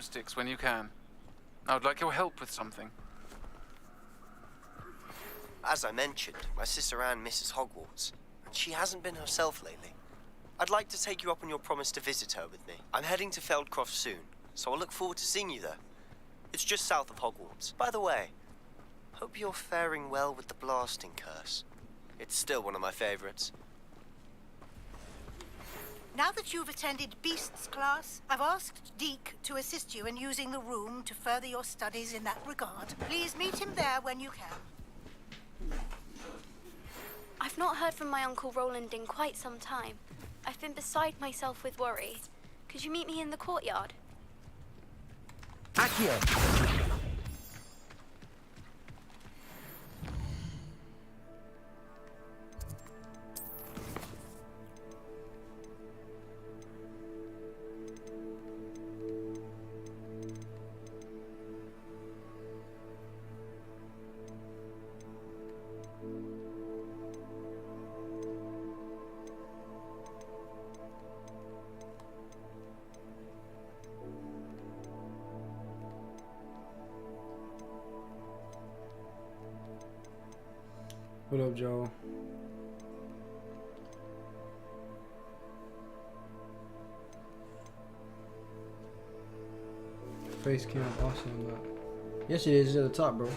broomsticks when you can. I would like your help with something. As I mentioned, my sister Anne misses Hogwarts, and she hasn't been herself lately. I'd like to take you up on your promise to visit her with me. I'm heading to Feldcroft soon, so I'll look forward to seeing you there. It's just south of Hogwarts. By the way, hope you're faring well with the blasting curse. It's still one of my favorites. Now that you've attended Beasts class, I've asked Deke to assist you in using the room to further your studies in that regard. Please meet him there when you can. I've not heard from my Uncle Roland in quite some time. I've been beside myself with worry. Could you meet me in the courtyard? Accio! What up, Joe? Face cam awesome, but yes, it is. It's at the top, bro.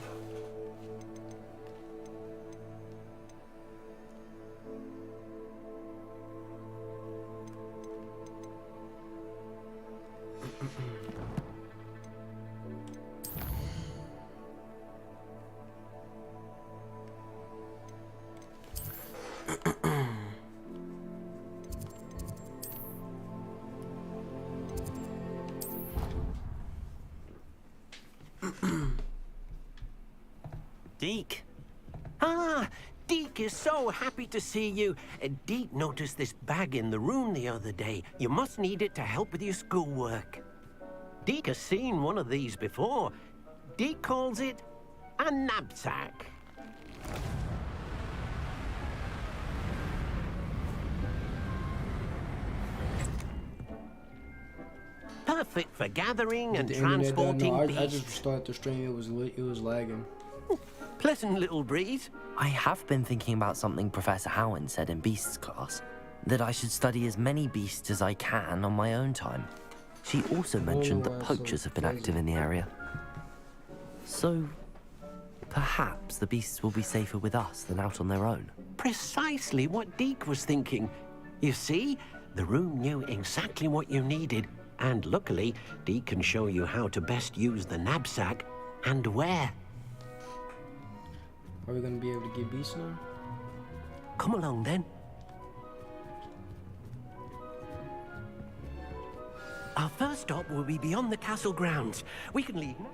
Deke. Ah, Deke is so happy to see you. Deke noticed this bag in the room the other day. You must need it to help with your schoolwork. Deke has seen one of these before. Deke calls it a knapsack. Perfect for gathering and transporting beasts. I just started the stream. It was lagging. Pleasant little breeze. I have been thinking about something Professor Howard said in Beasts class, that I should study as many beasts as I can on my own time. She also mentioned that poachers have been active in the area. So, perhaps the beasts will be safer with us than out on their own. Precisely what Deke was thinking. You see, the room knew exactly what you needed, and luckily, Deke can show you how to best use the knapsack and where. Are we gonna be able to get beasts now? Come along then. Our first stop will be beyond the castle grounds. We can leave now.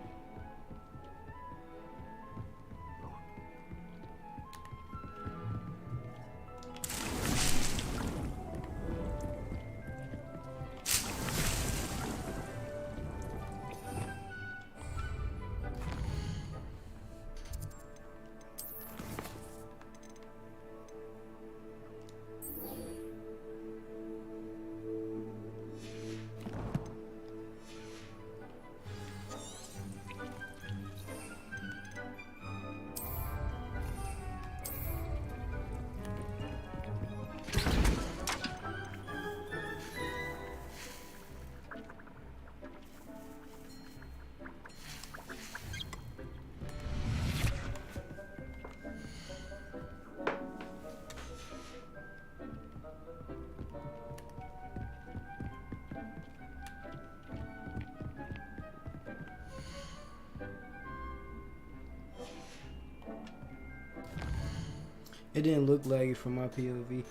It didn't look laggy from my POV.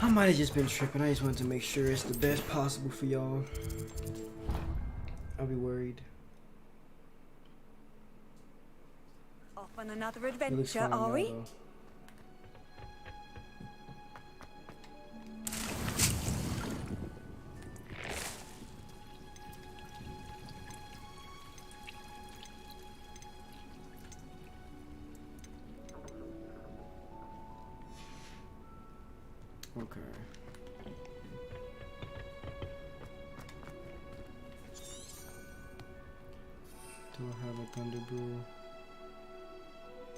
I might have just been tripping. I just wanted to make sure it's the best possible for y'all. I'll be worried. Off on another adventure, are we? Okay. Do I have a thunder brew?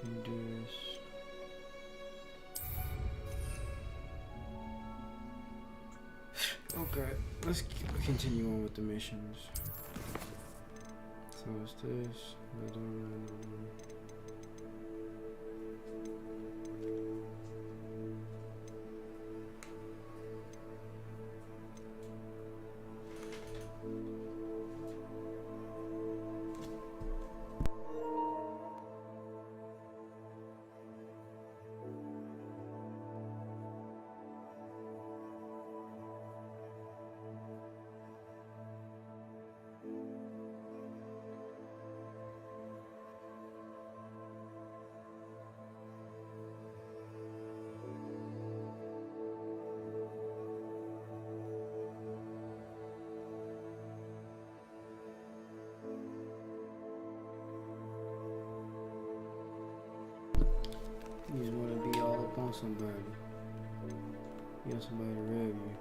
Endures. Okay, let's continue on with the missions. So it's this. You just want to be all up on somebody. You want somebody to rib you.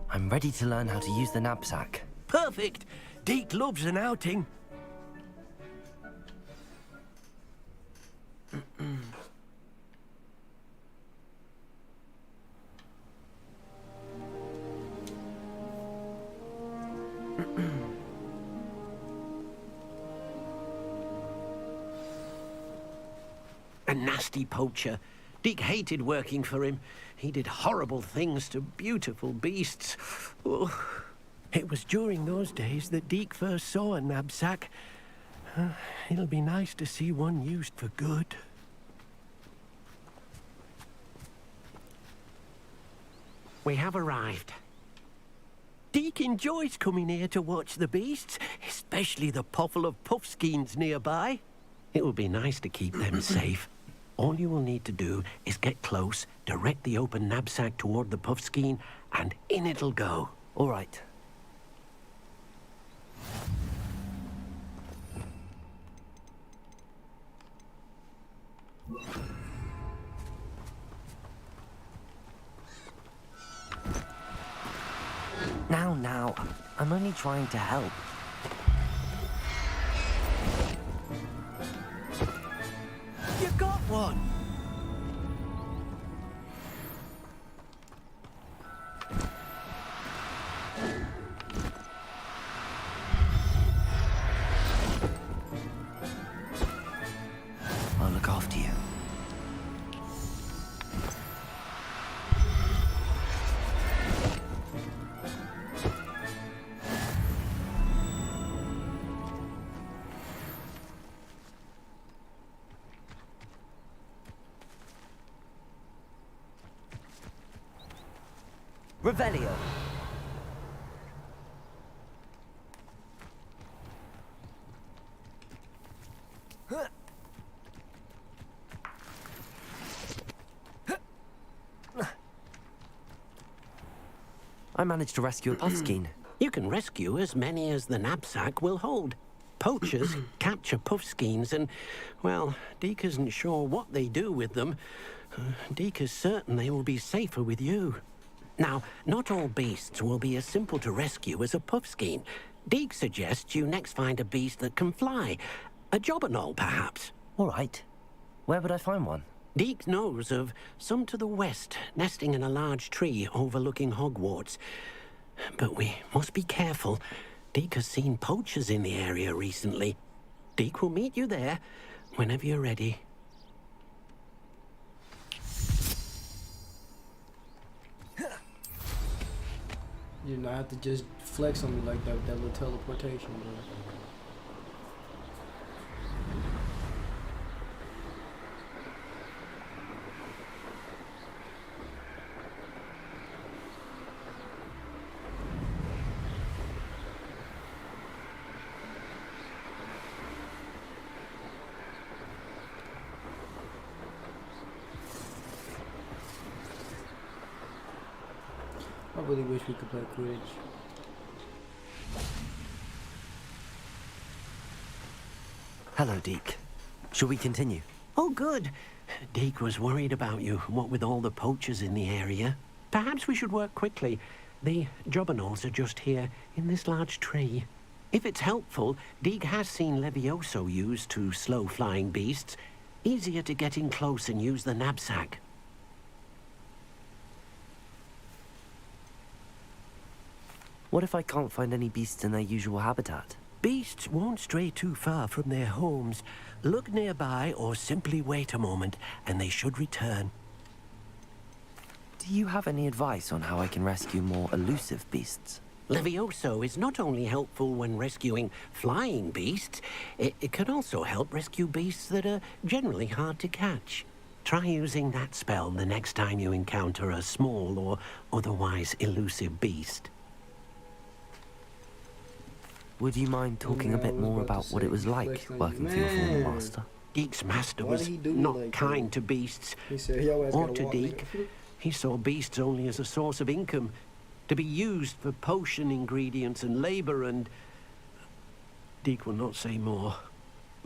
I'm ready to learn how to use the knapsack. Perfect. Deke loves an outing. A nasty poacher. Deke hated working for him. He did horrible things to beautiful beasts. Oh, it was during those days that Deke first saw a knapsack. It'll be nice to see one used for good. We have arrived. Deke enjoys coming here to watch the beasts, especially the potful of puffskeins nearby. It will be nice to keep them safe. All you will need to do is get close, direct the open knapsack toward the puffskein, and in it'll go. All right. Now, I'm only trying to help. You got one! I'll look after you. Revelio. I managed to rescue a puffskein. You can rescue as many as the knapsack will hold. Poachers capture puffskeins and, well, Deke isn't sure what they do with them. Deke is certain they will be safer with you. Now, not all beasts will be as simple to rescue as a puffskein. Deke suggests you next find a beast that can fly. A jobberknoll, perhaps. All right. Where would I find one? Deke knows of some to the west, nesting in a large tree overlooking Hogwarts. But we must be careful. Deke has seen poachers in the area recently. Deke will meet you there whenever you're ready. You don't have to just flex on me like that with that little teleportation, bro. I really wish we could play Quidditch. Hello, Deke. Shall we continue? Oh, good. Deke was worried about you, what with all the poachers in the area. Perhaps we should work quickly. The Jobberknolls are just here, in this large tree. If it's helpful, Deke has seen Levioso used to slow flying beasts. Easier to get in close and use the knapsack. What if I can't find any beasts in their usual habitat? Beasts won't stray too far from their homes. Look nearby or simply wait a moment, and they should return. Do you have any advice on how I can rescue more elusive beasts? Levioso is not only helpful when rescuing flying beasts, it can also help rescue beasts that are generally hard to catch. Try using that spell the next time you encounter a small or otherwise elusive beast. Would you mind talking a bit more about what it was like working for your former master? Deke's master Why was did he do me not like kind that? to beasts. He said, "Yo, ass Or gotta to walk me." Deke. He saw beasts only as a source of income, to be used for potion ingredients and labor, and Deke will not say more.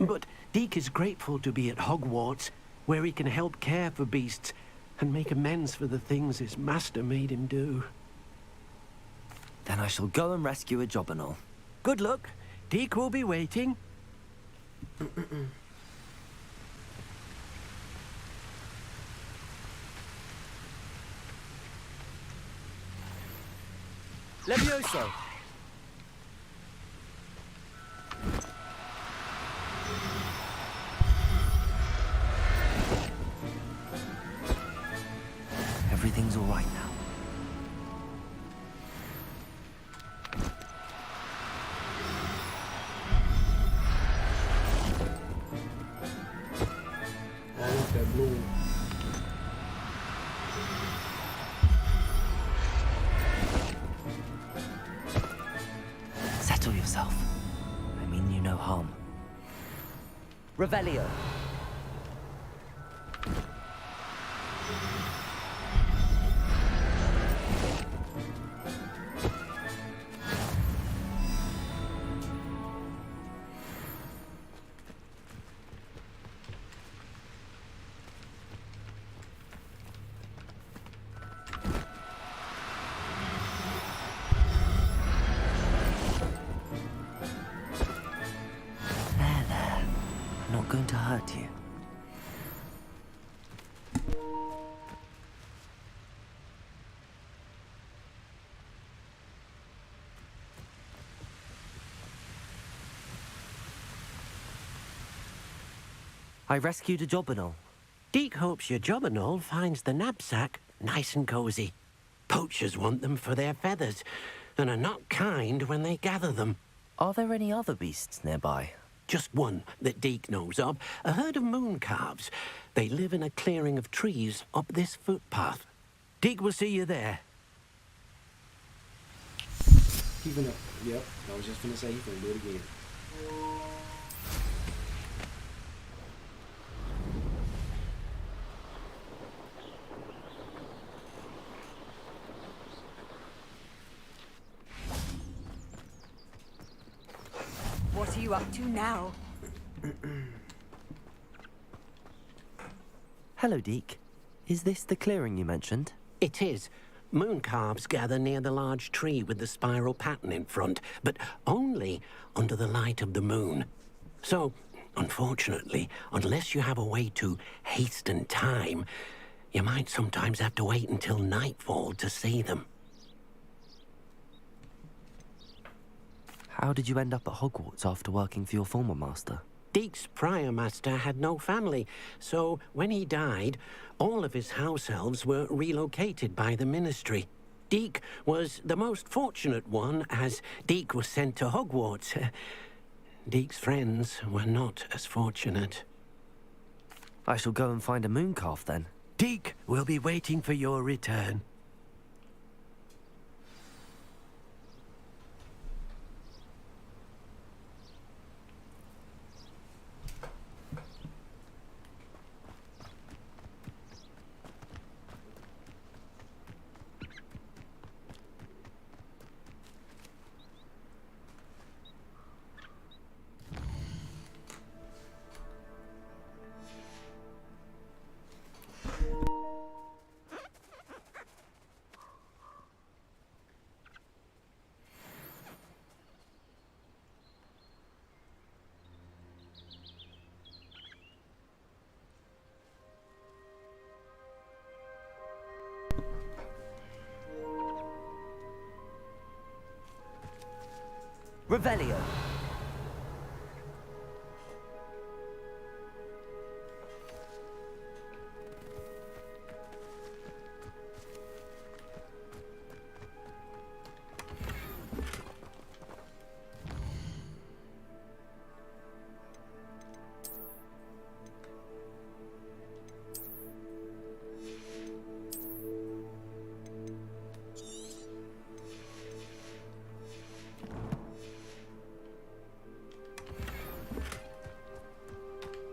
But Deke is grateful to be at Hogwarts, where he can help care for beasts and make amends for the things his master made him do. Then I shall go and rescue a Jobberknoll. Good luck. Deke will be waiting. Levioso! Everything's all right now. I want that blue. Settle yourself. I mean you no harm. Revelio. There. I'm not going to hurt you. I rescued a Jobberknoll. Deke hopes your Jobberknoll finds the knapsack nice and cozy. Poachers want them for their feathers, and are not kind when they gather them. Are there any other beasts nearby? Just one that Deke knows of, a herd of moon calves. They live in a clearing of trees up this footpath. Deke will see you there. He finna, yep, I was just finna say he finna do it again. What are you up to now? Hello, Deke. Is this the clearing you mentioned? It is. Moon calves gather near the large tree with the spiral pattern in front, but only under the light of the moon. So, Unfortunately, unless you have a way to hasten time, you might sometimes have to wait until nightfall to see them. How did you end up at Hogwarts after working for your former master? Deek's prior master had no family, so when he died, all of his house elves were relocated by the ministry. Deek was the most fortunate one, as Deek was sent to Hogwarts. Deek's friends were not as fortunate. I shall go and find a moon calf then. Deek will be waiting for your return. Revelio.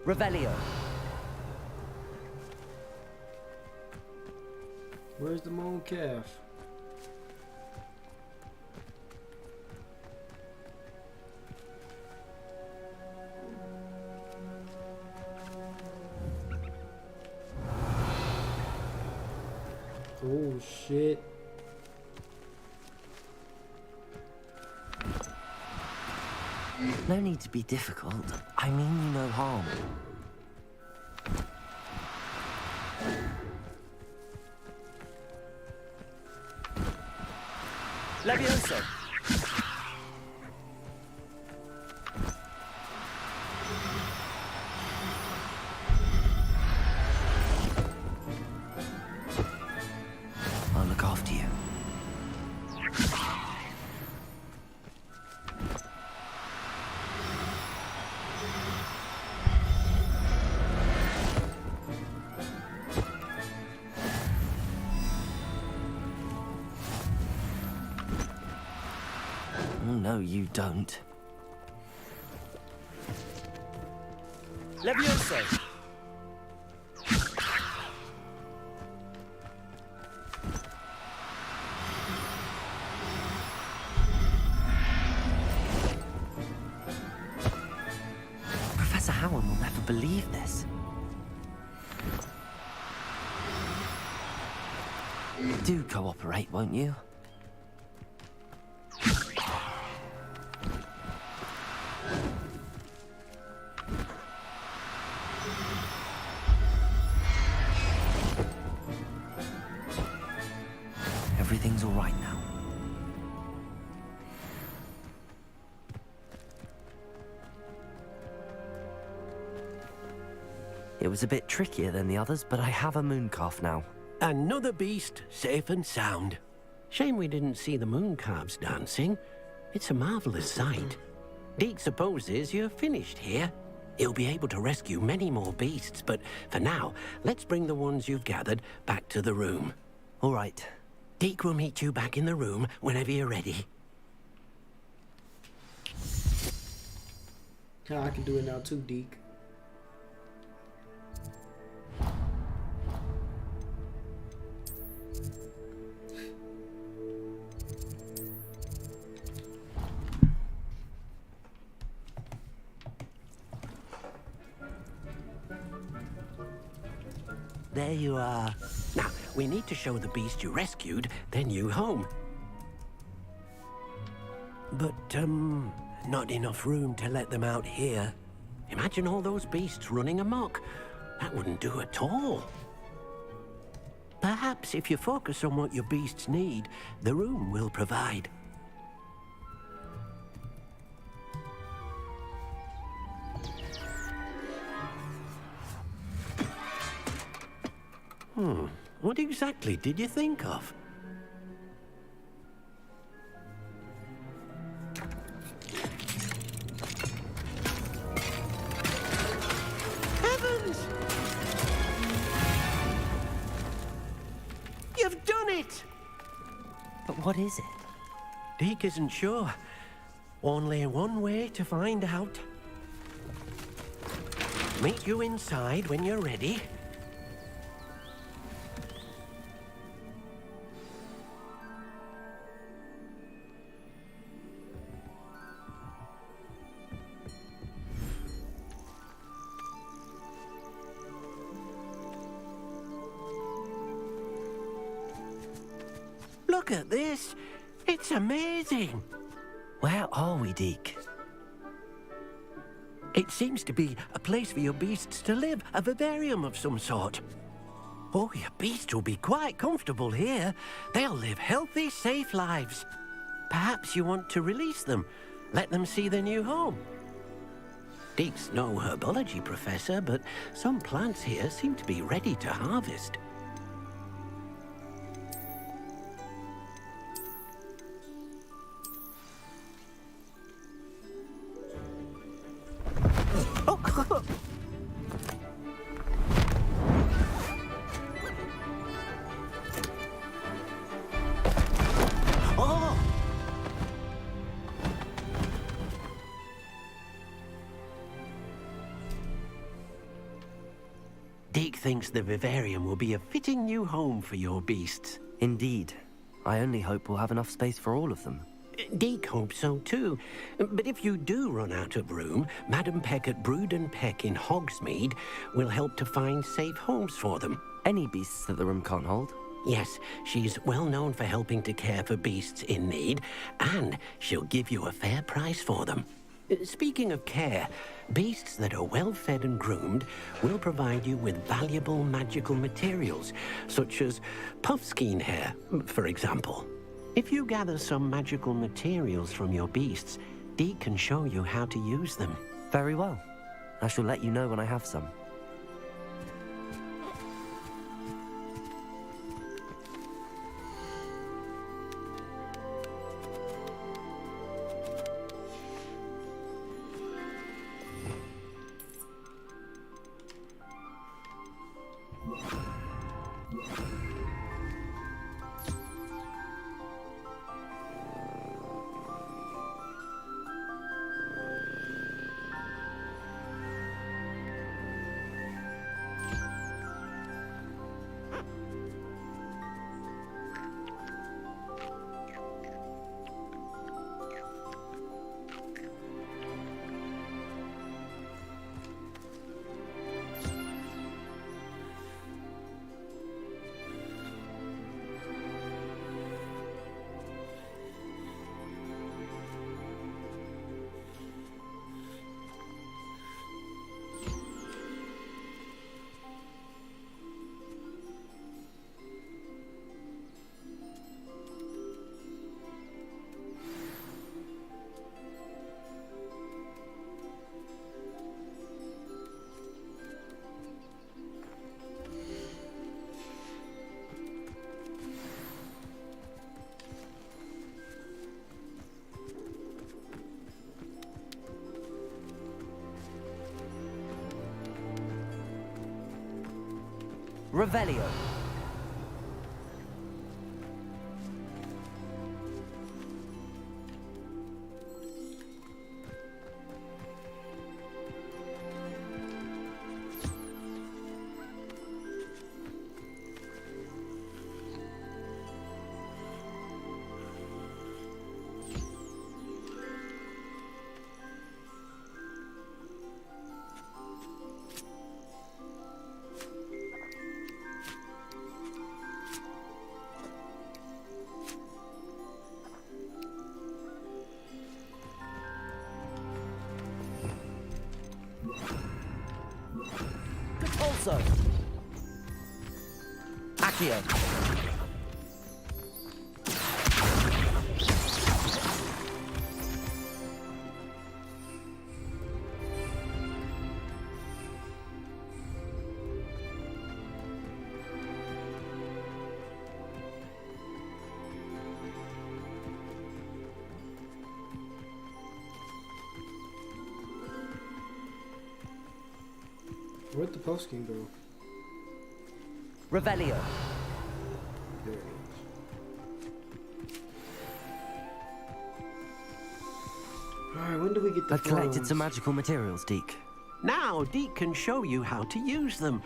Revelio. Where's the moon calf? Oh shit. No need to be difficult. I mean you no harm. Levioso! I'll look after you. No, you don't. Levioso! Professor Howard will never believe this. Do cooperate, won't you? Everything's all right now. It was a bit trickier than the others, but I have a moon calf now. Another beast, safe and sound. Shame we didn't see the moon calves dancing. It's a marvelous sight. Deek supposes you're finished here. He'll be able to rescue many more beasts, but for now, let's bring the ones you've gathered back to the room. All right. Deek will meet you back in the room whenever you're ready. Yeah, I can do it now too, Deke. There you are. Now, we need to show the beast you rescued their new home. But, not enough room to let them out here. Imagine all those beasts running amok. That wouldn't do at all. Perhaps if you focus on what your beasts need, the room will provide. What exactly did you think of? Heavens! You've done it! But what is it? Deke isn't sure. Only one way to find out. Meet you inside when you're ready. Look at this. It's amazing. Where are we, Deke? It seems to be a place for your beasts to live, a vivarium of some sort. Oh, your beasts will be quite comfortable here. They'll live healthy, safe lives. Perhaps you want to release them, let them see their new home. Deke's no herbology professor, but some plants here seem to be ready to harvest. Deke thinks the vivarium will be a fitting new home for your beasts. Indeed. I only hope we'll have enough space for all of them. Deke hopes so too. But if you do run out of room, Madam Peck at Brood and Peck in Hogsmeade will help to find safe homes for them. Any beasts that the room can't hold? Yes, she's well known for helping to care for beasts in need, and she'll give you a fair price for them. Speaking of care, beasts that are well fed and groomed will provide you with valuable magical materials, such as puffskein hair, for example. If you gather some magical materials from your beasts, Deke can show you how to use them. Very well. I shall let you know when I have some. Revelio. also. Accio. Where'd the post-game go? Revelio. There it is. Alright, when do we get the I've collected phones? some magical materials, Deke. Now, Deke can show you how to use them.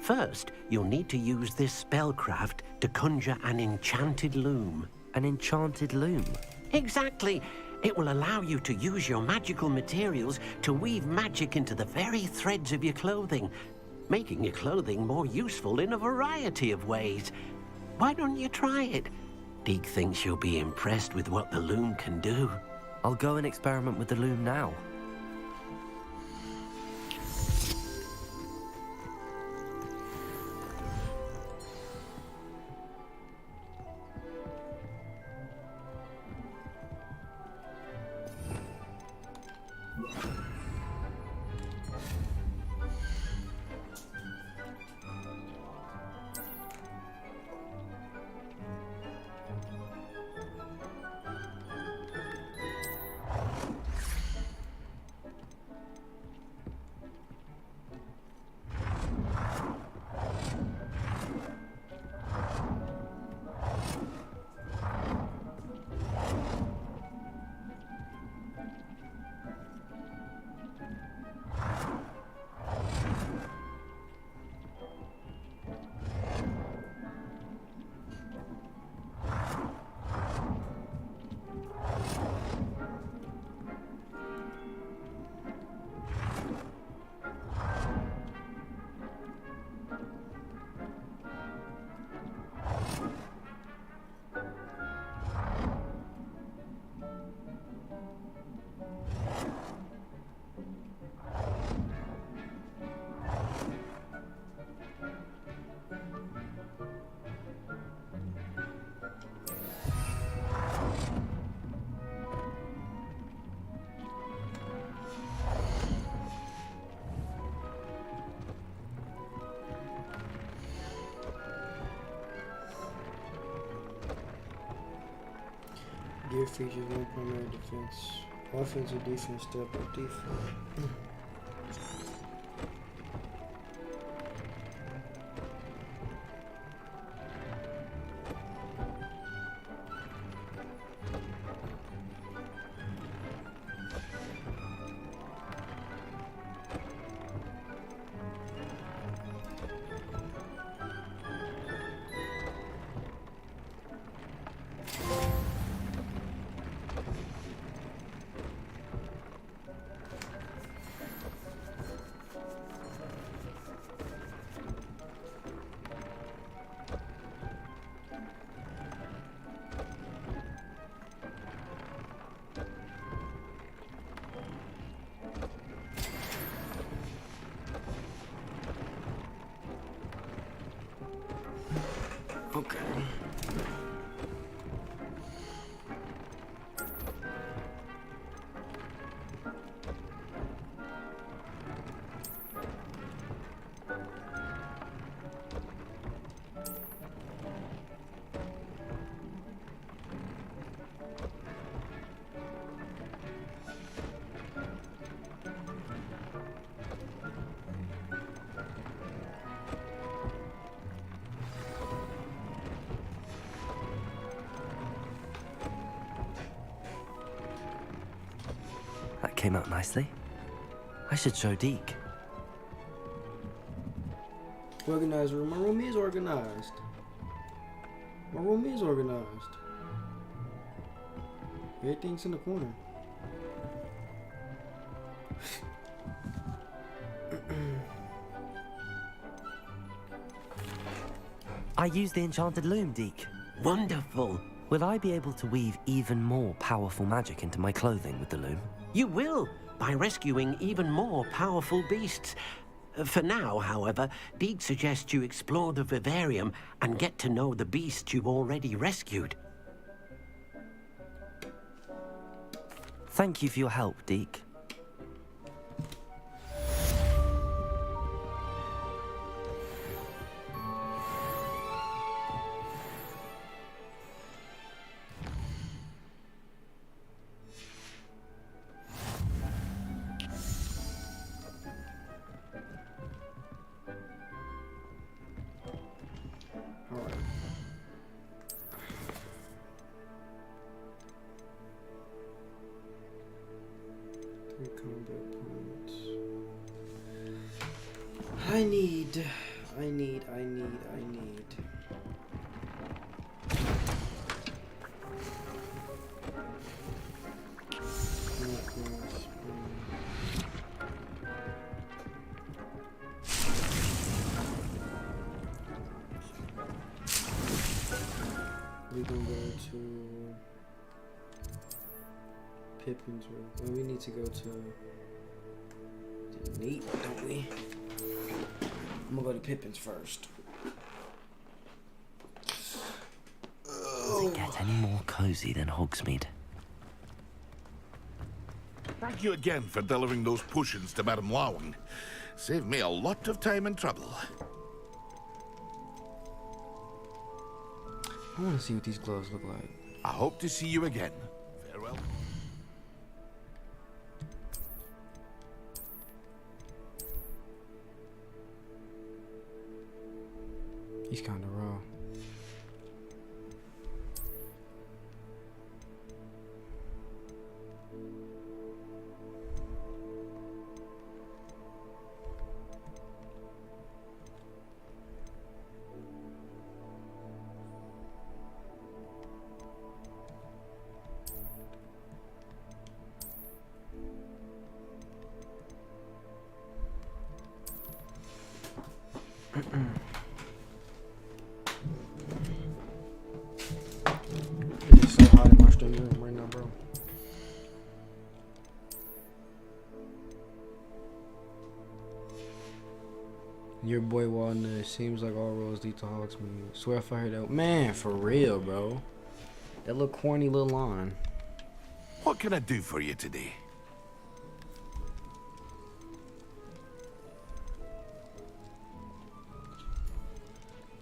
First, you'll need to use this spellcraft to conjure an enchanted loom. An enchanted loom. Exactly. It will allow you to use your magical materials to weave magic into the very threads of your clothing, making your clothing more useful in a variety of ways. Why don't you try it? Deke thinks you'll be impressed with what the loom can do. I'll go and experiment with the loom now. Gear features one primary defense. Offense or defense, step or defense. Okay. That came out nicely. I should show Deke. Organized room. My room is organized. My room is organized. Everything's in the corner. I used the enchanted loom, Deke. Wonderful. Will I be able to weave even more powerful magic into my clothing with the loom? You will, by rescuing even more powerful beasts. For now, however, Deke suggests you explore the vivarium and get to know the beast you've already rescued. Thank you for your help, Deke. Alright. Three combat points. I need. We can go to Pippin's room. Well, we need to go to the Neat, don't we? I'm gonna go to Pippin's first. Does it get any more cozy than Hogsmeade? Thank you again for delivering those potions to Madame Lawing. Saved me a lot of time and trouble. I want to see what these gloves look like. I hope to see you again. Farewell. He's kind of raw. It's so hot in my study room right now, bro. Your boy Walnut seems like all roads lead to Hogsmeade. Swear if I heard that, man, for real, bro. That little corny little line. What can I do for you today?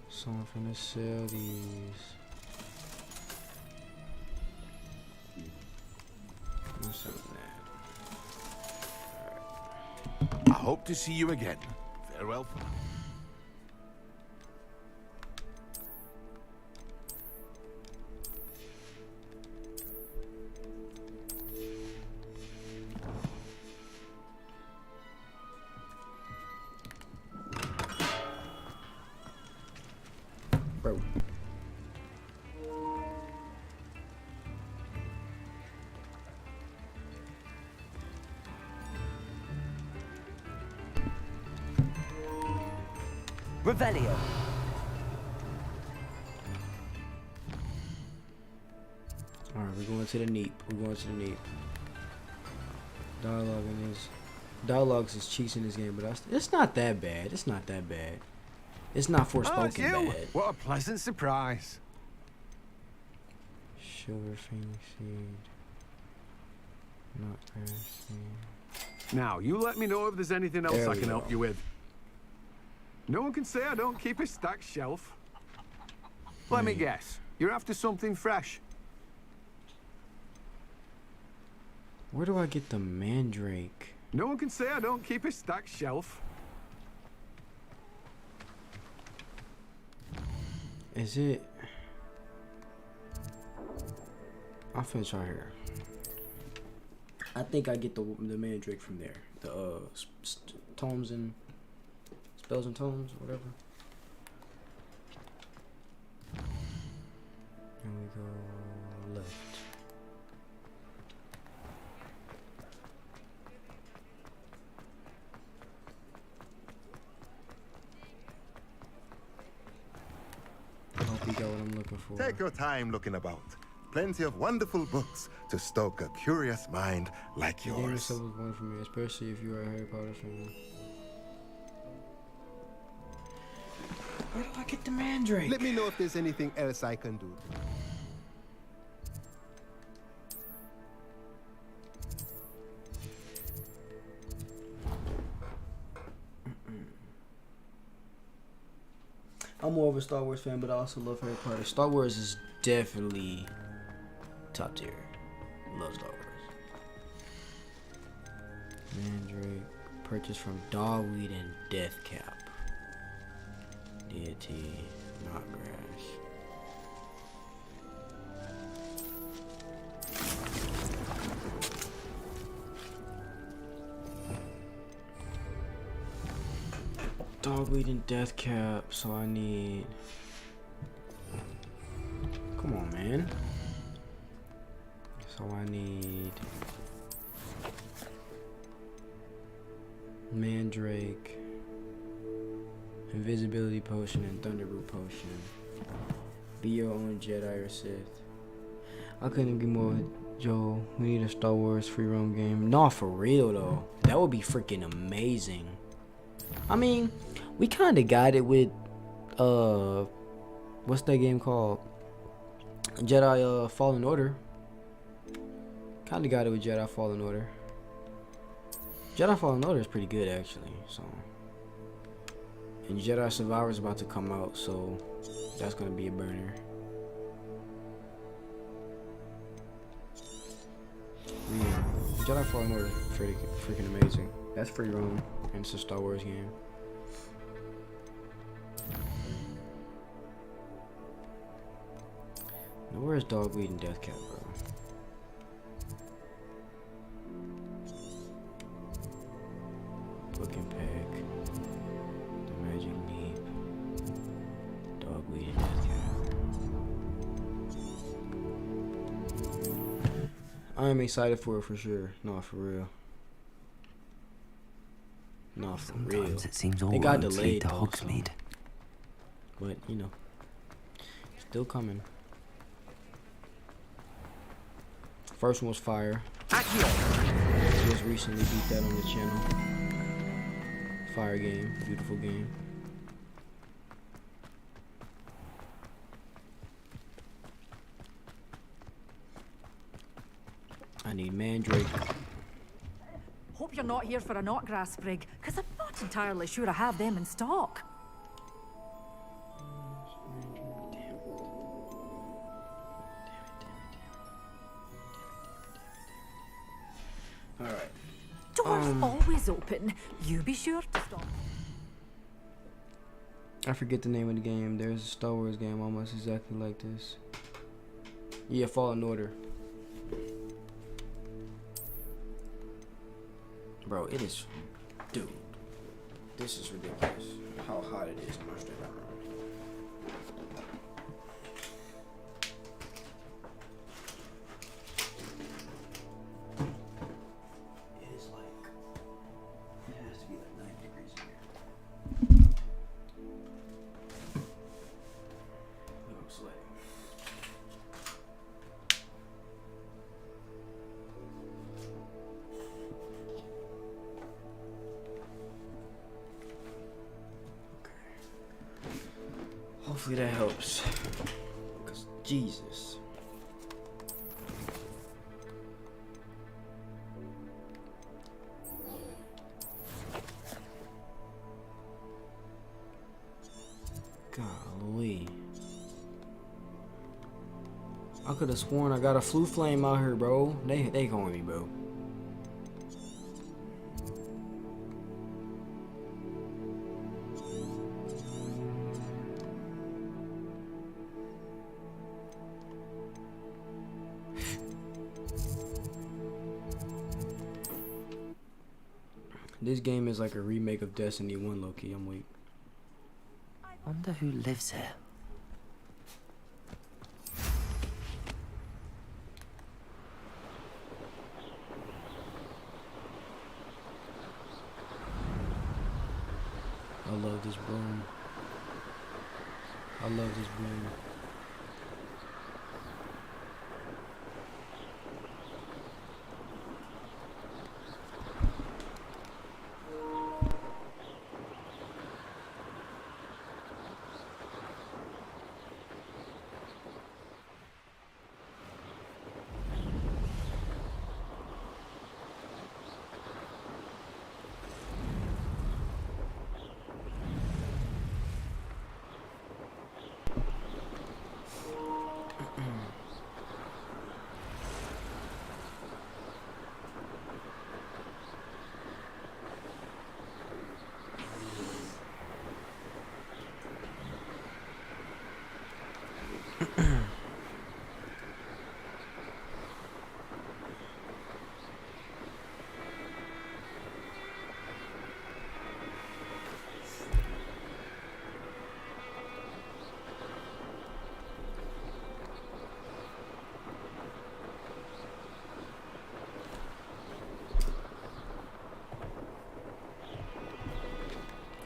Someone from the cities. What's up with that? I hope to see you again. Farewell. Bro. Revelio. Alright, we're going to the Neat. Dialogues is cheats in this game, but it's not that bad. It's not Forspoken bad. What a pleasant surprise. Silver Phoenix Seed. Not Seed. Now, you let me know if there's anything else There I we can go. help you with. No one can say I don't keep a stacked shelf. Let me guess. You're after something fresh. Where do I get the Mandrake? No one can say I don't keep a stacked shelf. Is it? I'll finish right here. I think I get the Mandrake from there. The tomes and spells and tomes, whatever. And we go left. I hope you got what I'm looking for. Take your time looking about. Plenty of wonderful books to stoke a curious mind like The game yours. itself was one for me, especially if you are a Harry Potter fan. Where do I get the mandrake? Let me know if there's anything else I can do. I'm more of a Star Wars fan, but I also love Harry Potter. Star Wars is definitely top tier. Love Star Wars. Mandrake, purchased from Dogweed and Deathcap. Deity, not grass. Dogweed and Deathcap, so I need... Come on, man. So I need... Mandrake, Invisibility Potion, and Thunderbolt Potion. Be your own Jedi or Sith. I couldn't agree more with Joel. We need a Star Wars free roam game. No, for real though. That would be freaking amazing. I mean, we kind of got it with what's that game called? Jedi Fallen Order. Kind of got it with Jedi Fallen Order. Jedi Fallen Order is pretty good actually. So, and Jedi Survivor is about to come out, so that's gonna be a burner. Yeah, Jedi Fallen Order is freaking amazing. That's free roam, and it's a Star Wars game. Now where's Dogweed and Deathcap, bro? Book and Pack, the Magic Leap, Dogweed and Deathcap. I'm excited for it for sure. No, for real. No, for real. Sometimes it seems all they got roads delayed lead to though, Hogsmeade. so. But you know, still coming. First one was fire. Just recently beat that on the channel. Fire game, beautiful game. I need Mandrake. Hope you're not here for a knotgrass sprig, because I'm not entirely sure I have them in stock. Alright. Doors always open. You be sure to stop. I forget the name of the game. There's a Star Wars game almost exactly like this. Yeah, Fallen Order. Bro, it is... Dude. This is ridiculous. How hot it is in my straight room. It is like... It has to be like 90 degrees in here. Look, I'm sweating. Hopefully that helps. Because Jesus. Golly. I could have sworn I got a flu flame out here, bro. They calling me, bro. This game is like a remake of Destiny 1, low-key. I'm weak. Wonder who lives here. I love this broom. I love this broom.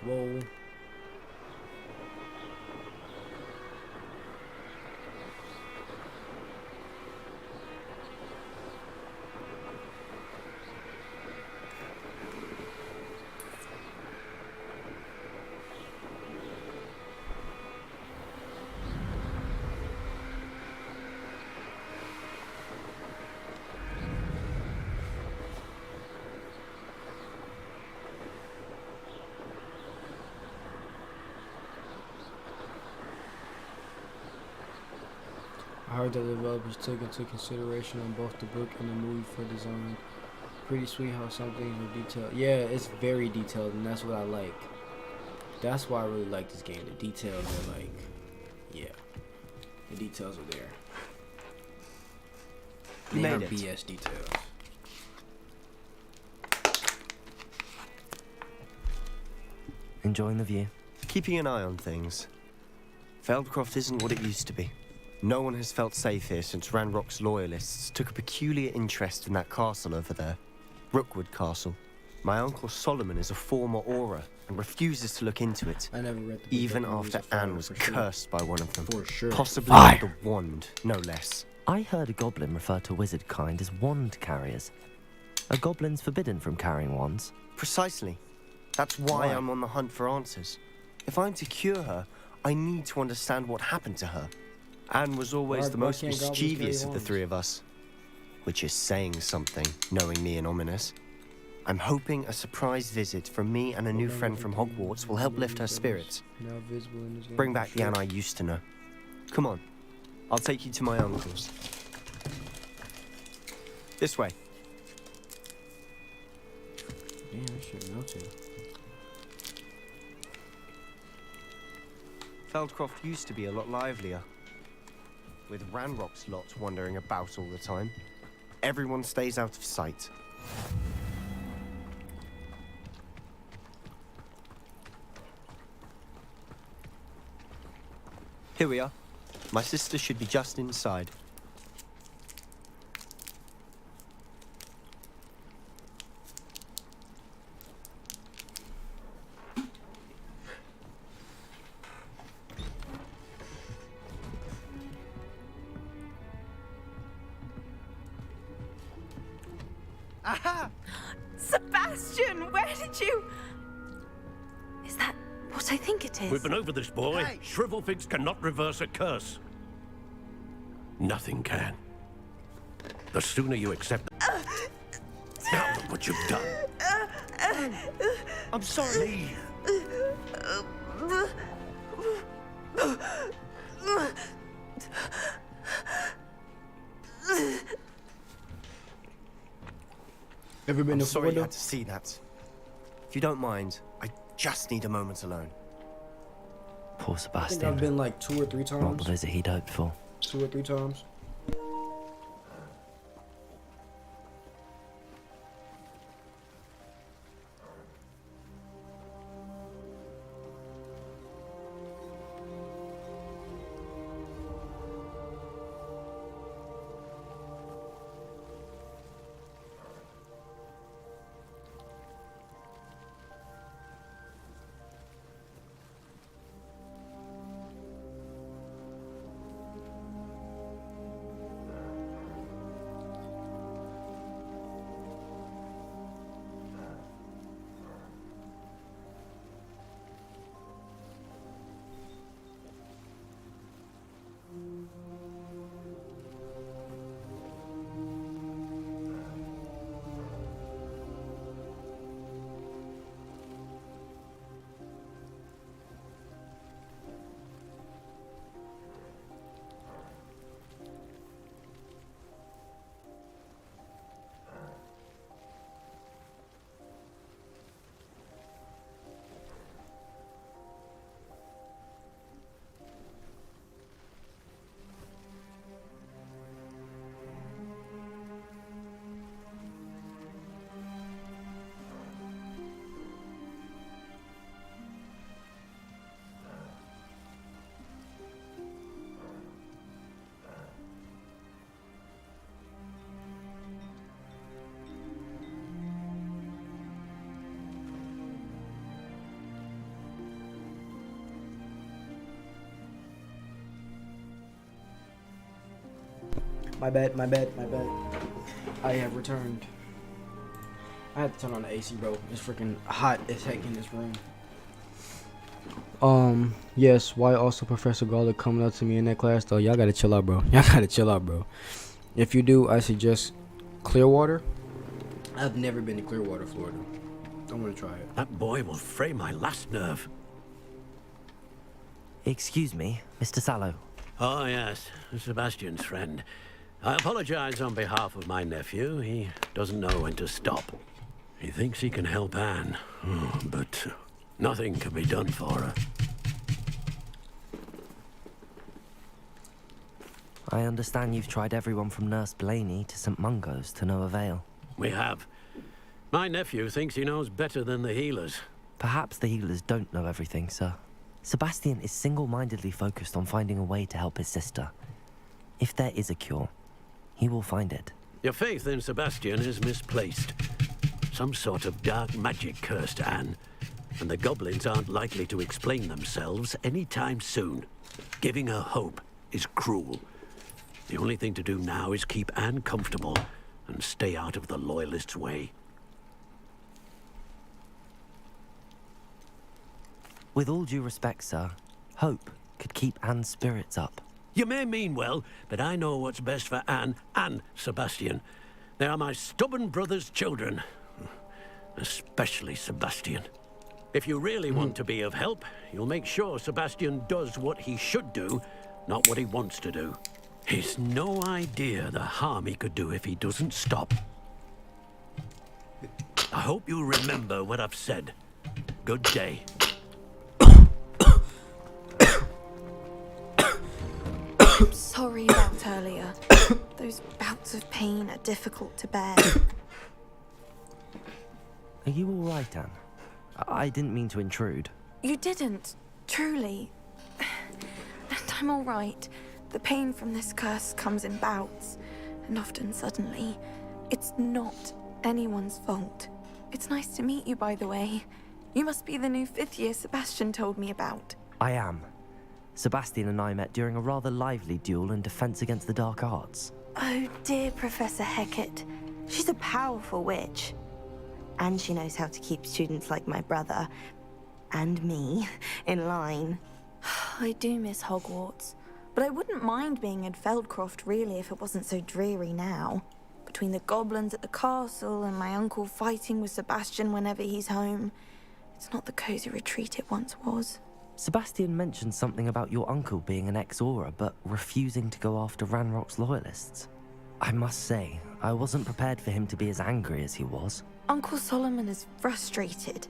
Whoa. I heard that the developers took into consideration on both the book and the movie for design. Pretty sweet how some things are detailed. Yeah, it's very detailed, and that's what I like. That's why I really like this game. The details are like, yeah, the details are there. You They are made it. BS details. Enjoying the view? Keeping an eye on things. Feldcroft isn't what it used to be. No one has felt safe here since Ranrock's loyalists took a peculiar interest in that castle over there. Rookwood Castle. My uncle Solomon is a former Auror and refuses to look into it. I never read the book, Even but the movies after are fire, Anne was for sure. cursed by one of them. For sure. Possibly Fire. with the wand, no less. I heard a goblin refer to wizard kind as wand carriers. Are goblins forbidden from carrying wands? Precisely. That's why I'm on the hunt for answers. If I'm to cure her, I need to understand what happened to her. Anne was always the Why most can't goblins mischievous carry of the wands? three of us. Which is saying something, knowing me and ominous. I'm hoping a surprise visit from me and a new friend from Hogwarts will help lift her spirits. Now visible in this game, Bring for back the sure. Anne I used to know. Come on. I'll take you to my uncle's. This way. Damn, I should know too. Feldcroft used to be a lot livelier. With Ranrock's lot wandering about all the time. Everyone stays out of sight. Here we are. My sister should be just inside. Aha! Sebastian, where did you... Is that what I think it is? We've been over this, boy. Hey. Shrivelfigs cannot reverse a curse. Nothing can. The sooner you accept... Now look what you've done. I'm sorry. Ever been I'm to sorry you Florida? had to see that. If you don't mind, I just need a moment alone. Poor I think Sebastian. I've been like 2 or 3 Not times. the visit he'd hoped for. 2 or 3 times. My bad. I have returned. I had to turn on the AC, bro. It's freaking hot as heck in this room. Yes, why also Professor Garlic coming up to me in that class though? Y'all gotta chill out, bro. If you do, I suggest Clearwater. I've never been to Clearwater, Florida. I want to try it. That boy will fray my last nerve. Excuse me, Mr. Sallow. Oh, yes, Sebastian's friend. I apologize on behalf of my nephew. He doesn't know when to stop. He thinks he can help Anne, but nothing can be done for her. I understand you've tried everyone from Nurse Blaney to St. Mungo's to no avail. We have. My nephew thinks he knows better than the healers. Perhaps the healers don't know everything, sir. Sebastian is single-mindedly focused on finding a way to help his sister. If there is a cure, he will find it. Your faith in Sebastian is misplaced. Some sort of dark magic cursed Anne, and the goblins aren't likely to explain themselves anytime soon. Giving her hope is cruel. The only thing to do now is keep Anne comfortable and stay out of the Loyalists' way. With all due respect, sir, hope could keep Anne's spirits up. You may mean well, but I know what's best for Anne and Sebastian. They are my stubborn brother's children. Especially Sebastian. If you really want to be of help, you'll make sure Sebastian does what he should do, not what he wants to do. He's no idea the harm he could do if he doesn't stop. I hope you remember what I've said. Good day. I'm sorry about earlier. Those bouts of pain are difficult to bear. Are you all right, Anne? I didn't mean to intrude. You didn't, truly. And I'm all right. The pain from this curse comes in bouts, and often suddenly. It's not anyone's fault. It's nice to meet you, by the way. You must be the new 5th year Sebastian told me about. I am. Sebastian and I met during a rather lively duel in Defense Against the Dark Arts. Oh dear, Professor Hecat. She's a powerful witch. And she knows how to keep students like my brother, and me, in line. I do miss Hogwarts, but I wouldn't mind being in Feldcroft really if it wasn't so dreary now. Between the goblins at the castle and my uncle fighting with Sebastian whenever he's home, it's not the cozy retreat it once was. Sebastian mentioned something about your uncle being an ex-Auror, but refusing to go after Ranrock's loyalists. I must say, I wasn't prepared for him to be as angry as he was. Uncle Solomon is frustrated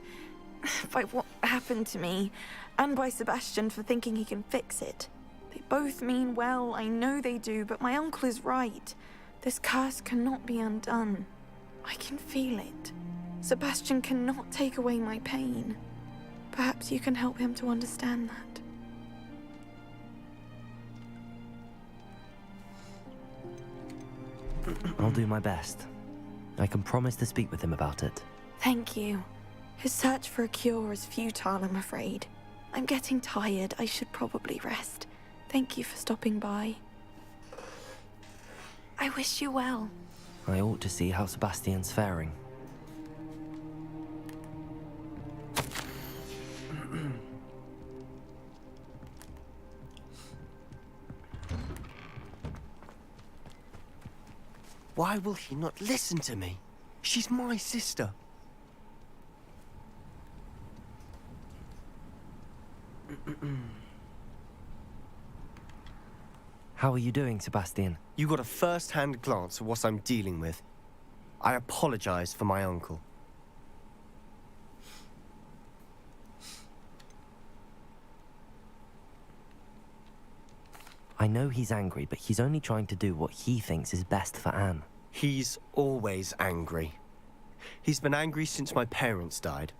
by what happened to me, and by Sebastian for thinking he can fix it. They both mean well, I know they do, but my uncle is right. This curse cannot be undone. I can feel it. Sebastian cannot take away my pain. Perhaps you can help him to understand that. I'll do my best. I can promise to speak with him about it. Thank you. His search for a cure is futile, I'm afraid. I'm getting tired. I should probably rest. Thank you for stopping by. I wish you well. I ought to see how Sebastian's faring. Why will he not listen to me? She's my sister. How are you doing, Sebastian? You got a first-hand glance at what I'm dealing with. I apologize for my uncle. I know he's angry, but he's only trying to do what he thinks is best for Anne. He's always angry. He's been angry since my parents died.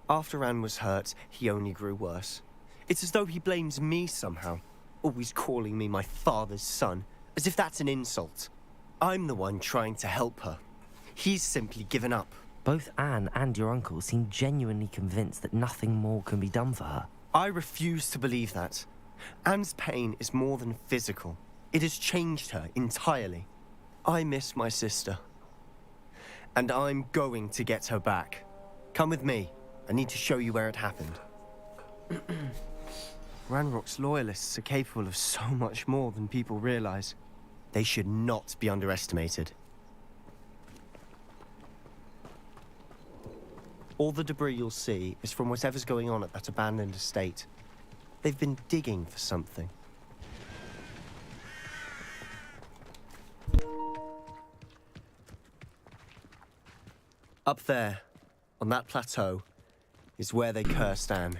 After Anne was hurt, he only grew worse. It's as though he blames me somehow, always calling me my father's son, as if that's an insult. I'm the one trying to help her. He's simply given up. Both Anne and your uncle seem genuinely convinced that nothing more can be done for her. I refuse to believe that. Anne's pain is more than physical. It has changed her entirely. I miss my sister. And I'm going to get her back. Come with me. I need to show you where it happened. Ranrock's loyalists are capable of so much more than people realize. They should not be underestimated. All the debris you'll see is from whatever's going on at that abandoned estate. They've been digging for something. Up there, on that plateau, is where they cursed Anne.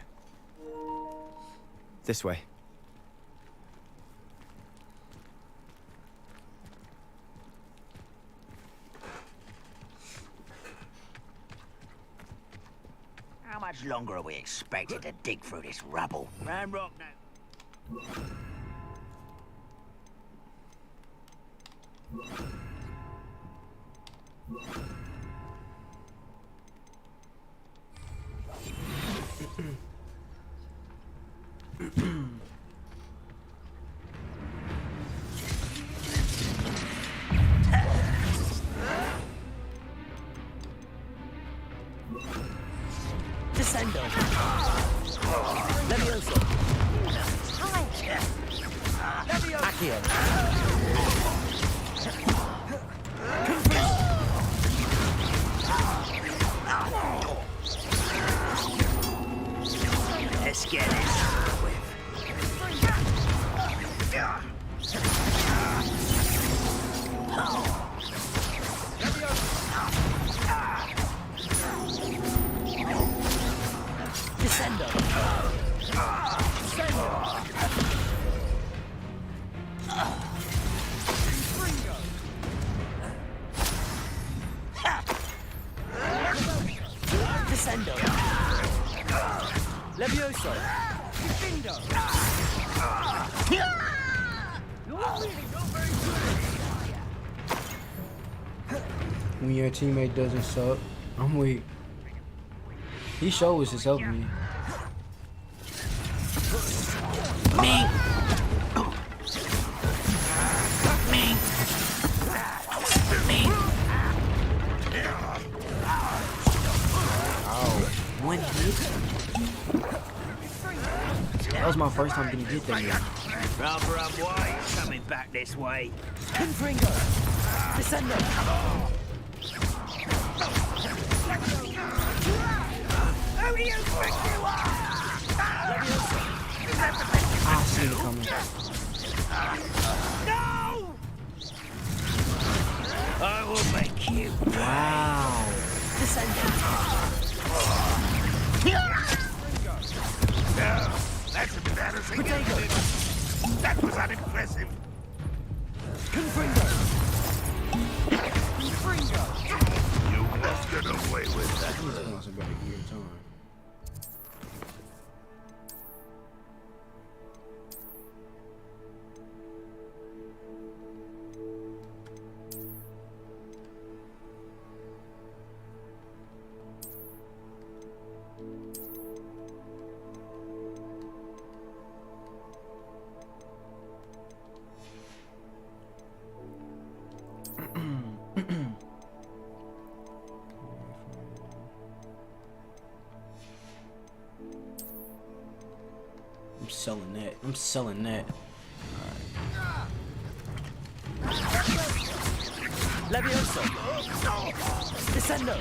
This way. How much longer are we expected to dig through this rubble? Ranrock now. Descendo. Levioso. Accio. Let's get this over with. Descendo. Descendo. Levioso. When your teammate doesn't suck, I'm weak. He sure was just helping me. Me. One hit. That was my first time getting hit that way. Rather white coming back this way. Confringo. Descendo. Who do you think you are? I see it coming. No! I will make you. Wow. Descendo. No, that's embarrassing. That was unimpressive. Confringo. You must get away with that. He's also about a year time. I'm selling that. I'm selling that. Levioso. Descendo.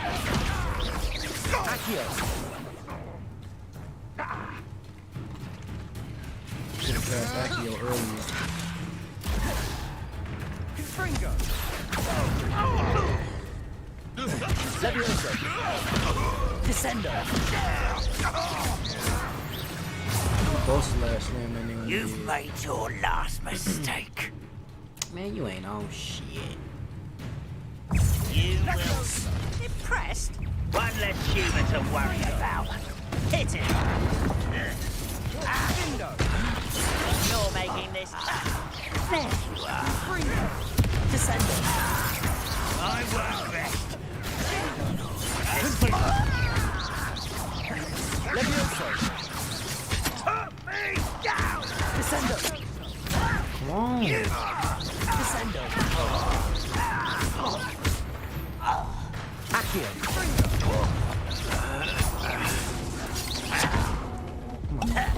Accio. Should have passed Accio earlier. Confringo. Levioso. Descendo. Boss last slam that nigga. You've made your last mistake. Man, you ain't on shit. You will. Impressed? One less human to worry about. Hit it! You're making this. There you are. Descendo. I won't rest. Levioso. Put me down! Descendo. Come on. Descendo.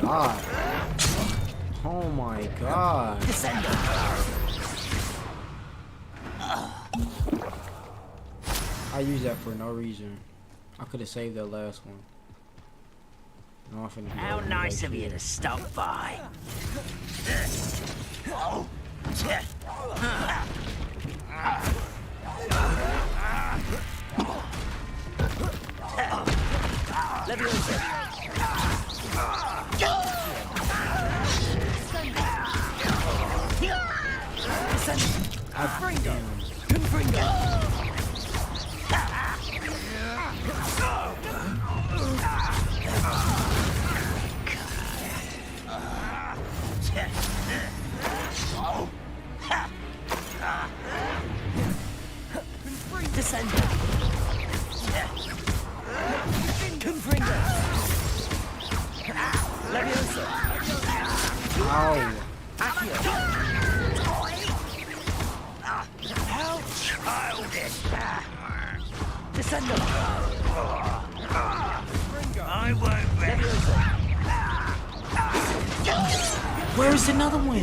God. Oh my God. I used that for no reason. I could have saved that last one. No, I'm finna be How over nice right of you here. to stop by. Ow. How childish. I won't rest. Where's another one?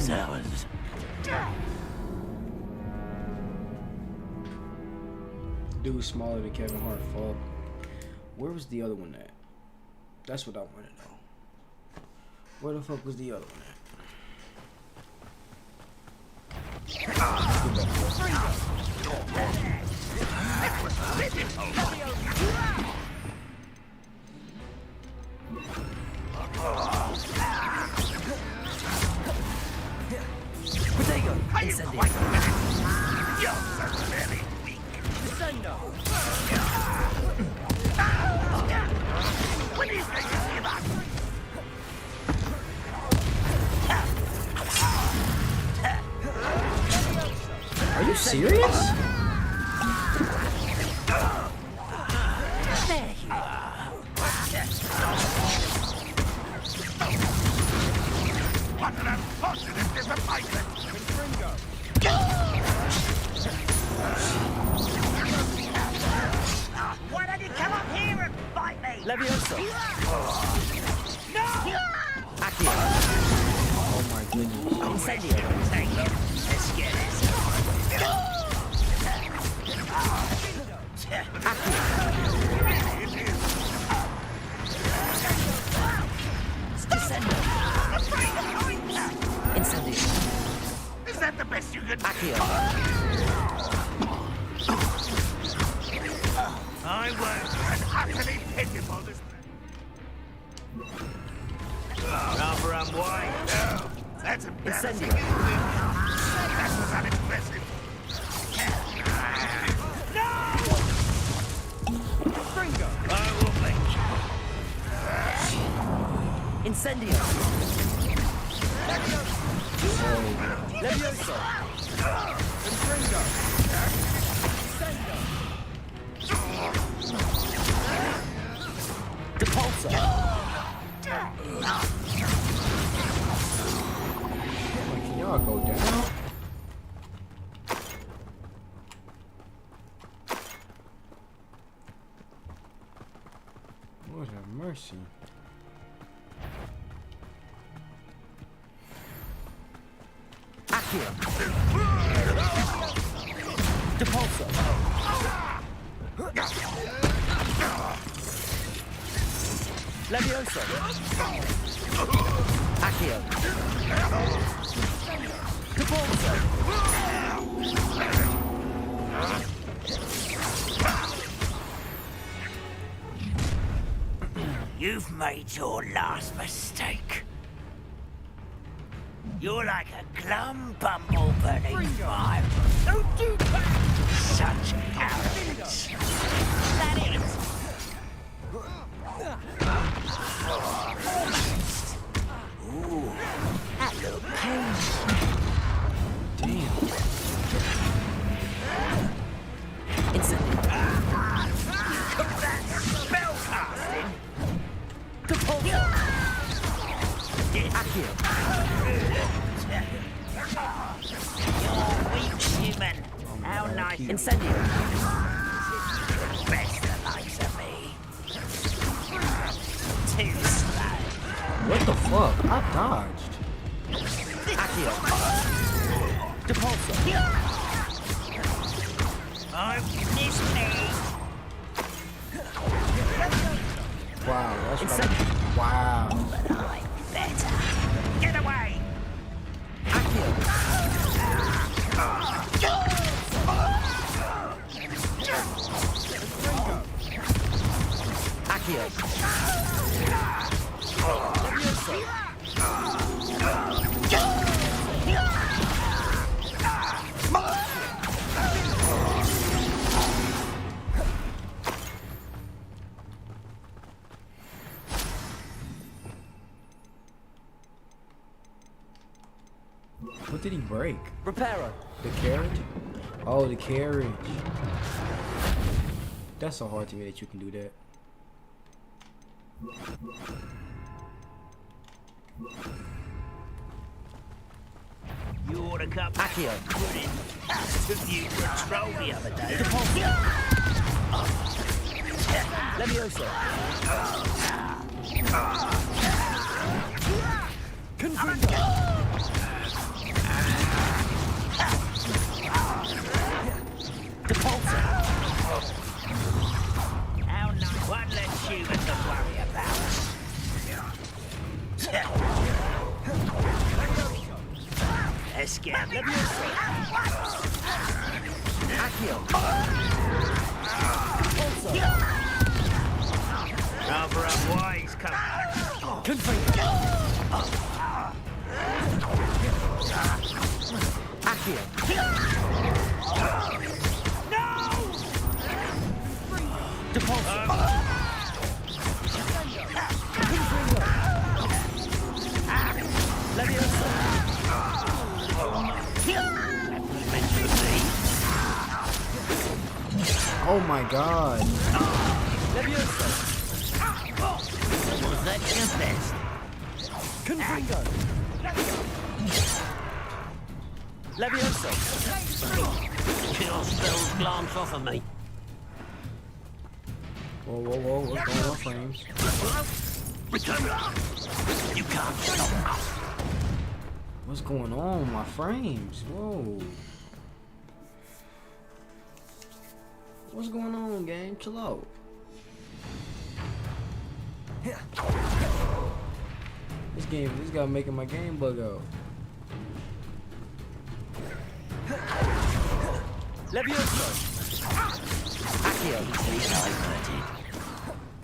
Dude smaller than Kevin Hart. Fuck. Where was the other one at? That's what I want to know. Where the fuck was the other one at? Are you serious? What an unfortunate disappointment! Why don't you come up here and fight me? Levioso. No! Oh my goodness. Take them. Let's get it. Is that the best you could do? I won't. An utterly pitiful this. Rather unwind. No, that's embarrassing. That was unimpressive. I will make you. Incendio. Levioso. Depulso. Can y'all go down? Lord have mercy. Accio. Depulso. Levioso. Accio. Depulso. You've made your last mistake. You're like a glum bumble burning fire. Don't do that! Such arrogance. That is. Ooh, that looked painful. Damn. Call that spell casting? You're weak, human. How nice. Incendio. Best What the fuck? I dodged. Accio. Depulso. Oh, miss me. Wow, that's right. Wow. But I'm better. Get away. Accio. What did he break? Reparo. The carriage? Oh, the carriage. That's so hard to me that you can do that. You ought to come back here. Took you to a troll the other day. Levioso. Confringo. Depulso. How nice. One less human to worry about. Escape. Levioso. Accio. Rather unwise, come. Confringo. Accio. No! Depulso. Levioso. Oh my god. Levioso. Was that your best? Confringo. Levioso. Your spells glance off of me. Whoa, whoa, whoa, what's going on, frames? Return. You can't stop us. What's going on, my frames? Whoa. What's going on, game? Chill out. This guy making my game bug out. Levioso. Accio.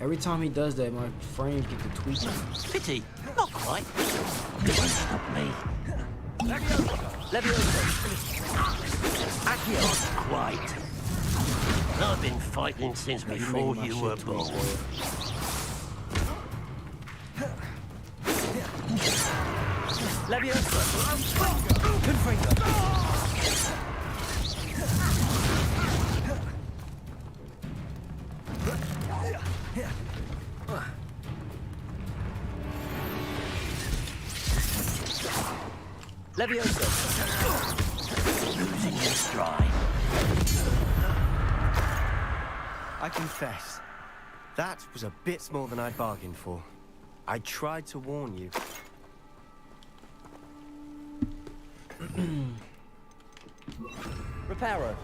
Every time he does that, my frames get to tweaking. Pity. Not quite. Don't stop me. Levioso. Accio. Not quite. I've been fighting since before you were born. Levioso. Confringo. Levioso. Losing your stride. I confess, that was a bit more than I'd bargained for. I tried to warn you. Reparo.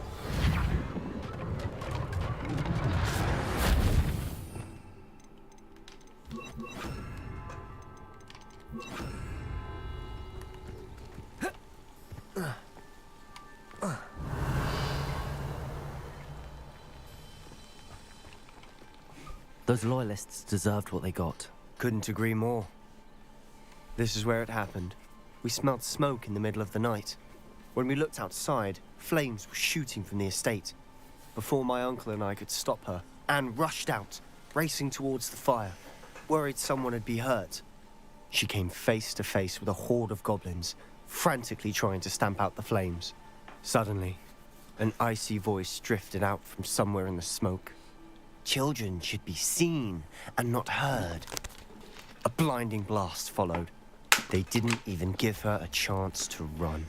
Those loyalists deserved what they got. Couldn't agree more. This is where it happened. We smelled smoke in the middle of the night. When we looked outside, flames were shooting from the estate. Before my uncle and I could stop her, Anne rushed out, racing towards the fire, worried someone had been hurt. She came face to face with a horde of goblins, frantically trying to stamp out the flames. Suddenly, an icy voice drifted out from somewhere in the smoke. Children should be seen and not heard. A blinding blast followed. They didn't even give her a chance to run.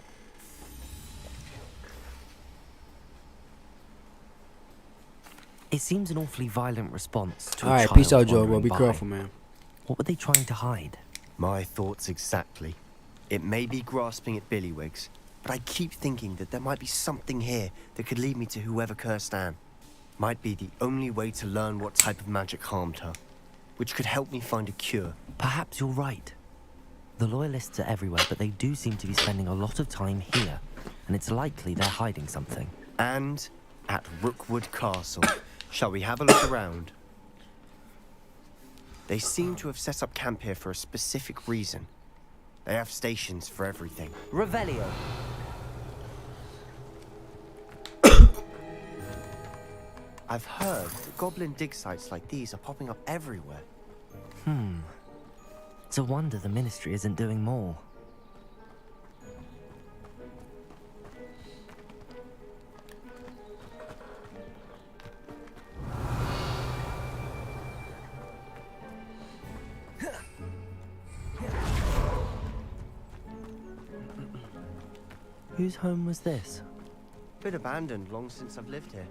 It seems an awfully violent response to a Alright, child peace out, Joe, bro. wandering Be by. careful, man. What were they trying to hide? My thoughts exactly. It may be grasping at Billywigs, but I keep thinking that there might be something here that could lead me to whoever cursed Anne. Might be the only way to learn what type of magic harmed her, which could help me find a cure. Perhaps you're right. The Loyalists are everywhere, but they do seem to be spending a lot of time here, and it's likely they're hiding something. And at Rookwood Castle. Shall we have a look around? They seem to have set up camp here for a specific reason. They have stations for everything. Revelio. I've heard that goblin dig sites like these are popping up everywhere. It's a wonder the Ministry isn't doing more. Whose home was this? Been abandoned long since I've lived here.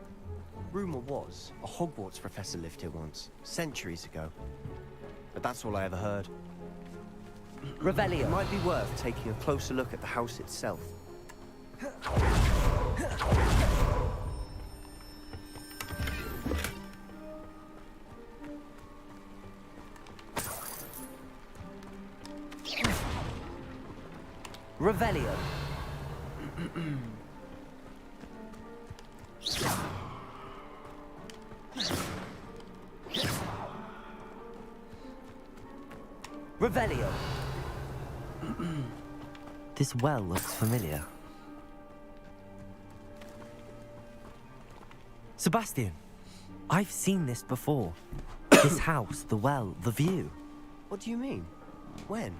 Rumor was, a Hogwarts professor lived here once, centuries ago. But that's all I ever heard. Revelio. It might be worth taking a closer look at the house itself. Revelio. Revelio. This well looks familiar. Sebastian, I've seen this before. This house, the well, the view. What do you mean? When?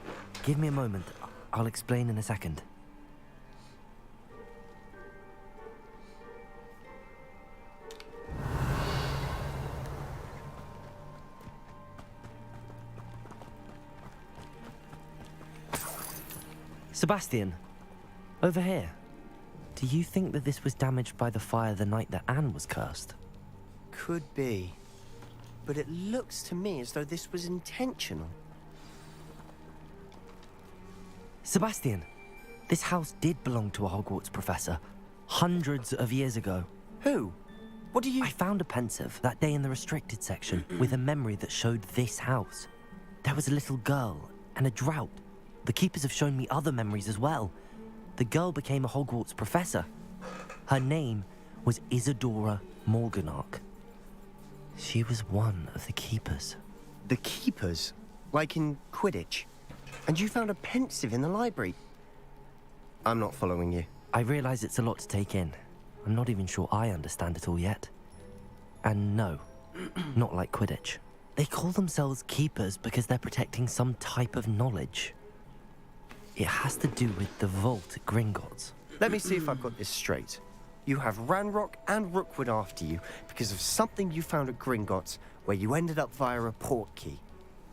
Give me a moment. I'll explain in a second. Sebastian, over here. Do you think that this was damaged by the fire the night that Anne was cursed? Could be. But it looks to me as though this was intentional. Sebastian, this house did belong to a Hogwarts professor, hundreds of years ago. Who? What do you... I found a pensive that day in the restricted section with a memory that showed this house. There was a little girl and a drought. The keepers have shown me other memories as well. The girl became a Hogwarts professor. Her name was Isadora Morganach. She was one of the keepers. The keepers? Like in Quidditch? And you found a pensive in the library? I'm not following you. I realize it's a lot to take in. I'm not even sure I understand it all yet. And no, not like Quidditch. They call themselves keepers because they're protecting some type of knowledge. It has to do with the vault at Gringotts. Let me see if I've got this straight. You have Ranrock and Rookwood after you because of something you found at Gringotts where you ended up via a port key.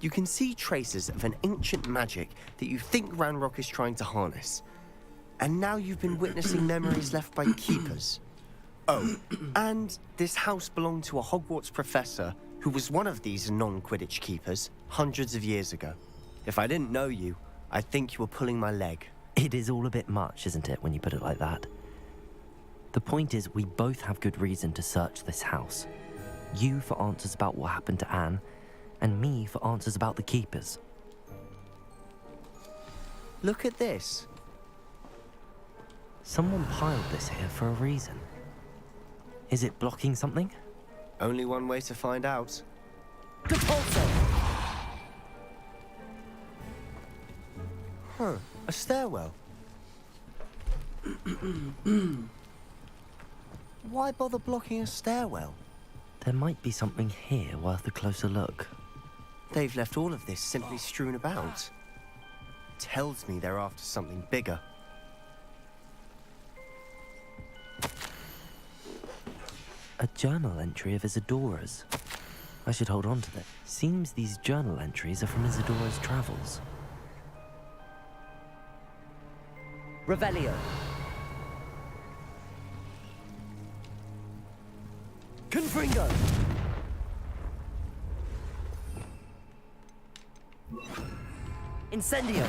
You can see traces of an ancient magic that you think Ranrock is trying to harness. And now you've been witnessing memories left by keepers. Oh, and this house belonged to a Hogwarts professor who was one of these non-Quidditch keepers hundreds of years ago. If I didn't know you, I'd think you were pulling my leg. It is all a bit much, isn't it, when you put it like that? The point is, we both have good reason to search this house. You for answers about what happened to Anne, and me for answers about the keepers. Look at this. Someone piled this here for a reason. Is it blocking something? Only one way to find out. Huh, a stairwell. Why bother blocking a stairwell? There might be something here worth a closer look. They've left all of this simply strewn about. Tells me they're after something bigger. A journal entry of Isadora's. I should hold on to that. Seems these journal entries are from Isadora's travels. Revelio. Confringo. Incendio!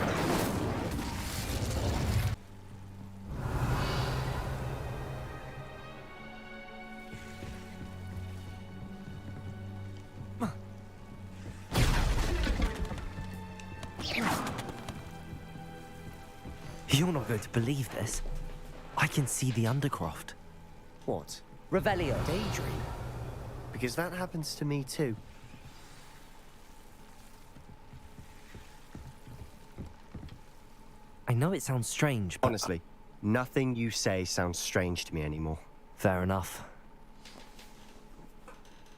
You're not going to believe this. I can see the Undercroft. What? Revelio. Daydream? Because that happens to me too. I know it sounds strange, but... Honestly, nothing you say sounds strange to me anymore. Fair enough.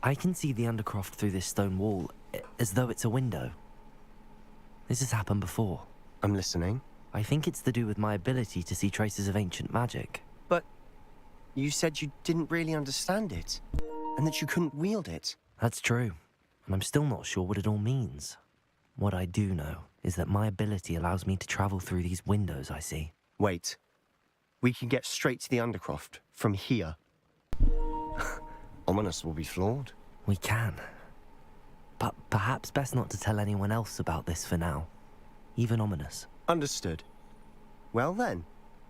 I can see the Undercroft through this stone wall, as though it's a window. This has happened before. I'm listening. I think it's to do with my ability to see traces of ancient magic. But you said you didn't really understand it, and that you couldn't wield it. That's true, and I'm still not sure what it all means. What I do know is that my ability allows me to travel through these windows I see. Wait. We can get straight to the Undercroft from here. Ominous will be flawed. We can. But perhaps best not to tell anyone else about this for now. Even Ominous. Understood. Well then,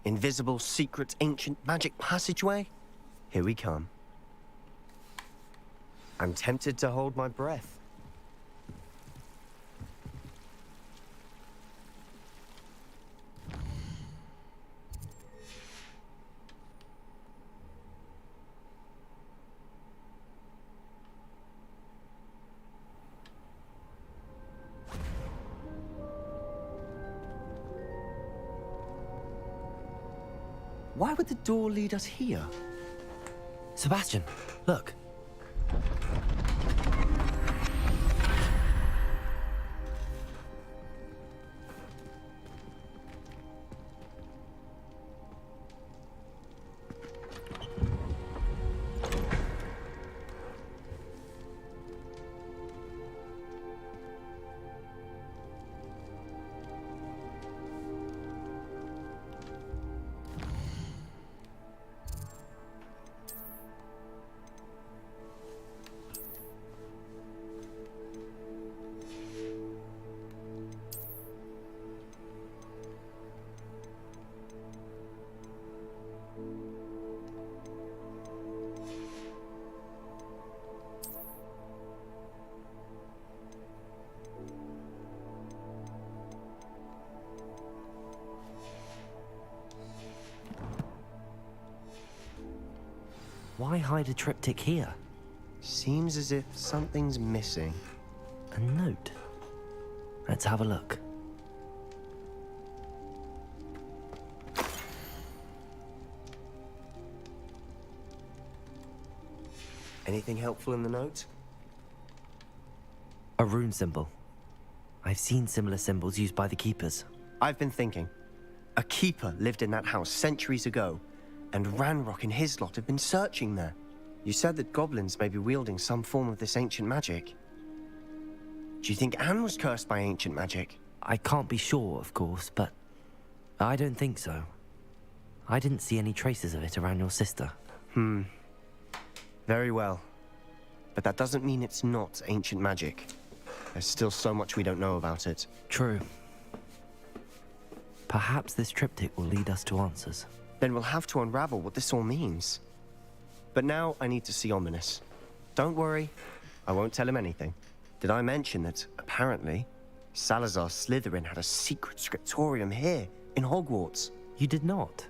invisible, secret, ancient magic passageway? Here we come. I'm tempted to hold my breath. Why would the door lead us here? Sebastian, look. Why hide a triptych here? Seems as if something's missing. A note. Let's have a look. Anything helpful in the note? A rune symbol. I've seen similar symbols used by the keepers. I've been thinking. A keeper lived in that house centuries ago, and Ranrock and his lot have been searching there. You said that goblins may be wielding some form of this ancient magic. Do you think Anne was cursed by ancient magic? I can't be sure, of course, but I don't think so. I didn't see any traces of it around your sister. Very well. But that doesn't mean it's not ancient magic. There's still so much we don't know about it. True. Perhaps this triptych will lead us to answers. Then we'll have to unravel what this all means. But now I need to see Ominous. Don't worry, I won't tell him anything. Did I mention that, apparently, Salazar Slytherin had a secret scriptorium here, in Hogwarts? You did not?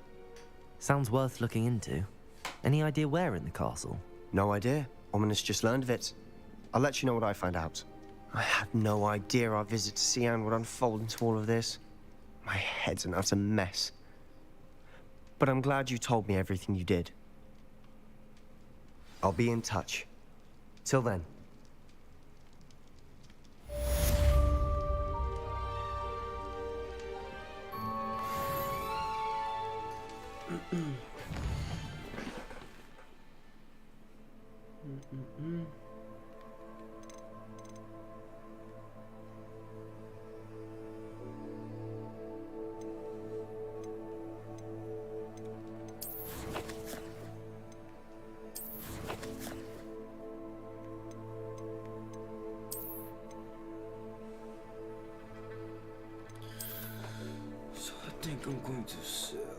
Sounds worth looking into. Any idea where in the castle? No idea. Ominous just learned of it. I'll let you know what I find out. I had no idea our visit to Cian would unfold into all of this. My head's an utter mess. But I'm glad you told me everything you did. I'll be in touch. Till then. I'm going to sell.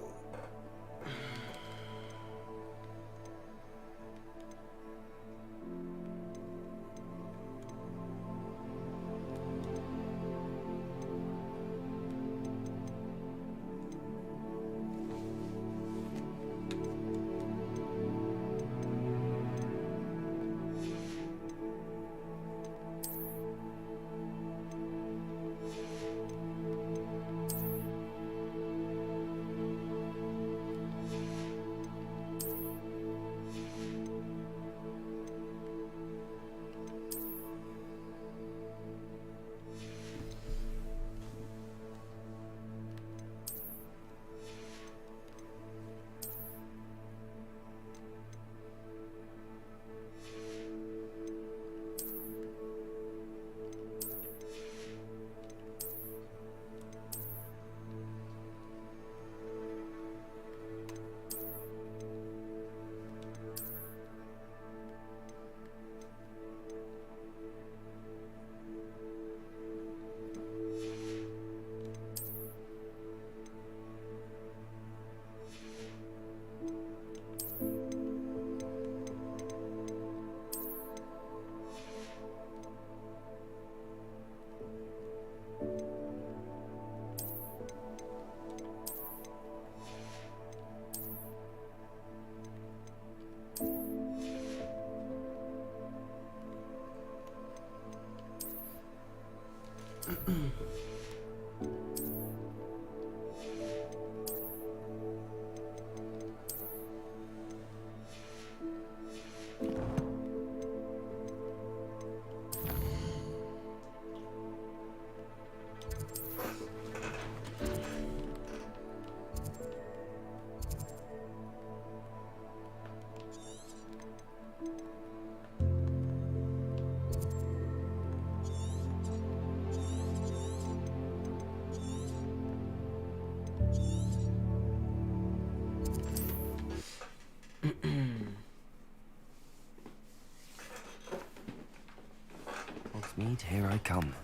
Hogsmeade, here I come.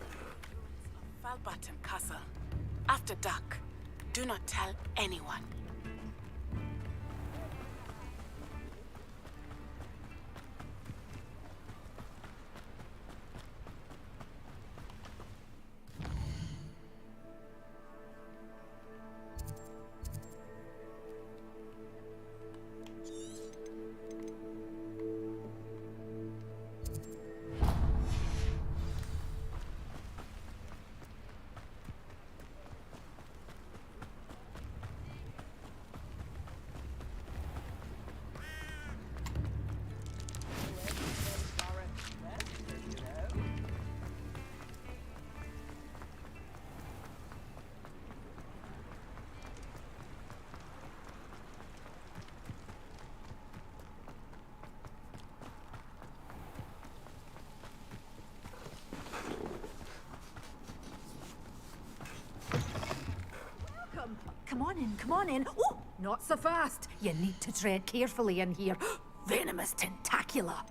Falbutton Castle. After dark. Do not tell anyone. Come on in, come on in. Oh, not so fast. You need to tread carefully in here. Venomous tentacula.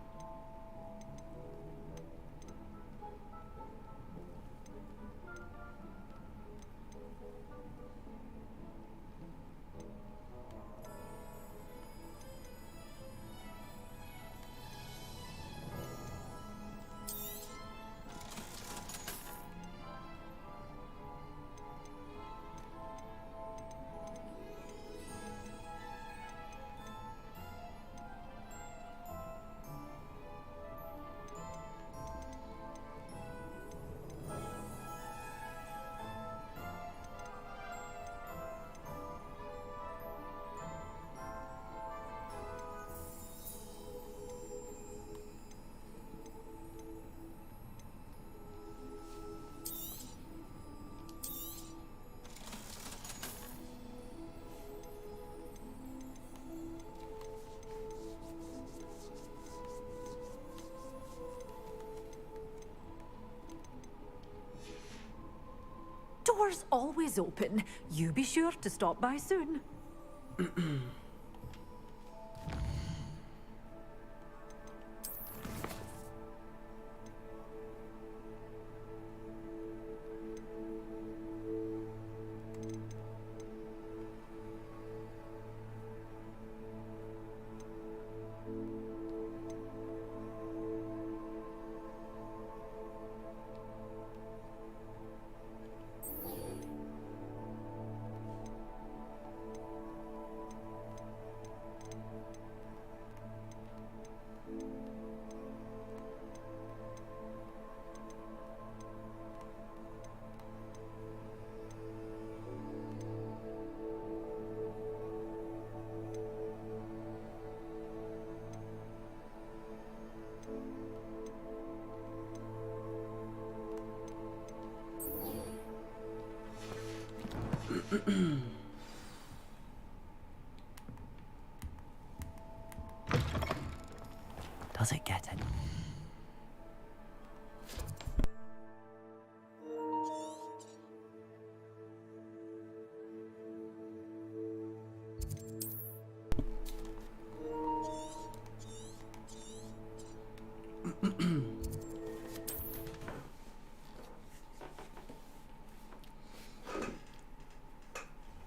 Doors always open. You be sure to stop by soon. Does it get any?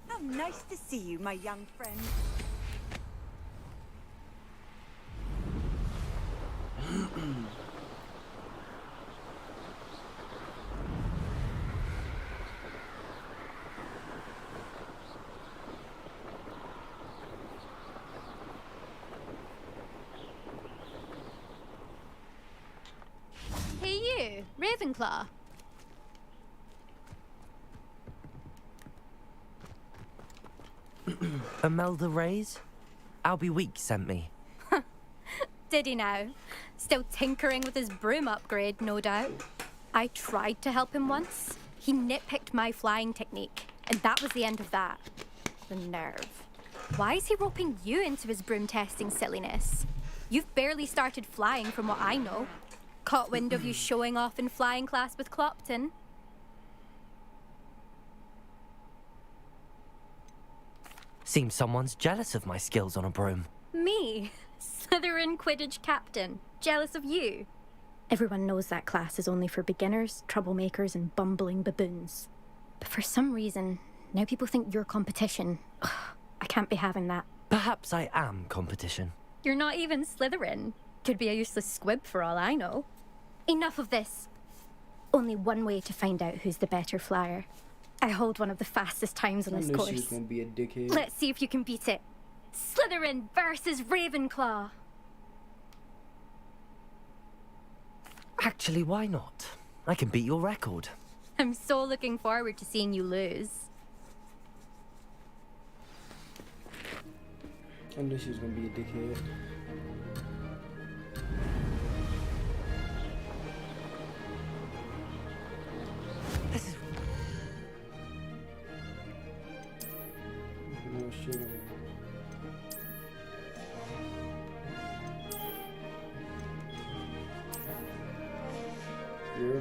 How nice to see you, my young friend. Hey you, Ravenclaw. Imelda Reyes? Albie Weeks sent me. Did he now? Still tinkering with his broom upgrade, no doubt. I tried to help him once. He nitpicked my flying technique, and that was the end of that. The nerve. Why is he roping you into his broom testing silliness? You've barely started flying from what I know. Caught wind of you showing off in flying class with Clopton. Seems someone's jealous of my skills on a broom. Me? Slytherin Quidditch captain. Jealous of you? Everyone knows that class is only for beginners, troublemakers, and bumbling baboons. But for some reason, now people think you're competition. Ugh, I can't be having that. Perhaps I am competition. You're not even Slytherin. Could be a useless squib for all I know. Enough of this. Only one way to find out who's the better flyer. I hold one of the fastest times on I this knew course. she was gonna be a dickhead. Let's see if you can beat it. Slytherin versus Ravenclaw. Actually, why not? I can beat your record. I'm so looking forward to seeing you lose. I knew she was gonna be a dickhead. This is... No shit. Yeah.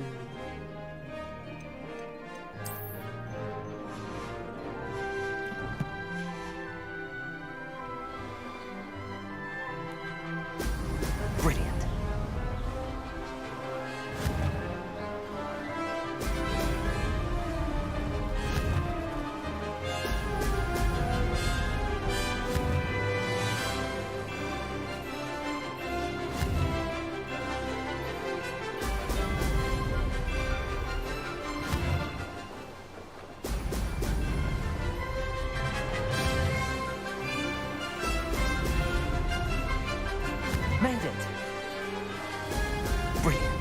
Brilliant. Made it. Brilliant.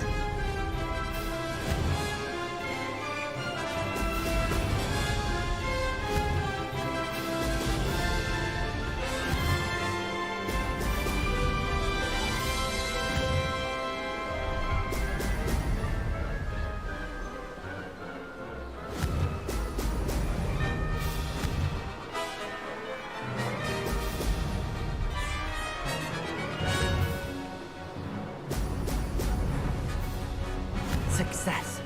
Success.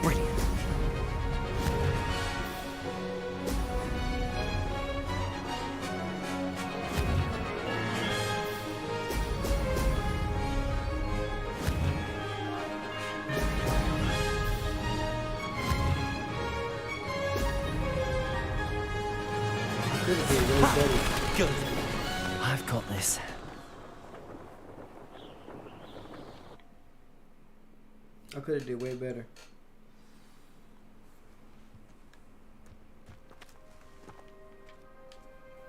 Brilliant. Good. I've got this. I could have did way better.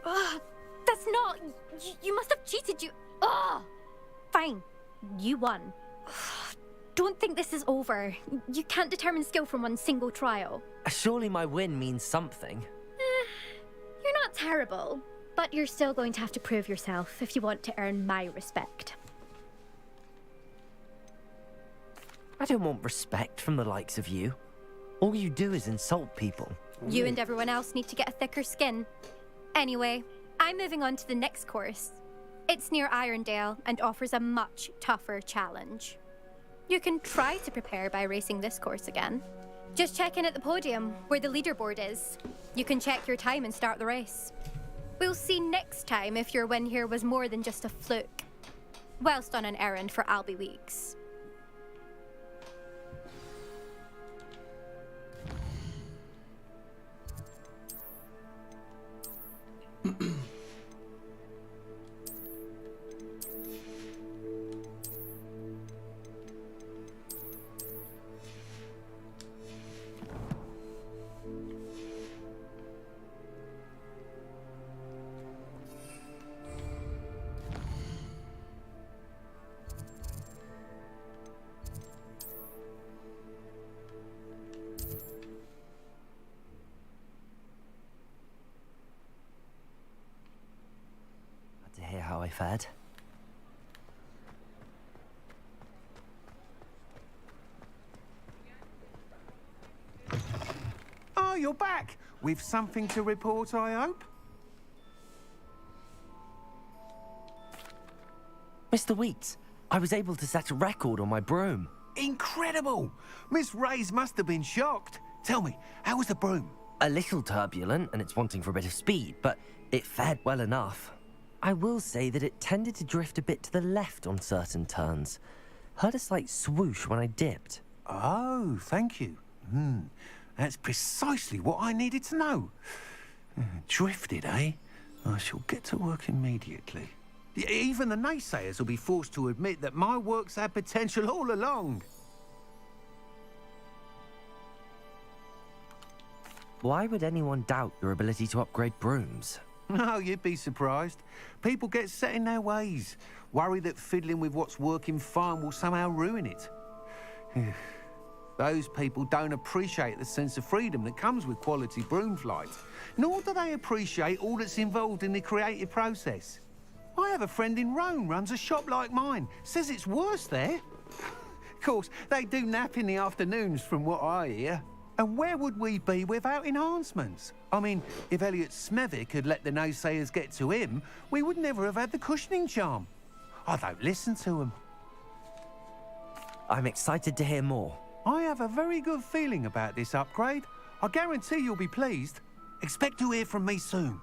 Ugh, that's not... You must have cheated, you... Ugh! Fine. You won. Ugh, don't think this is over. You can't determine skill from one single trial. Surely my win means something. You're not terrible, but you're still going to have to prove yourself if you want to earn my respect. I don't want respect from the likes of you. All you do is insult people. You and everyone else need to get a thicker skin. Anyway, I'm moving on to the next course. It's near Irondale and offers a much tougher challenge. You can try to prepare by racing this course again. Just check in at the podium, where the leaderboard is. You can check your time and start the race. We'll see next time if your win here was more than just a fluke. Whilst on an errand for Albie Weeks. To hear how I fared. Oh, you're back! With something to report, I hope? Mr. Weeks, I was able to set a record on my broom. Incredible! Miss Reyes must have been shocked. Tell me, how was the broom? A little turbulent, and it's wanting for a bit of speed, but it fared well enough. I will say that it tended to drift a bit to the left on certain turns. Heard a slight swoosh when I dipped. Oh, thank you. That's precisely what I needed to know. Drifted, eh? I shall get to work immediately. Even the naysayers will be forced to admit that my work's had potential all along. Why would anyone doubt your ability to upgrade brooms? No, you'd be surprised. People get set in their ways, worry that fiddling with what's working fine will somehow ruin it. Those people don't appreciate the sense of freedom that comes with quality broom flight, nor do they appreciate all that's involved in the creative process. I have a friend in Rome runs a shop like mine, says it's worse there. Of course, they do nap in the afternoons from what I hear. And where would we be without enhancements? I mean, if Elliot Smethwick had let the naysayers get to him, we would never have had the cushioning charm. I don't listen to them. I'm excited to hear more. I have a very good feeling about this upgrade. I guarantee you'll be pleased. Expect to hear from me soon.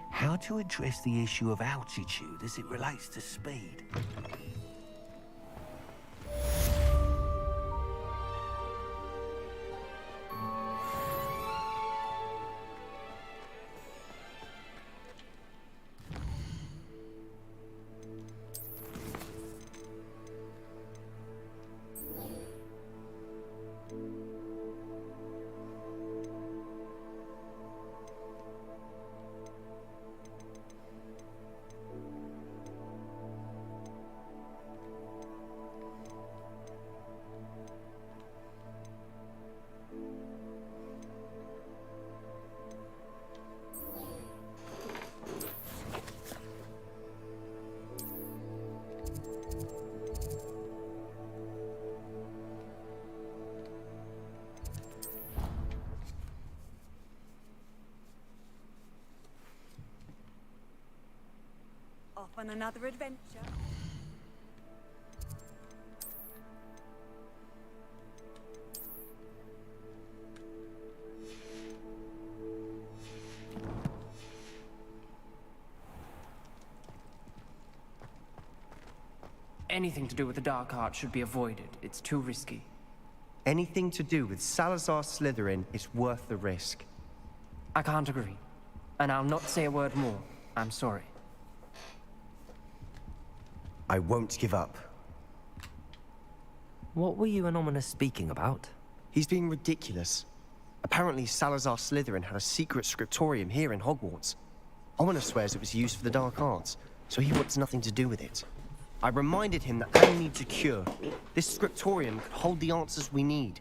How to address the issue of altitude as it relates to speed? Off on another adventure. Anything to do with the dark art should be avoided. It's too risky. Anything to do with Salazar Slytherin is worth the risk. I can't agree. And I'll not say a word more. I'm sorry. I won't give up. What were you and Ominous speaking about? He's being ridiculous. Apparently Salazar Slytherin had a secret scriptorium here in Hogwarts. Ominous swears it was used for the dark arts, so he wants nothing to do with it. I reminded him that Anne needs a cure. This scriptorium could hold the answers we need.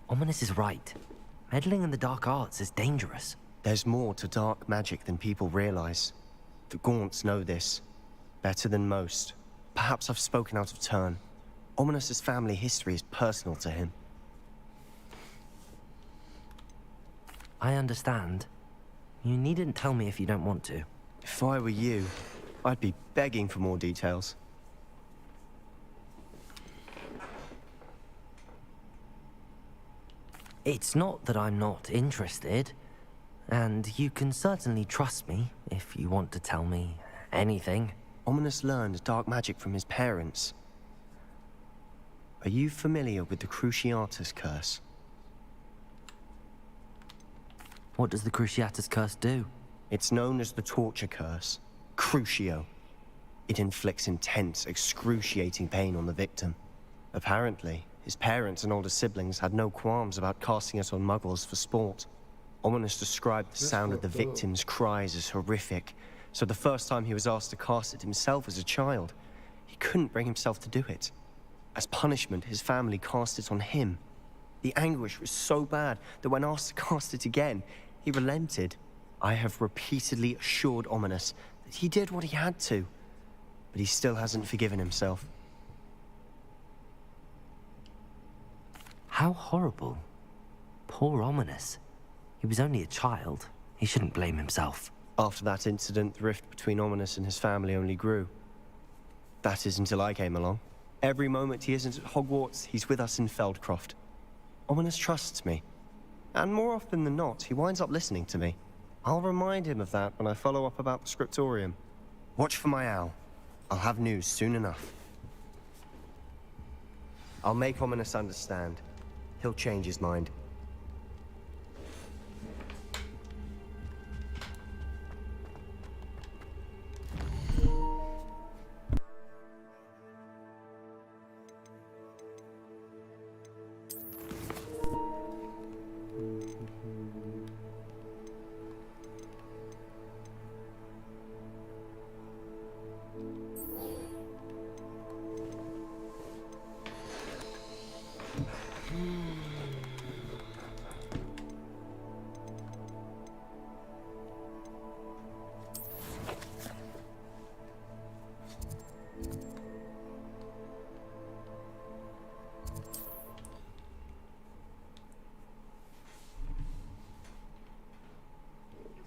Ominous is right. Meddling in the dark arts is dangerous. There's more to dark magic than people realize. The Gaunts know this better than most. Perhaps I've spoken out of turn. Ominous's family history is personal to him. I understand. You needn't tell me if you don't want to. If I were you, I'd be begging for more details. It's not that I'm not interested. And you can certainly trust me if you want to tell me anything. Ominous learned dark magic from his parents. Are you familiar with the Cruciatus Curse? What does the Cruciatus Curse do? It's known as the Torture Curse. Crucio. It inflicts intense, excruciating pain on the victim. Apparently, his parents and older siblings had no qualms about casting it on muggles for sport. Ominous described the sound of the victim's cries as horrific, so the first time he was asked to cast it himself as a child, he couldn't bring himself to do it. As punishment, his family cast it on him. The anguish was so bad that when asked to cast it again, he relented. I have repeatedly assured Ominous that he did what he had to, but he still hasn't forgiven himself. How horrible. Poor Ominous. He was only a child. He shouldn't blame himself. After that incident, the rift between Ominous and his family only grew. That is until I came along. Every moment he isn't at Hogwarts, he's with us in Feldcroft. Ominous trusts me. And more often than not, he winds up listening to me. I'll remind him of that when I follow up about the scriptorium. Watch for my owl. I'll have news soon enough. I'll make Ominous understand. He'll change his mind.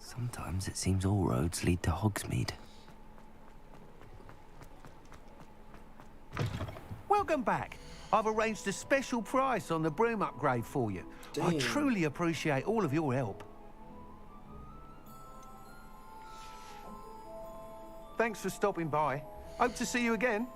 Sometimes it seems all roads lead to Hogsmeade. Welcome back. I've arranged a special price on the broom upgrade for you. I truly appreciate all of your help. Thanks for stopping by. Hope to see you again.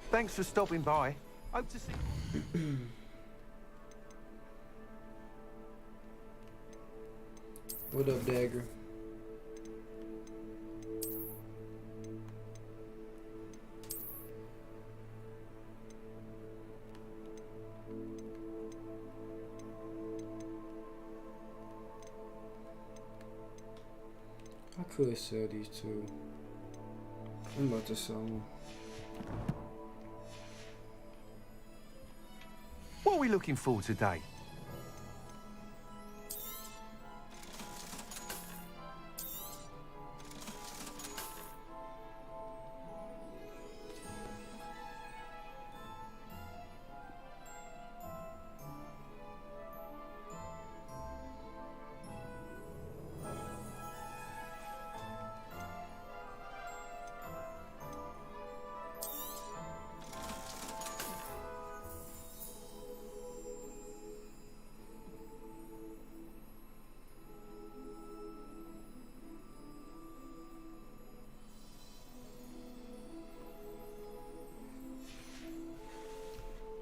Thanks for stopping by. Hope to see you. What up, Dagger? I could sell these two. I'm about to sell them. What are we looking for today?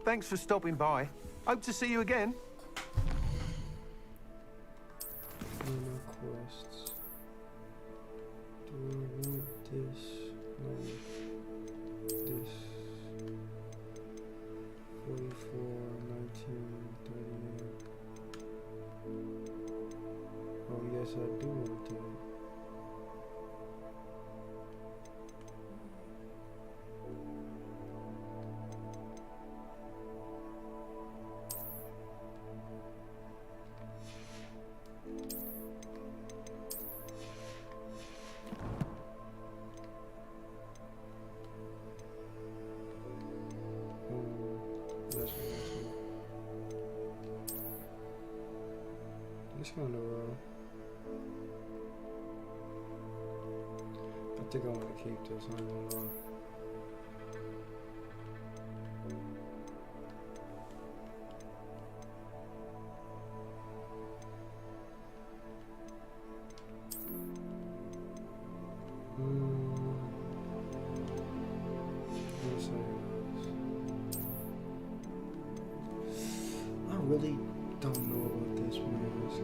Thanks for stopping by. Hope to see you again. No quests. Do I want this? No. This. guess I do want to do it. Let's go on the road. I think I want to keep this. I ain't gonna lie. Let's say I really don't know about this mask.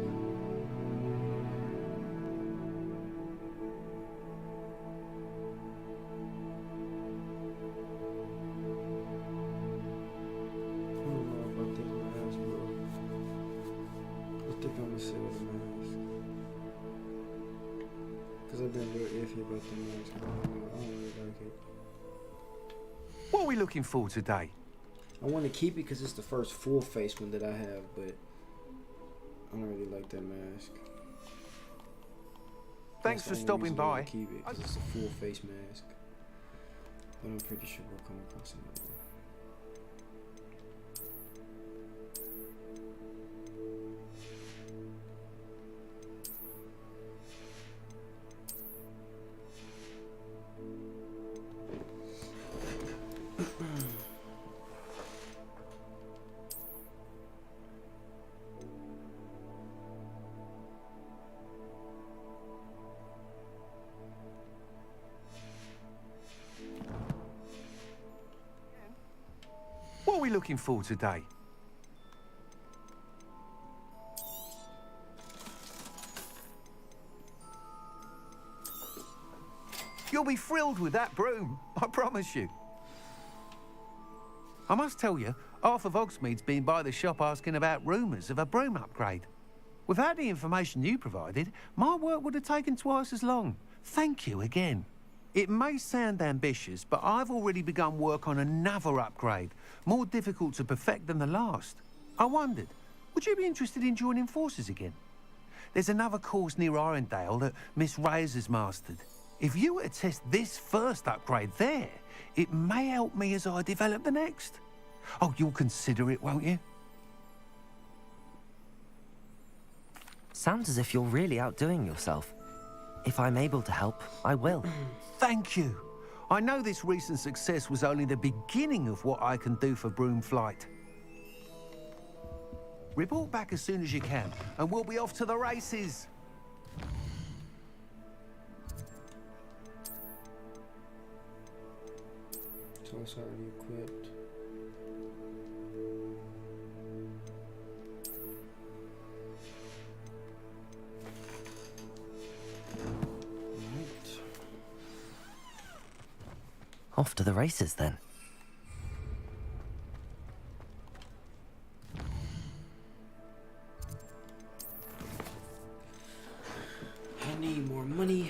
I've been real iffy about the mask. I don't really like it. What are we looking for today? I want to keep it because it's the first full face one that I have, but I don't really like that mask. Thanks for stopping by. Keep it because it's a full face mask, but I'm pretty sure we'll come across another one. What are we looking for today? You'll be thrilled with that broom, I promise you. I must tell you, half of Hogsmeade's been by the shop asking about rumours of a broom upgrade. Without the information you provided, my work would have taken twice as long. Thank you again. It may sound ambitious, but I've already begun work on another upgrade, more difficult to perfect than the last. I wondered, would you be interested in joining forces again? There's another course near Arendale that Miss Reyes has mastered. If you were to test this first upgrade there, it may help me as I develop the next. Oh, you'll consider it, won't you? Sounds as if you're really outdoing yourself. If I'm able to help, I will. Thank you. I know this recent success was only the beginning of what I can do for broom flight. Report back as soon as you can, and we'll be off to the races. So it's already equipped. Off to the races, then. I need more money.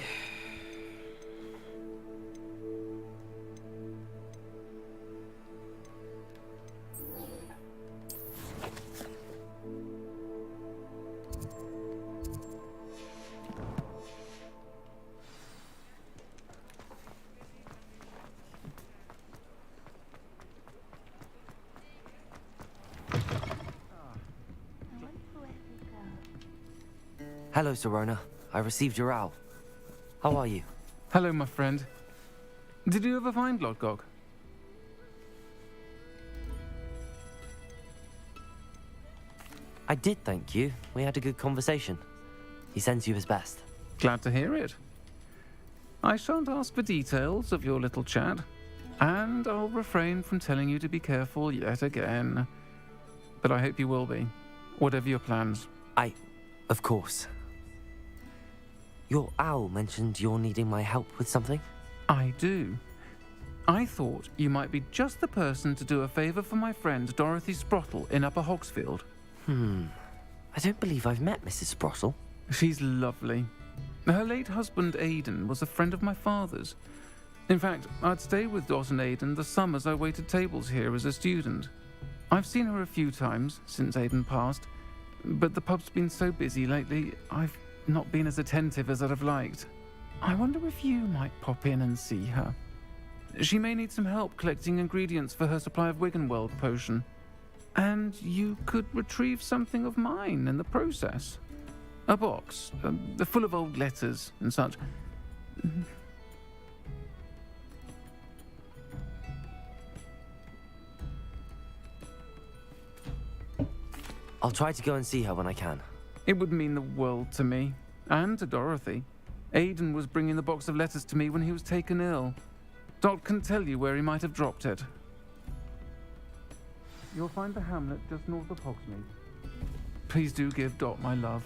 Hello, Serona. I received your owl. How are you? Hello, my friend. Did you ever find Lodgok? I did, thank you. We had a good conversation. He sends you his best. Glad to hear it. I shan't ask for details of your little chat, and I'll refrain from telling you to be careful yet again. But I hope you will be, whatever your plans. Of course. Your owl mentioned you're needing my help with something? I do. I thought you might be just the person to do a favour for my friend Dorothy Sprottle in Upper Hogsfield. I don't believe I've met Mrs. Sprottle. She's lovely. Her late husband, Aidan, was a friend of my father's. In fact, I'd stay with Dot and Aidan the summers I waited tables here as a student. I've seen her a few times since Aidan passed, but the pub's been so busy lately, I've not been as attentive as I'd have liked. I wonder if you might pop in and see her. She may need some help collecting ingredients for her supply of Wiggenweld potion. And you could retrieve something of mine in the process. A box, full of old letters and such. I'll try to go and see her when I can. It would mean the world to me, and to Dorothy. Aidan was bringing the box of letters to me when he was taken ill. Dot can tell you where he might have dropped it. You'll find the hamlet just north of Hogsmeade. Please do give Dot my love.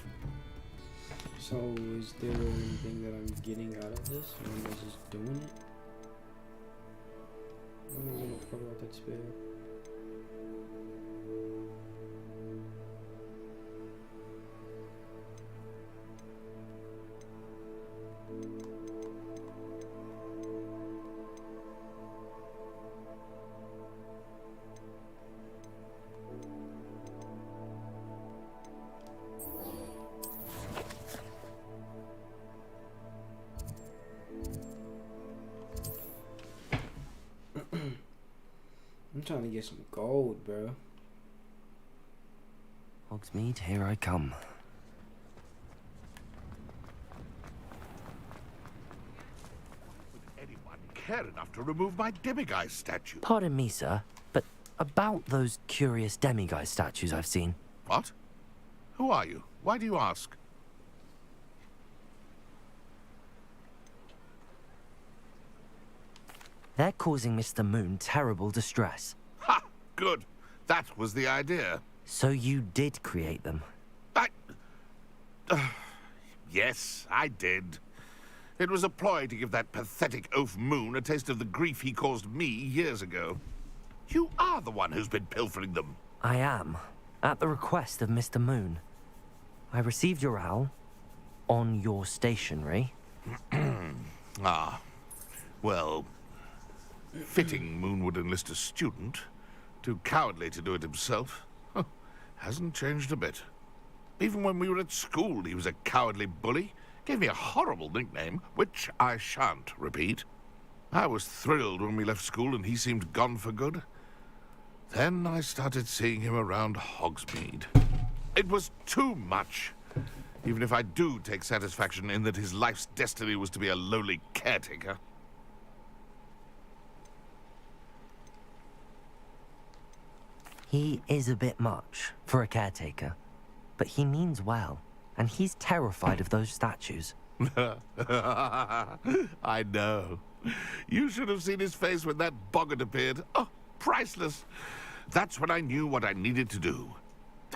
So, is there anything that I'm getting out of this? Or am I just doing it? I'm gonna cover out that spell. I'm trying to get some gold, bro. Hogsmeade, here I come. Would anyone care enough to remove my demiguise statue? Pardon me, sir, but about those curious demiguise statues I've seen. What? Who are you? Why do you ask? They're causing Mr. Moon terrible distress. Ha! Good. That was the idea. So you did create them? Yes, I did. It was a ploy to give that pathetic oaf Moon a taste of the grief he caused me years ago. You are the one who's been pilfering them. I am, at the request of Mr. Moon. I received your owl on your stationery. Ah, well, fitting Moon would enlist a student. Too cowardly to do it himself. Huh, hasn't changed a bit. Even when we were at school, he was a cowardly bully. Gave me a horrible nickname, which I shan't repeat. I was thrilled when we left school and he seemed gone for good. Then I started seeing him around Hogsmeade. It was too much. Even if I do take satisfaction in that his life's destiny was to be a lowly caretaker. He is a bit much for a caretaker, but he means well, and he's terrified of those statues. I know. You should have seen his face when that boggart appeared. Oh, priceless. That's when I knew what I needed to do.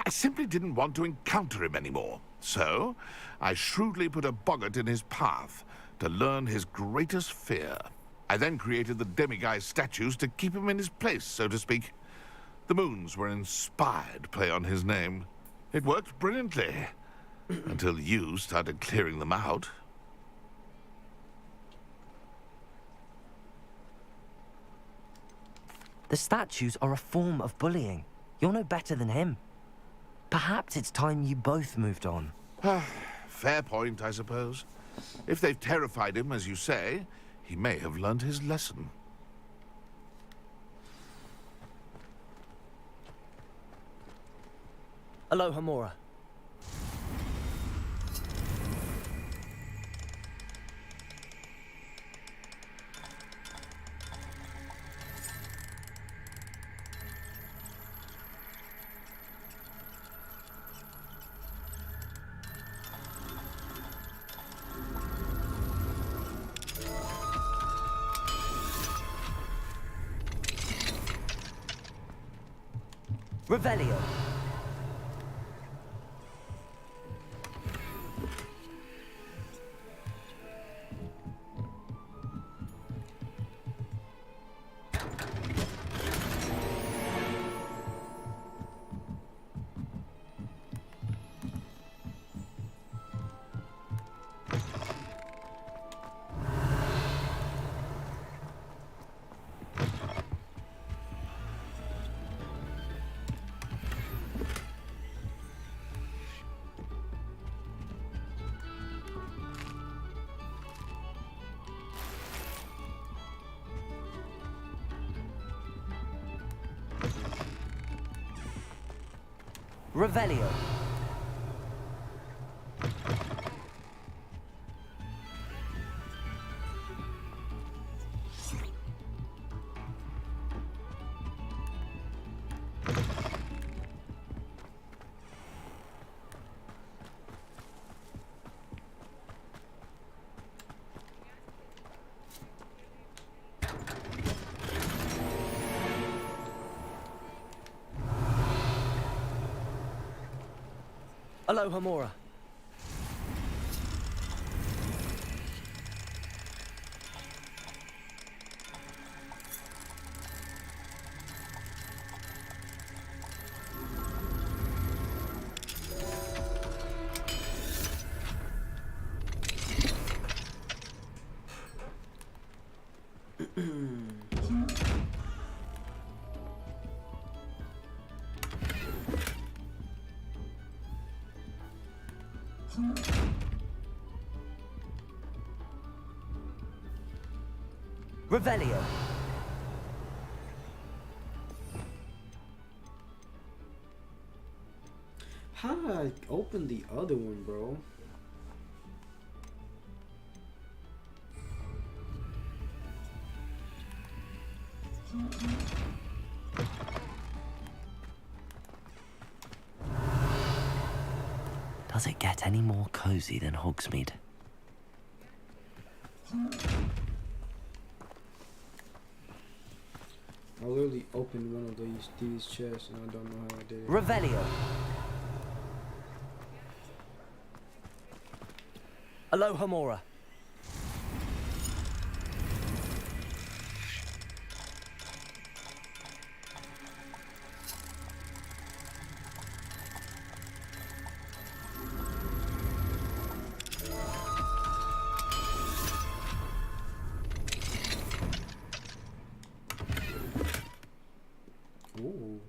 I simply didn't want to encounter him anymore. So, I shrewdly put a boggart in his path to learn his greatest fear. I then created the demiguise statues to keep him in his place, so to speak. The moons were inspired play on his name. It worked brilliantly. Until you started clearing them out. The statues are a form of bullying. You're no better than him. Perhaps it's time you both moved on. Fair point, I suppose. If they've terrified him, as you say, he may have learned his lesson. Aloha, Mora. Revelio. Revelio. Aloha Mora. Revelio. How did I open the other one, bro? Does it get any more cozy than Hogsmeade? I literally opened one of these chests and I don't know how I did it. Revelio. Aloha Mora. Ooh.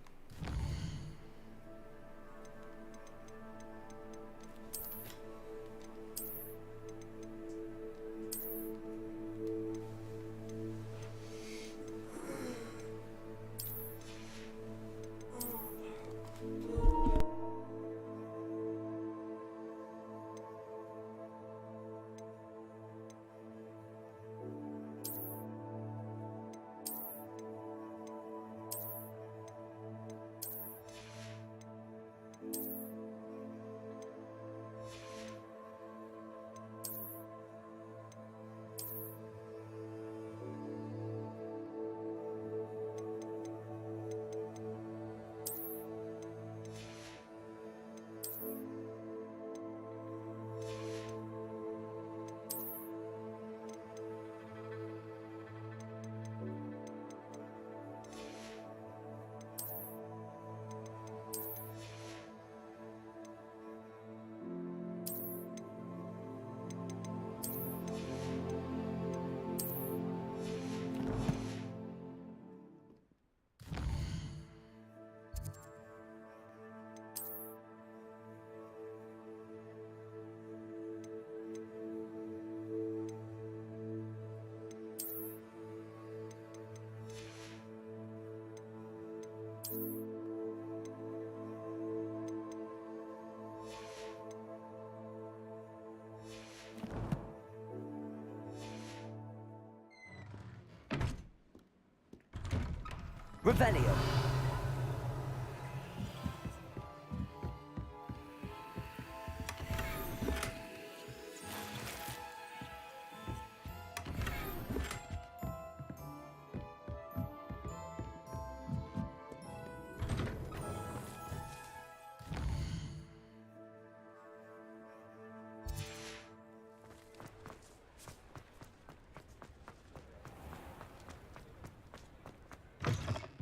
Revelio.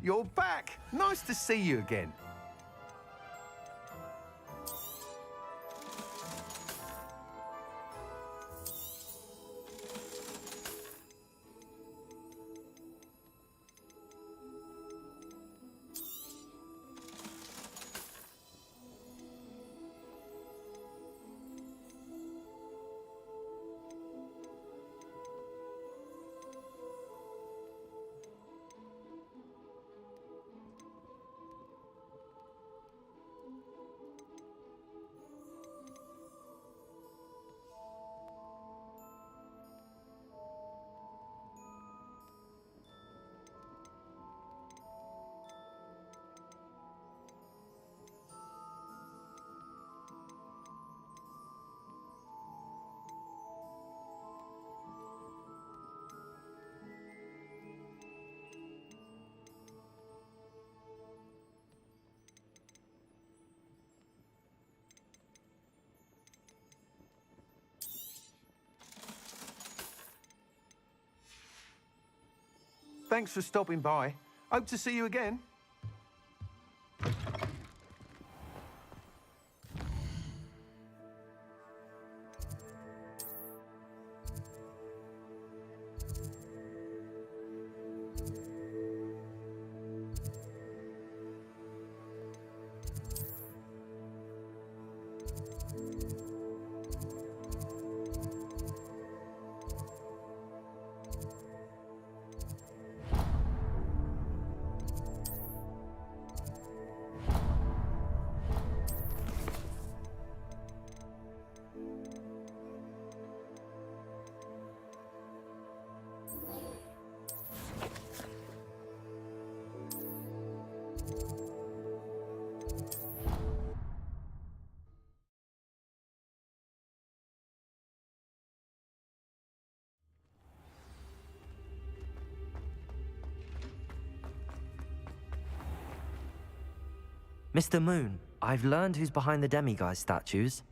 You're back! Nice to see you again. Thanks for stopping by. Hope to see you again. Mr. Moon, I've learned who's behind the demiguise statues.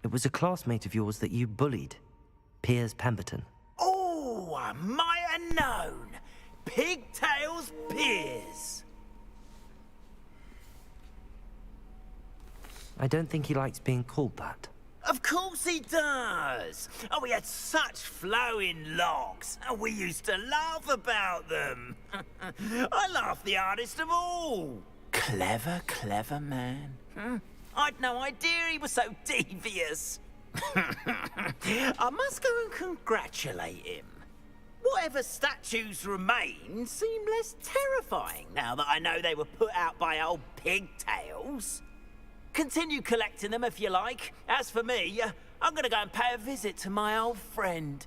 It was a classmate of yours that you bullied, Piers Pemberton. Oh, I might have known. Pigtails Piers. I don't think he likes being called that. Of course he does. Oh, he had such flowing locks, and we used to laugh about them. I laughed the hardest of all. Clever, clever man. I'd no idea he was so devious. I must go and congratulate him. Whatever statues remain seem less terrifying now that I know they were put out by old pigtails. Continue collecting them if you like. As for me, I'm gonna go and pay a visit to my old friend.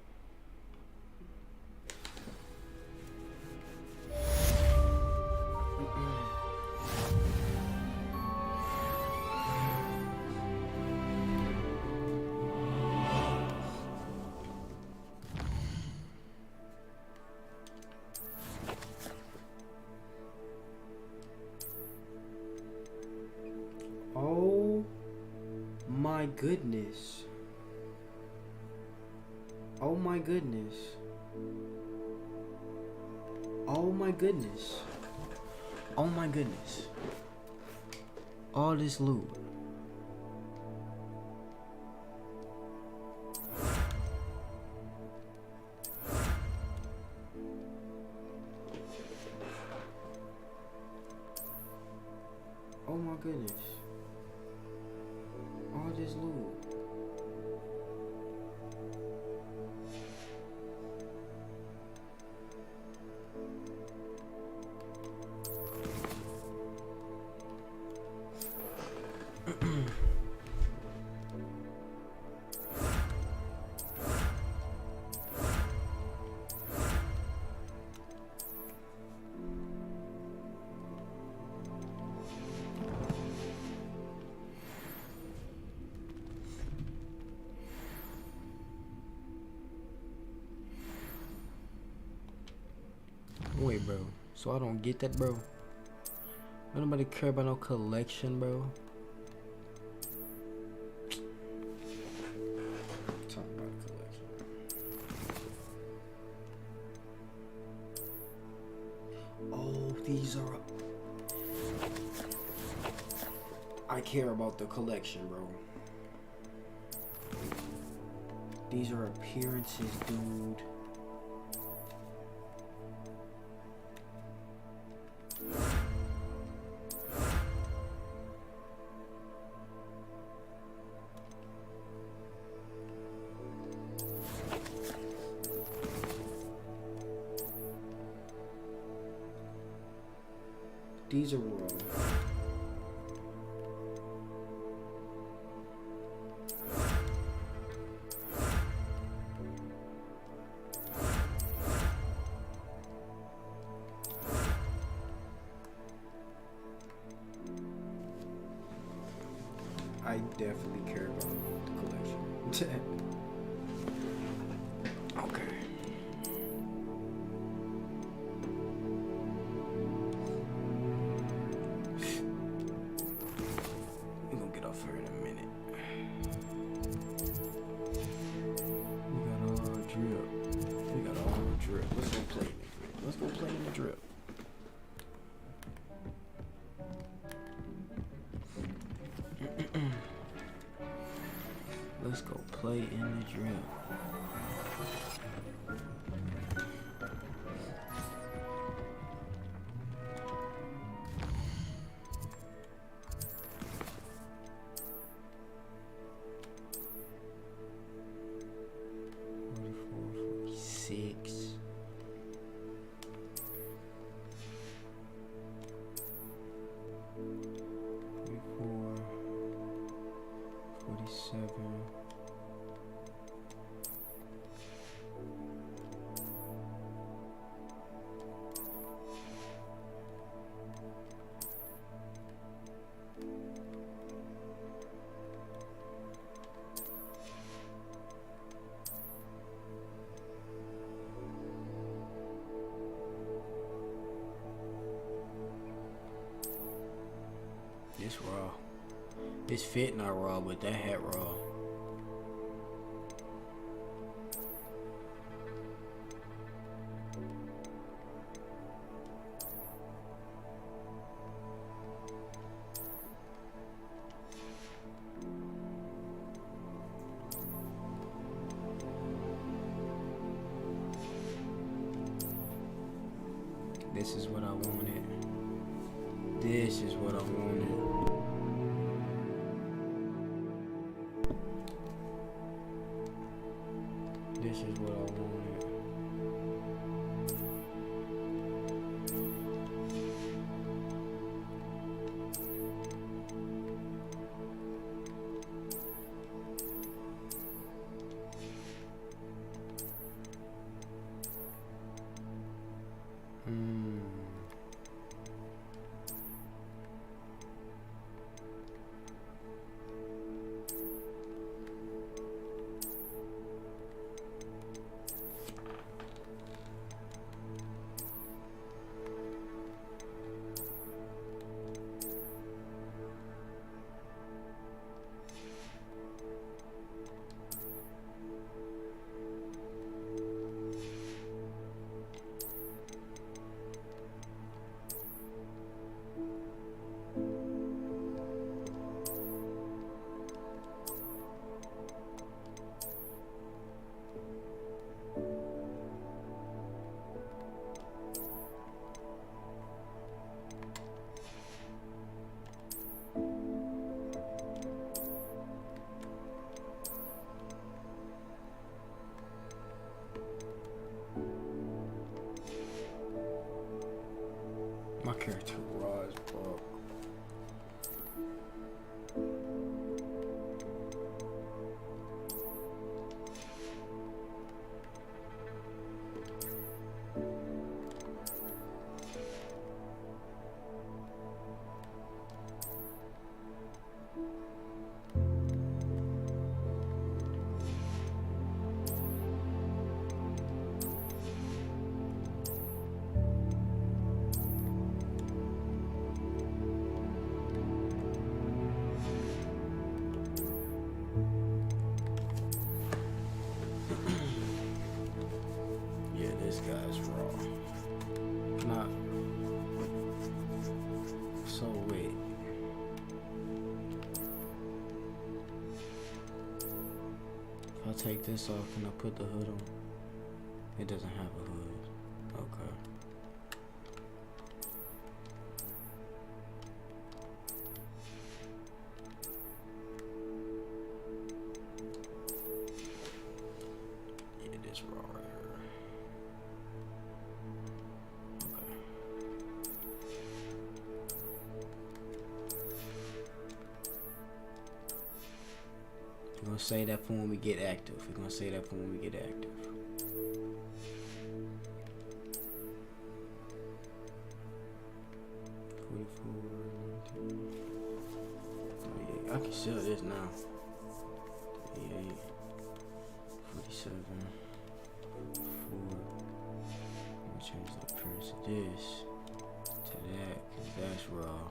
Oh my goodness. Oh my goodness. Oh my goodness. Oh my goodness. All this loot. Oh my goodness. All this loot. Wait, bro. So I don't get that, bro. Nobody care about no collection, bro. Talk about collection. Oh, these are. I care about the collection, bro. These are appearances, dude. These are wrong. I definitely care about the collection. Okay. We're gonna get off here in a minute. We got all drill. play in the drip. Let's go play in the drip. Let's go play in the drip. It's raw. This fit not raw, but that hat raw. This is what I wanted. This is what I wanted. This is what I wanted. My character raw as fuck. This guy's raw. Not so wet. If I take this off, can I put the hood on? It doesn't have a hood. Okay. Yeah, this raw right here. We're gonna say that for when we get active. We're gonna say that for when we get active. Oh, yeah, I can sell this now. 38, 47, 4. I'm gonna change the appearance of this to that, because that's raw.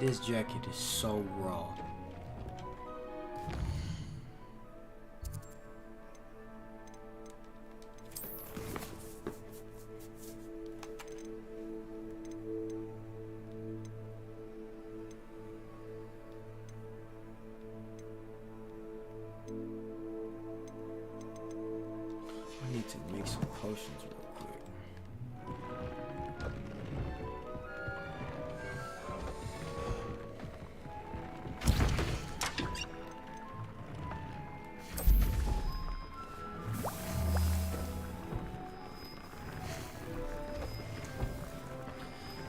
This jacket is so raw. I need to make some potions real quick.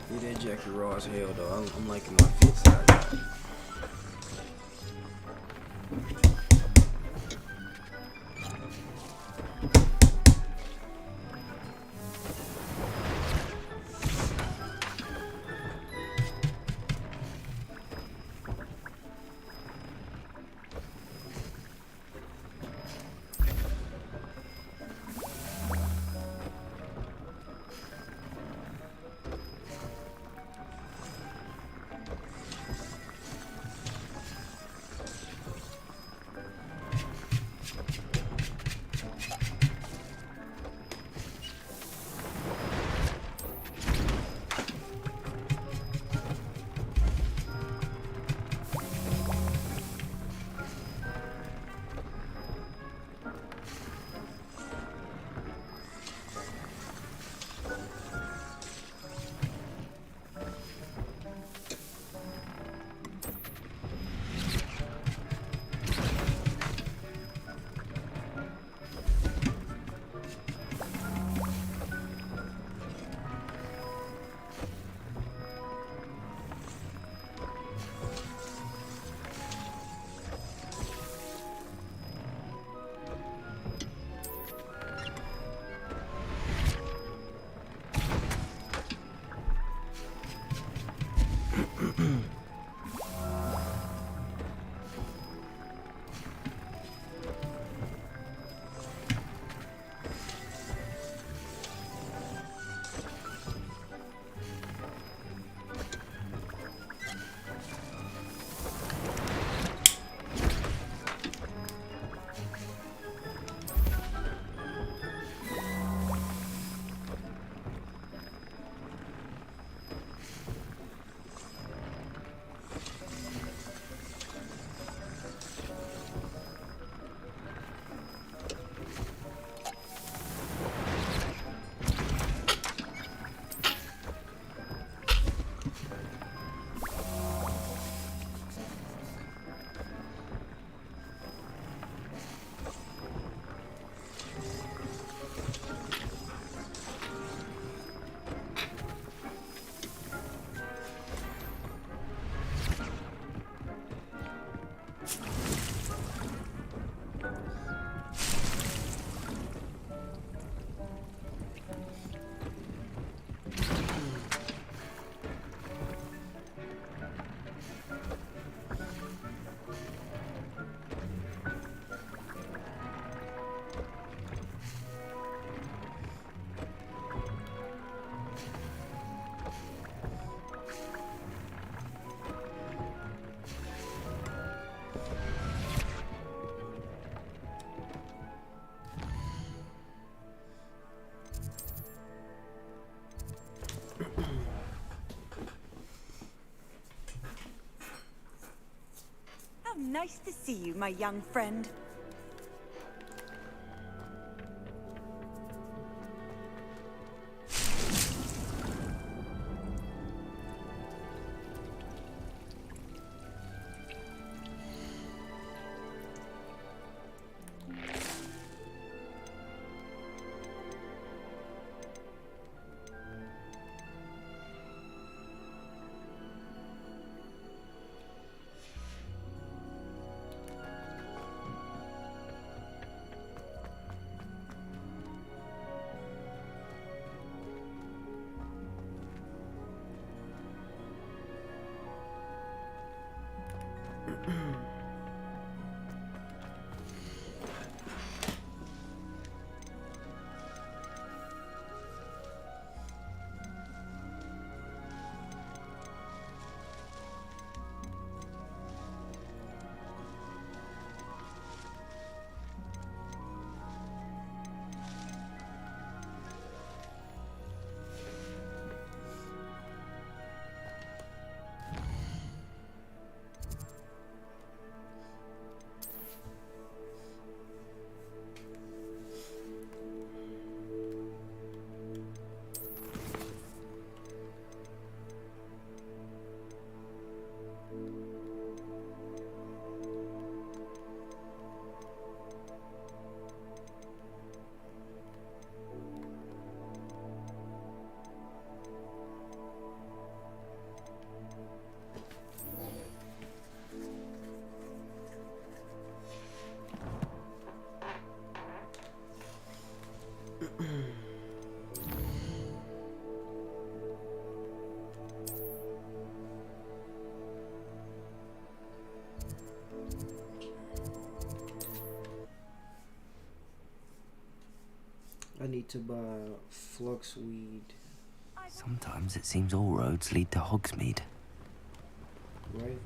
Yeah, that jacket raw as hell though. I'm liking my fits that I got. Nice to see you, my young friend. I need to buy flux weed. Sometimes it seems all roads lead to Hogsmeade. Right?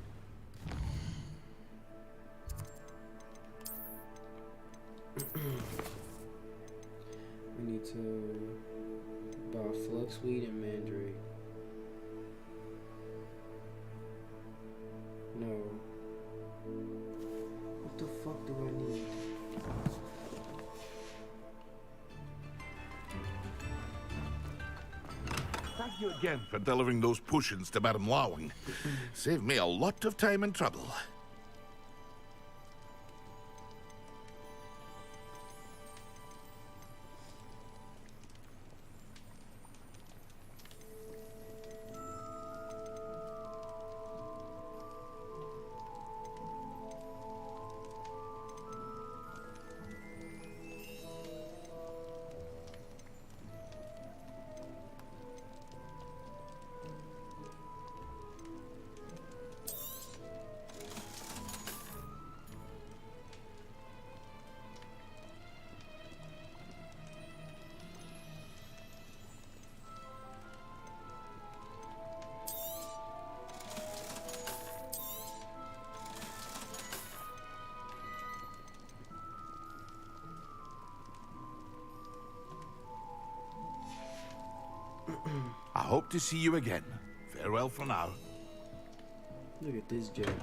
We need to buy flux weed and mandrake. No. What the fuck do I need? Thank you again for delivering those potions to Madame Lawing. Saved me a lot of time and trouble. I hope to see you again. Farewell for now. Look at this jacket.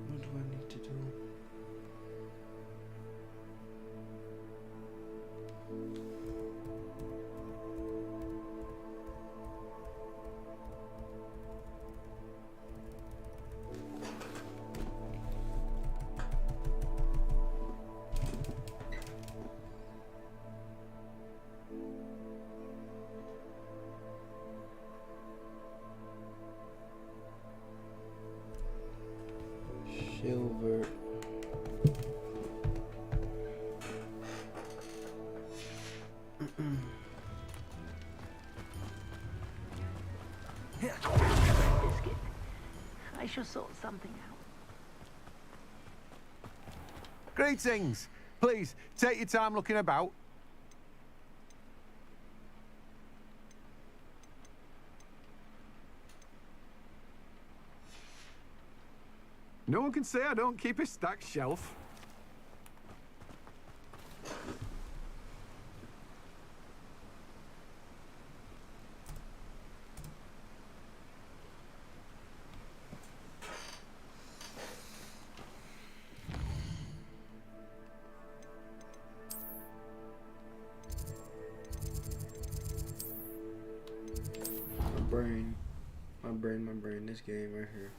What do I need to do? Silver. Biscuit. I shall sort something out. Greetings. Please, take your time looking about. No one can say I don't keep a stacked shelf. My brain, this game right here.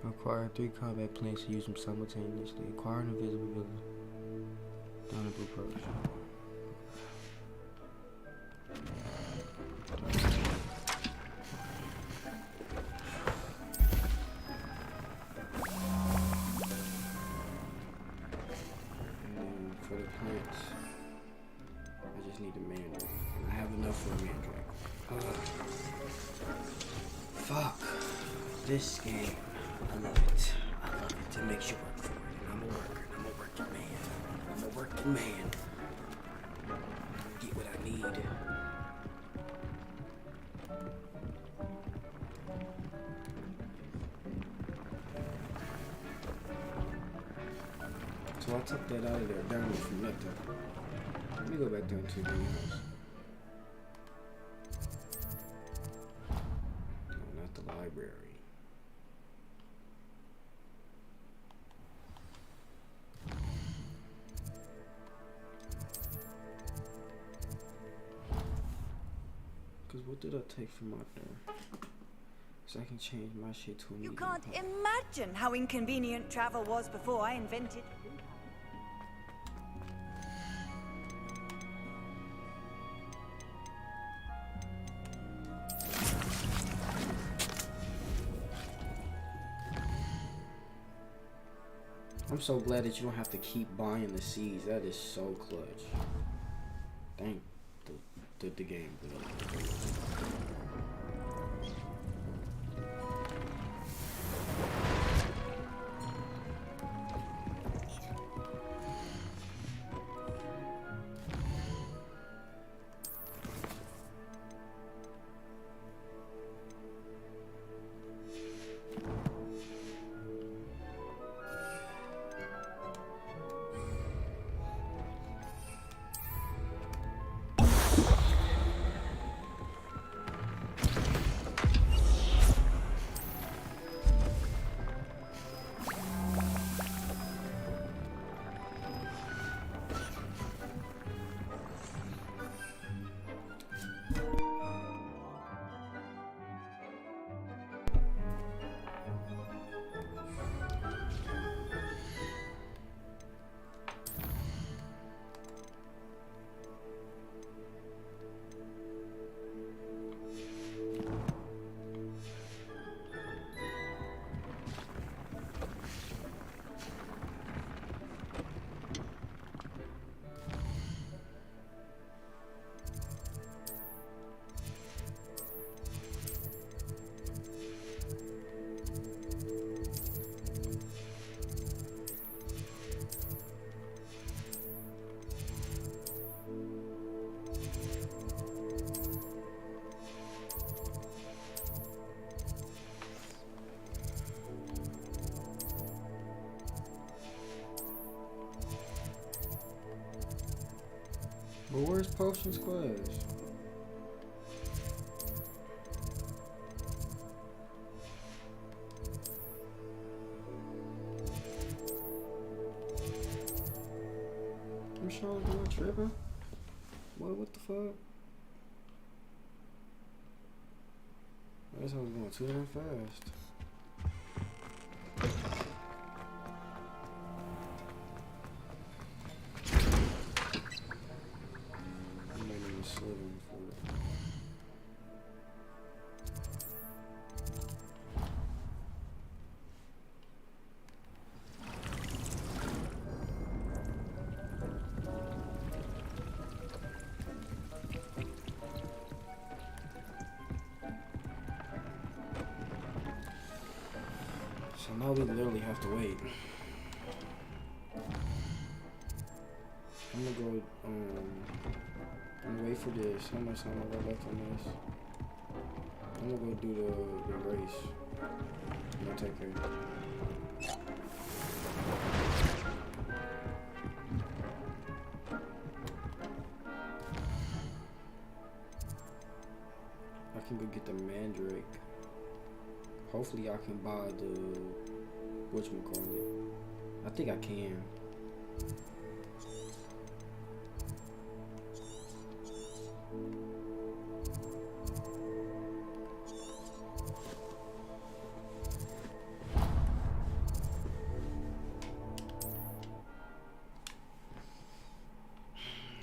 Acquire 3 combat planks to use them simultaneously. Acquire an invisible ability. Down a blue approach. And then for the planks, I just need a mandrake. And I have enough for a mandrake. Fuck. This game. I love it. I love it. It makes you work for it. And I'm a worker. I'm a working man. I'm a working man. Get what I need. took that out of there. Darn it, from that though. Let me go back down to the greenhouse. No, not the library. Because what did I take from out there? So I can change my shit to a You medium can't power. imagine how inconvenient travel was before I invented. I'm so glad that you don't have to keep buying the seeds. That is so clutch. Thank the game. But where's Potion Squash? I'm sure I'm not tripping. What the fuck? I guess I was going too damn fast. So now we literally have to wait. I'm gonna go, I'm gonna wait for this. How much time I got left on this? I'm gonna go do the race. I'm gonna take care of it. I can go get the Mandrake. Hopefully I can buy the whatchamacallit. I think I can.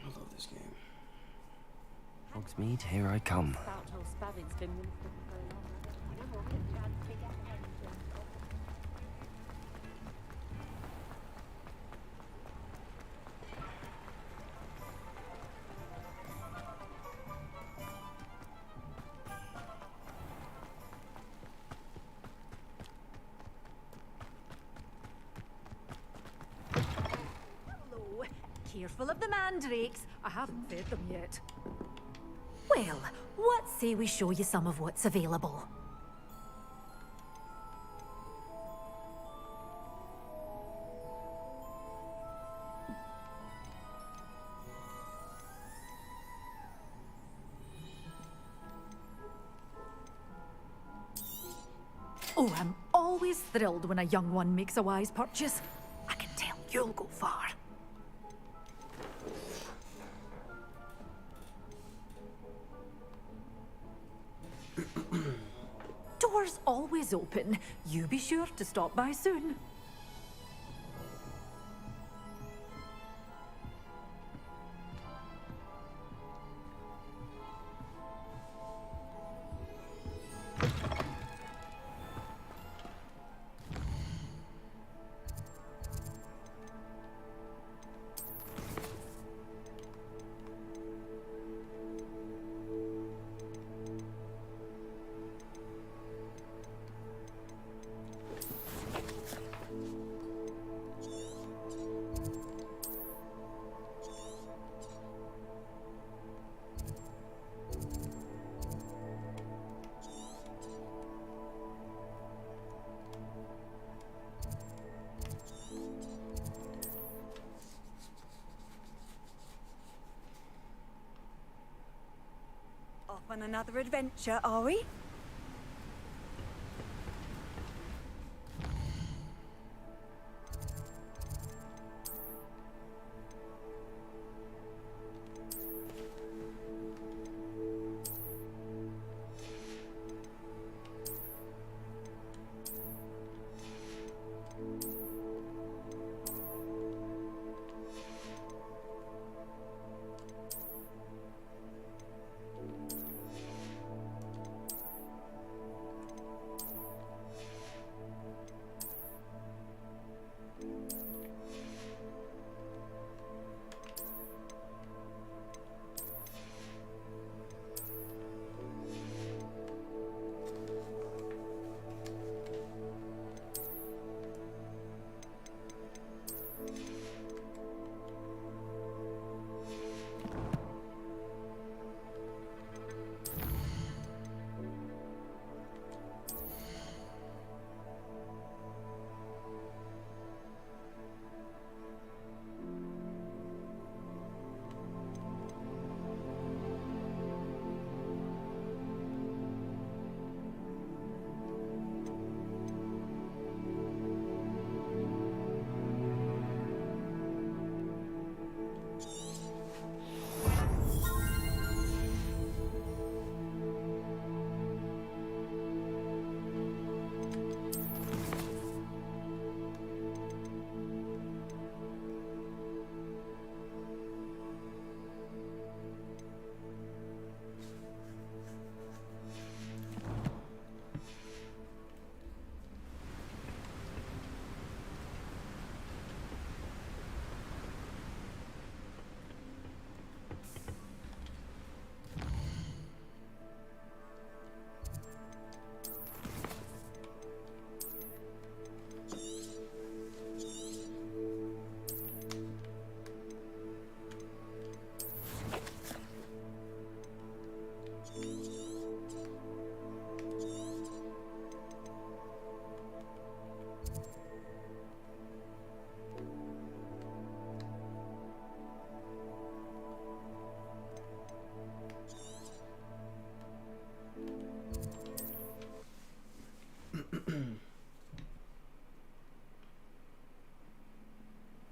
I love this game. Hogsmeade, here I come. Hello. Careful of the mandrakes. I haven't fed them yet. Well, what say we show you some of what's available? Oh, I'm always thrilled when a young one makes a wise purchase. I can tell you'll go far. Door's always open. You be sure to stop by soon. Off on another adventure, are we?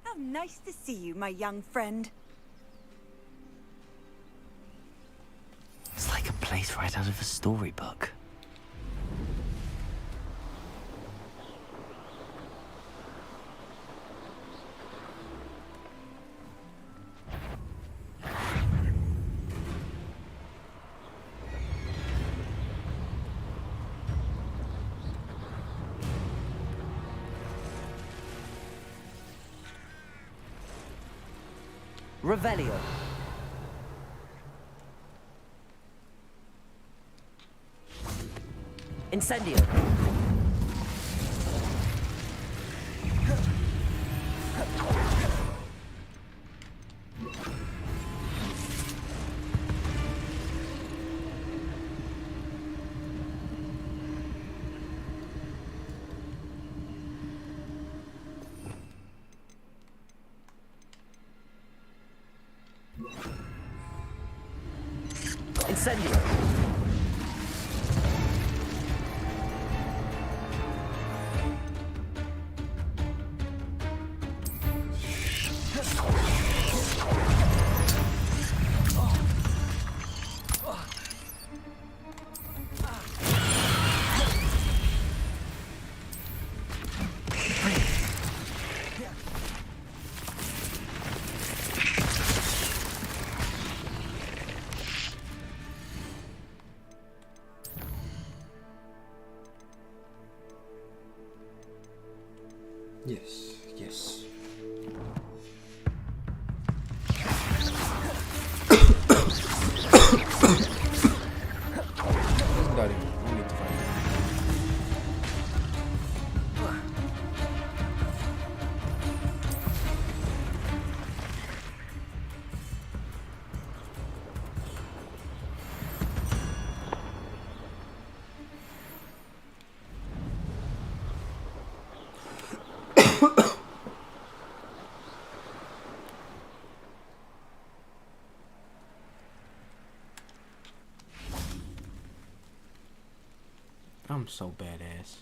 How nice to see you, my young friend. It's like a place right out of a storybook. Revelio. Incendio. Incendio. Yes, yes. Got him. I need to fight him. I'm so badass.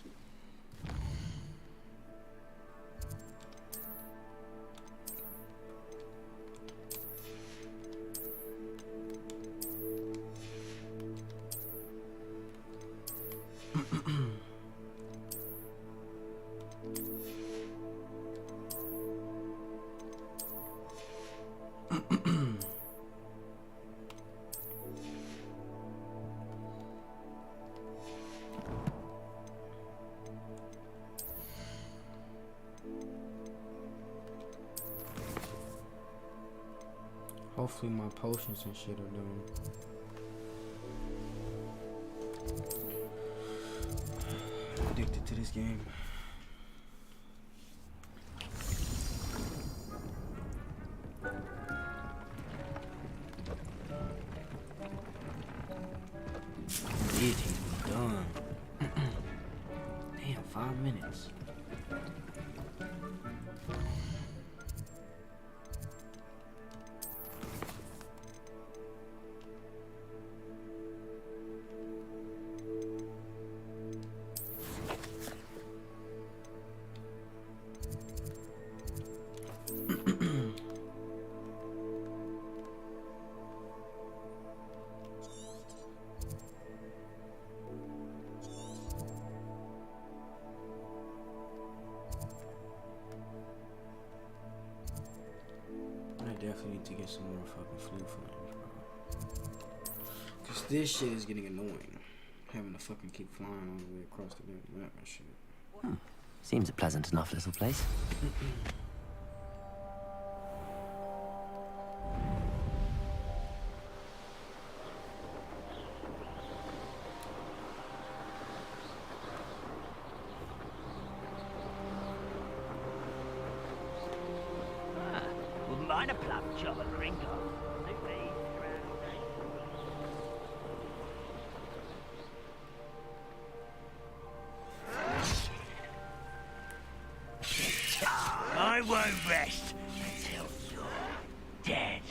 Hopefully my potions and shit are done. Addicted to this game. Indeed, he's done. Damn, 5 minutes. Definitely need to get some more fucking flu flames, bro. Cause this shit is getting annoying. Having to fucking keep flying all the way across the damn map and shit. Seems a pleasant enough little place. Mind a plum job at Gringo. I won't rest until you're dead.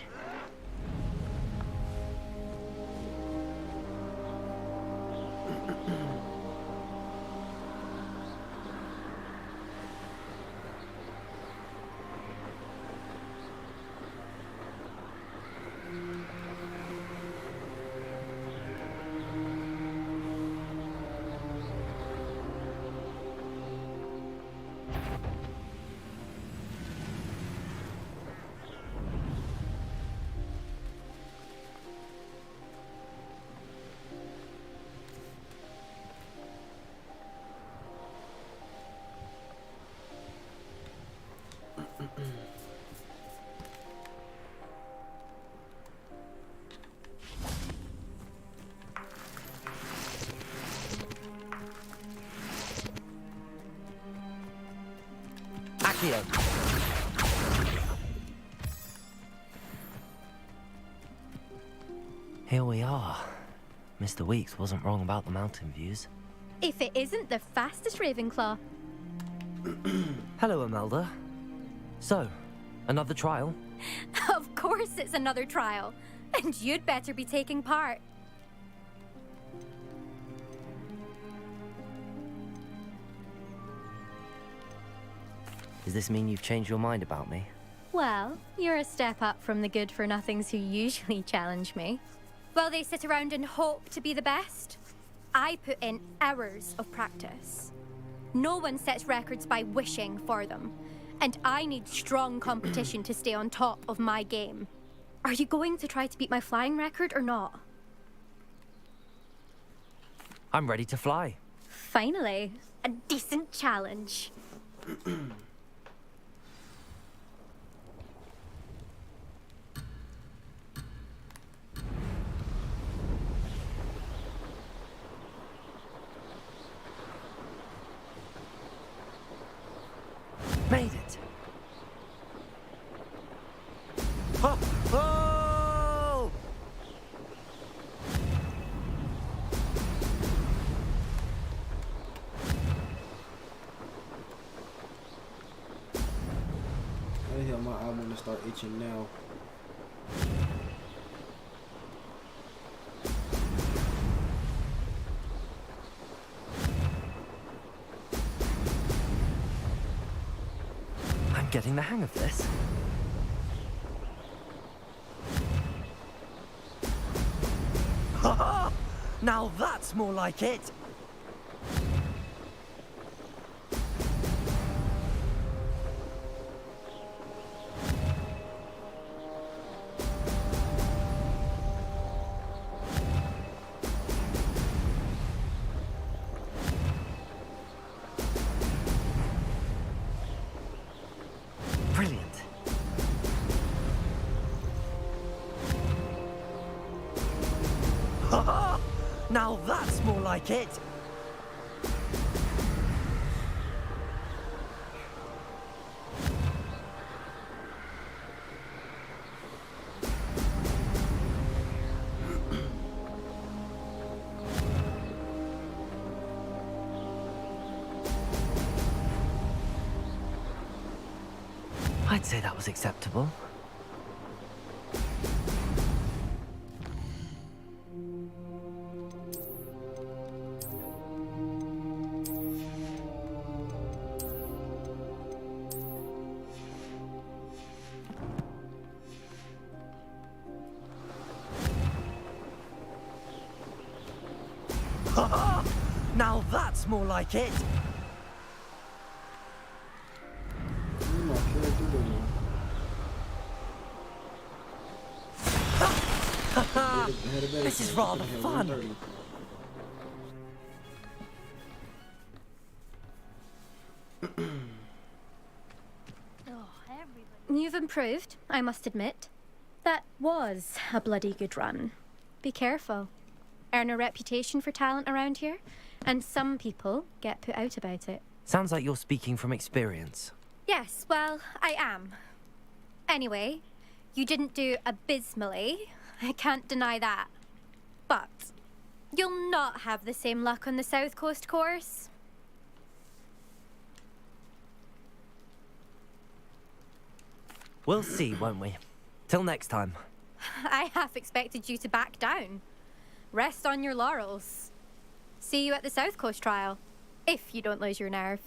Accio. Here we are. Mr. Weeks wasn't wrong about the mountain views. If it isn't the fastest Ravenclaw. Hello, Imelda. So, another trial? Of course it's another trial. And you'd better be taking part. Does this mean you've changed your mind about me? Well, you're a step up from the good-for-nothings who usually challenge me. While they sit around and hope to be the best, I put in hours of practice. No one sets records by wishing for them, and I need strong competition to stay on top of my game. Are you going to try to beat my flying record or not? I'm ready to fly. Finally, a decent challenge. gonna start itching now. I'm getting the hang of this. Ha! Now that's more like it! Brilliant. Ha! Now that's more like it! I'd say that was acceptable. Ha! Now that's more like it! This is rather fun. You've improved, I must admit. That was a bloody good run. Be careful. Earn a reputation for talent around here, and some people get put out about it. Sounds like you're speaking from experience. Yes, well, I am. Anyway, you didn't do abysmally. I can't deny that. But you'll not have the same luck on the South Coast course. We'll see, won't we? Till next time. I half expected you to back down. Rest on your laurels. See you at the South Coast trial, if you don't lose your nerve.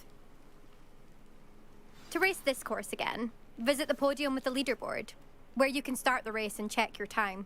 To race this course again, visit the podium with the leaderboard, where you can start the race and check your time.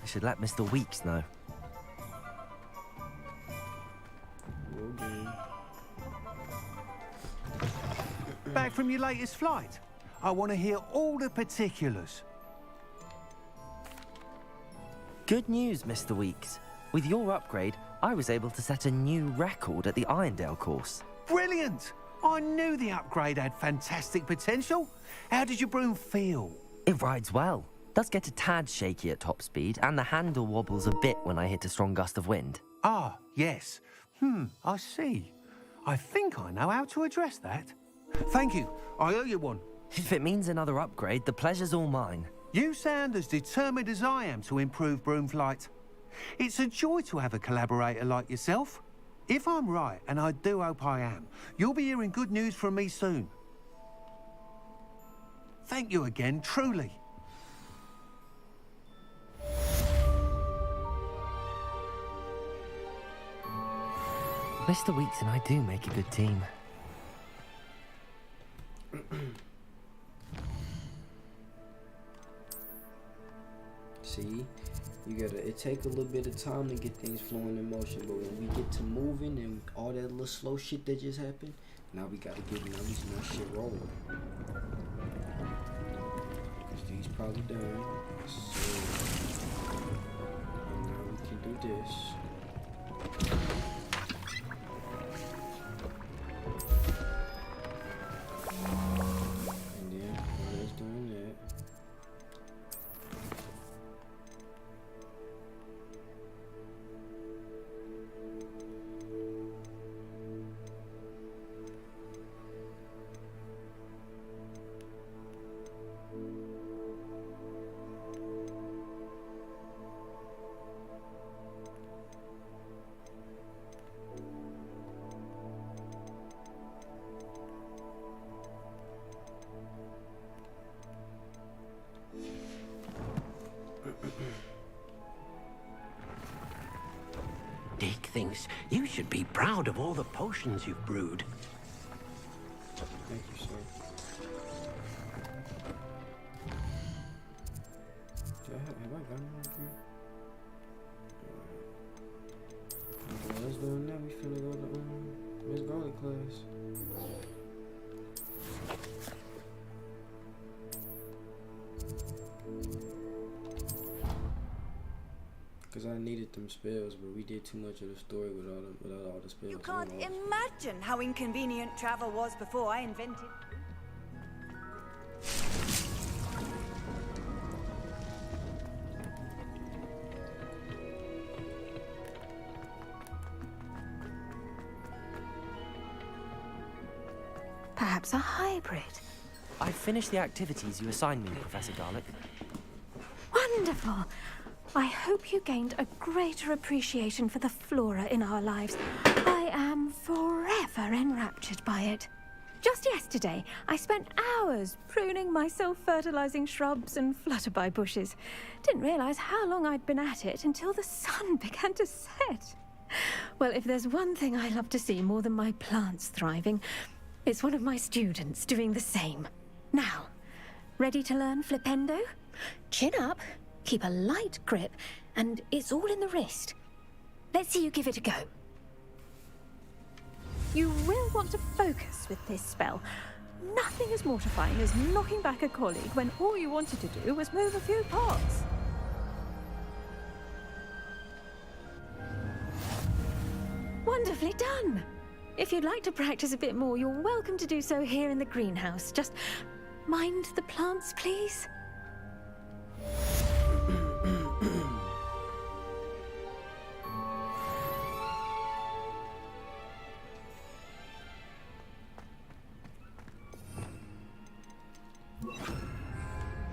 I should let Mr. Weeks know. Back from your latest flight? I want to hear all the particulars. Good news, Mr. Weeks. With your upgrade, I was able to set a new record at the Irondale course. Brilliant! I knew the upgrade had fantastic potential. How did your broom feel? It rides well. Does get a tad shaky at top speed, and the handle wobbles a bit when I hit a strong gust of wind. Ah, yes. I see. I think I know how to address that. Thank you. I owe you one. If it means another upgrade, the pleasure's all mine. You sound as determined as I am to improve broom flight. It's a joy to have a collaborator like yourself. If I'm right, and I do hope I am, you'll be hearing good news from me soon. Thank you again, truly. Mr. Weeks and I do make a good team. See, it take a little bit of time to get things flowing in motion, but when we get to moving and all that little slow shit that just happened, now we gotta get more shit rolling. Cause these probably done. So, and now we can do this. thinks you should be proud of all the potions you've brewed. Thank you, sir. Have I gotten one here? Let's go now. We finna go to Miss Garlic class. Cause I needed them spells, but we did too much of the story without all the spells. You can't imagine how inconvenient travel was before I invented. Perhaps a hybrid. I've finished the activities you assigned me, Professor Garlic. Wonderful. I hope you gained a greater appreciation for the flora in our lives. I am forever enraptured by it. Just yesterday, I spent hours pruning my self-fertilizing shrubs and flutterby bushes. Didn't realize how long I'd been at it until the sun began to set. Well, if there's one thing I love to see more than my plants thriving, it's one of my students doing the same. Now, ready to learn Flipendo? Chin up, keep a light grip, and it's all in the wrist. Let's see you give it a go. You will want to focus with this spell. Nothing as mortifying as knocking back a colleague when all you wanted to do was move a few parts. Wonderfully done! If you'd like to practice a bit more, you're welcome to do so here in the greenhouse. Just mind the plants, please.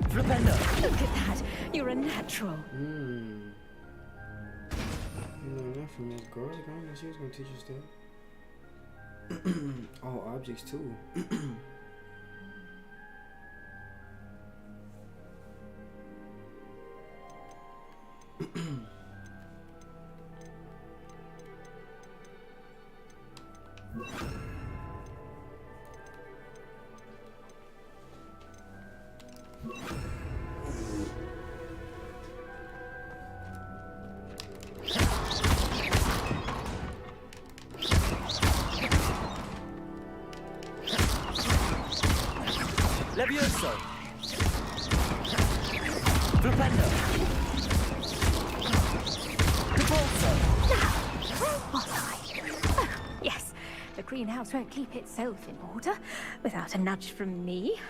Flipendo! Look at that! You're a natural. You learned that from Miss Garlic. I didn't know she was gonna teach us that. All objects too. Levioso! Flipendo! Repulso! Where was I? Oh, yes. The greenhouse won't keep itself in order without a nudge from me.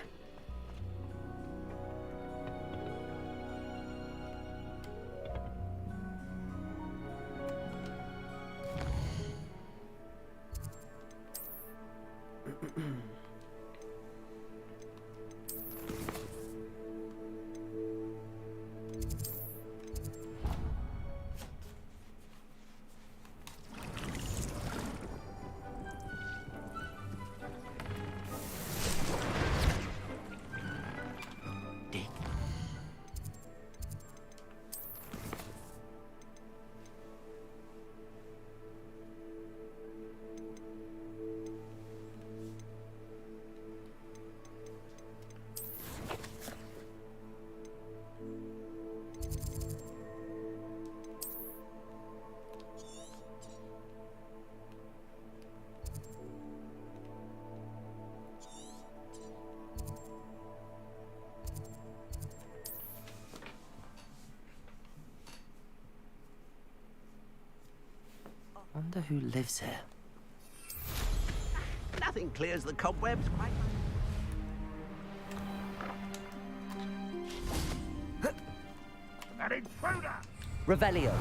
Wonder who lives here. Nothing clears the cobwebs quite. An intruder! Revelio!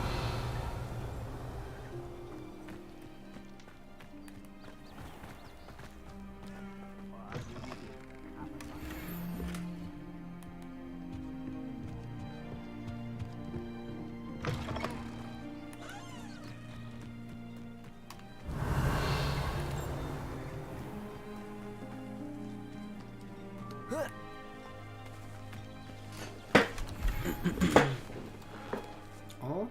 Oh?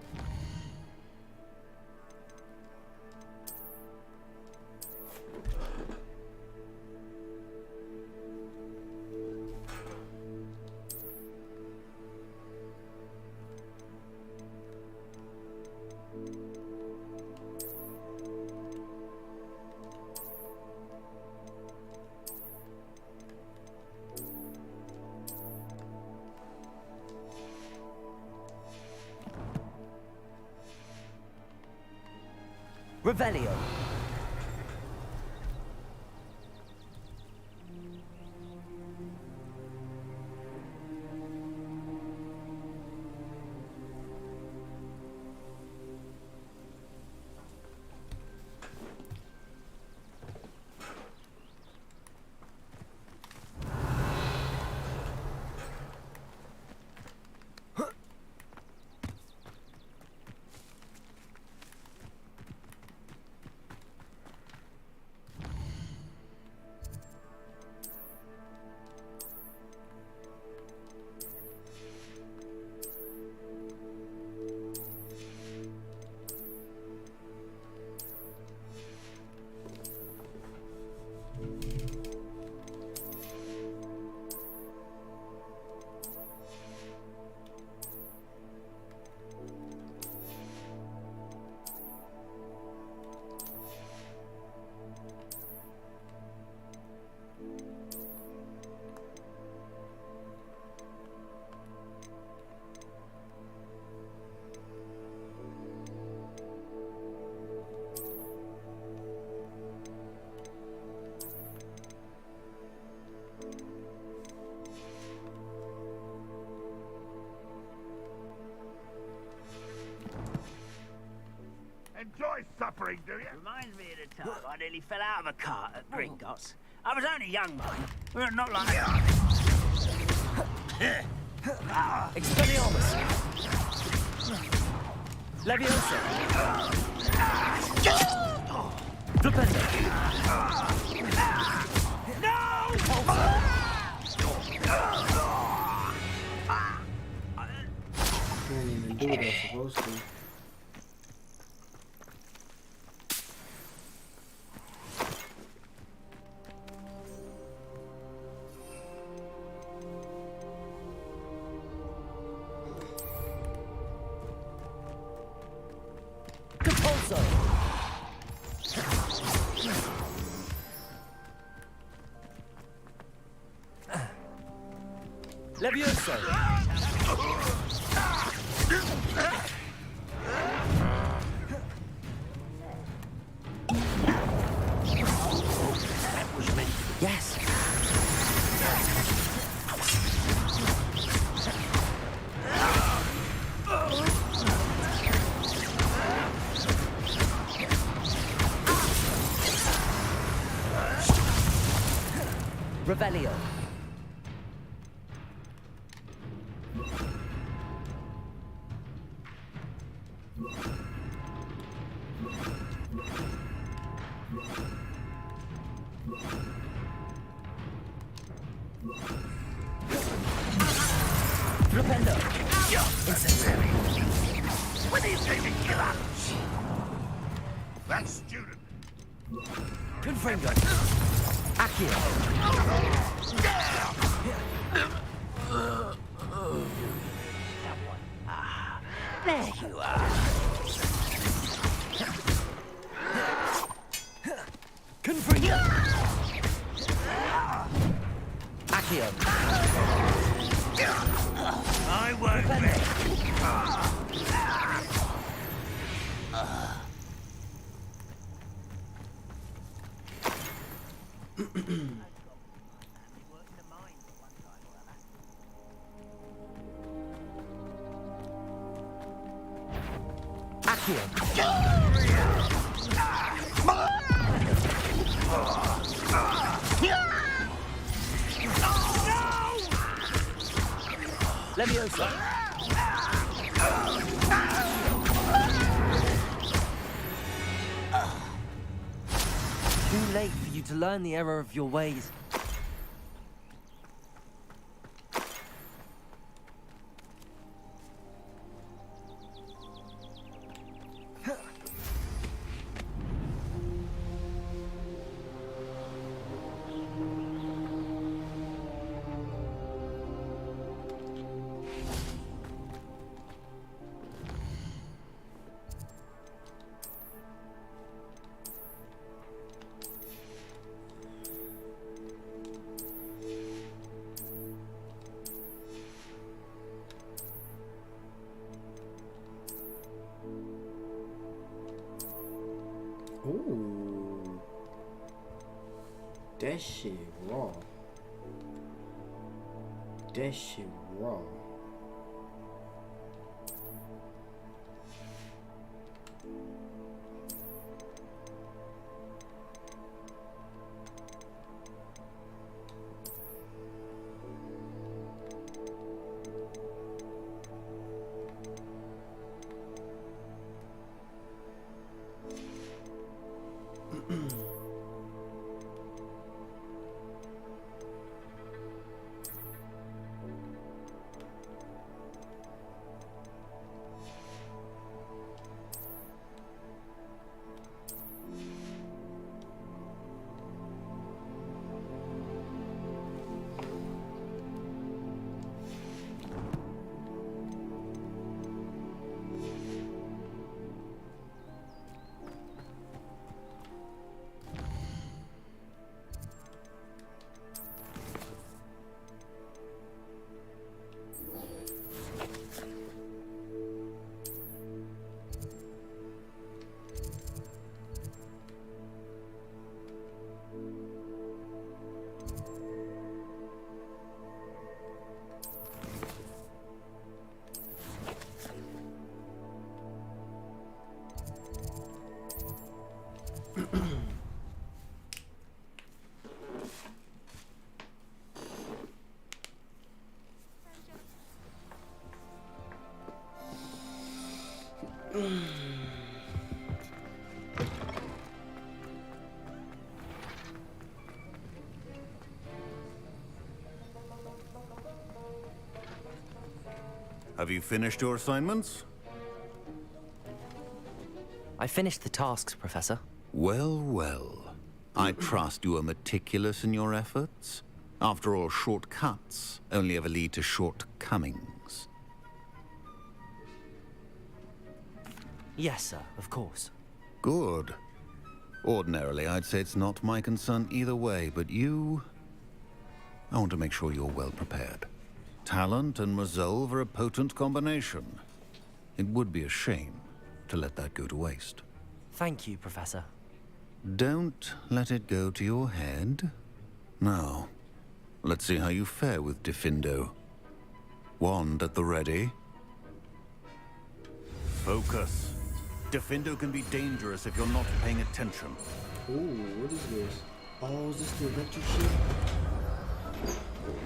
Revelio. Enjoy suffering, do you? Reminds me of the time I nearly fell out of a cart at Gringotts. I was only young, mind. Well, not like Expelliarmus. Leviosa. Flipendo. Can't even do what I'm supposed to. Levioso. That was me. Yes. Revelio. Flipendo. Incendiary. When are you saving killer? That student. Confringo. Accio. there you are. Confringo. Accio. I won't Leviosa. Too late for you to learn the error of your ways. Ooh. That shit raw. That shit raw. Have you finished your assignments? I finished the tasks, Professor. Well, well. I trust you are meticulous in your efforts. After all, shortcuts only ever lead to shortcomings. Yes, sir, of course. Good. Ordinarily, I'd say it's not my concern either way, but you... I want to make sure you're well prepared. Talent and resolve are a potent combination. It would be a shame to let that go to waste. Thank you, Professor. Don't let it go to your head. Now, let's see how you fare with Diffindo. Wand at the ready. Focus. Diffindo can be dangerous if you're not paying attention. Ooh, what is this? Oh, is this the electric shit?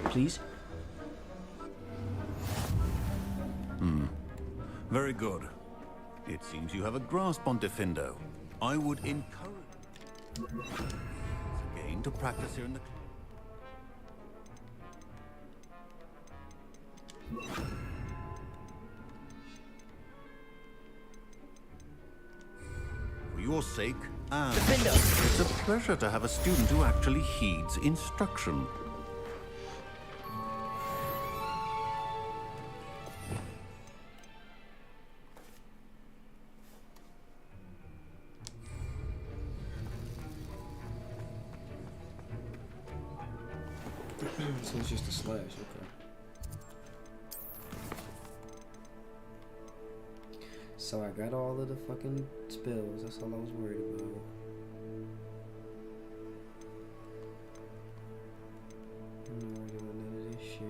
Please? Very good. It seems you have a grasp on Diffindo. I would encourage again to practice here in the... For your sake, and it's a pleasure to have a student who actually heeds instruction. So it's just a slash, okay. So I got all of the fucking spells, that's all I was worried about. I'm not worried about none of this shit.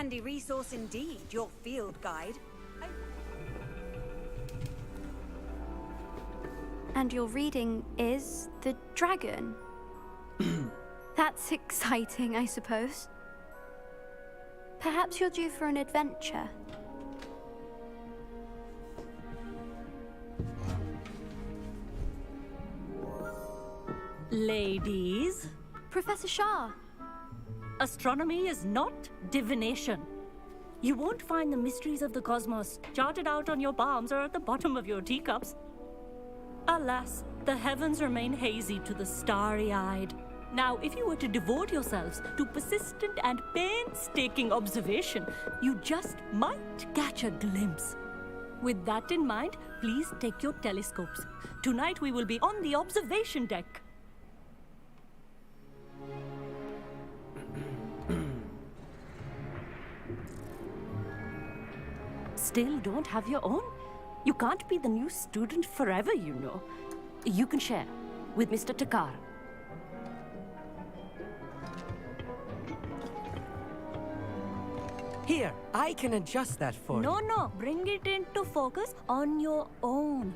Handy resource indeed, your field guide. And your reading is the dragon. That's exciting, I suppose. Perhaps you're due for an adventure. Ladies. Professor Shah. Astronomy is not divination. You won't find the mysteries of the cosmos charted out on your palms or at the bottom of your teacups. Alas, the heavens remain hazy to the starry-eyed. Now, if you were to devote yourselves to persistent and painstaking observation, you just might catch a glimpse. With that in mind, please take your telescopes. Tonight we will be on the observation deck. Still don't have your own? You can't be the new student forever, you know. You can share with Mr. Takar. Here, I can adjust that for you. No, bring it into focus on your own.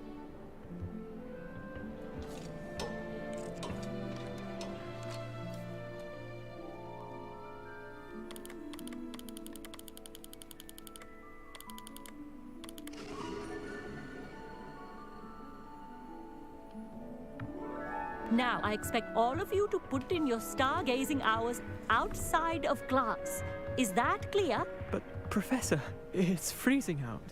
Now, I expect all of you to put in your stargazing hours outside of class. Is that clear? But, Professor, it's freezing out.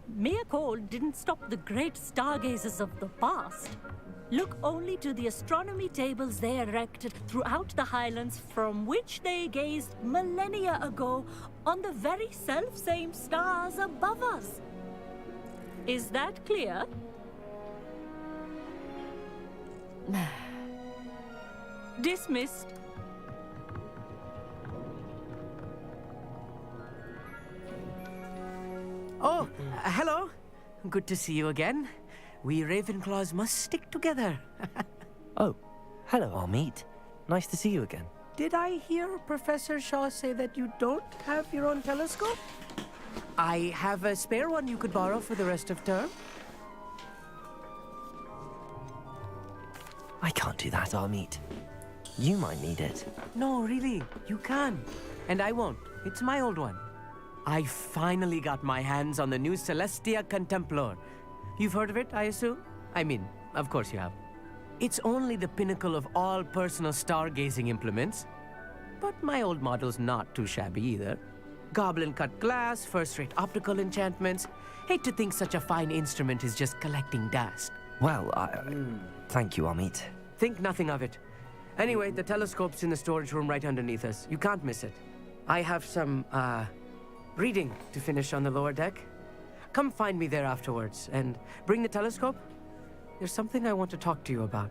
Mere cold didn't stop the great stargazers of the past. Look only to the astronomy tables they erected throughout the highlands from which they gazed millennia ago on the very self-same stars above us. Is that clear? Dismissed. Oh, hello. Good to see you again. We Ravenclaws must stick together. Oh, hello, Amit. Nice to see you again. Did I hear Professor Shaw say that you don't have your own telescope? I have a spare one you could borrow for the rest of term. I can't do that, Amit. You might need it. No, really, you can. And I won't. It's my old one. I finally got my hands on the new Celestia Contemplar. You've heard of it, I assume? I mean, of course you have. It's only the pinnacle of all personal stargazing implements. But my old model's not too shabby either. Goblin-cut glass, first-rate optical enchantments. Hate to think such a fine instrument is just collecting dust. Well, thank you, Amit. Think nothing of it. Anyway, the telescope's in the storage room right underneath us. You can't miss it. I have some, reading to finish on the lower deck. Come find me there afterwards, and bring the telescope. There's something I want to talk to you about.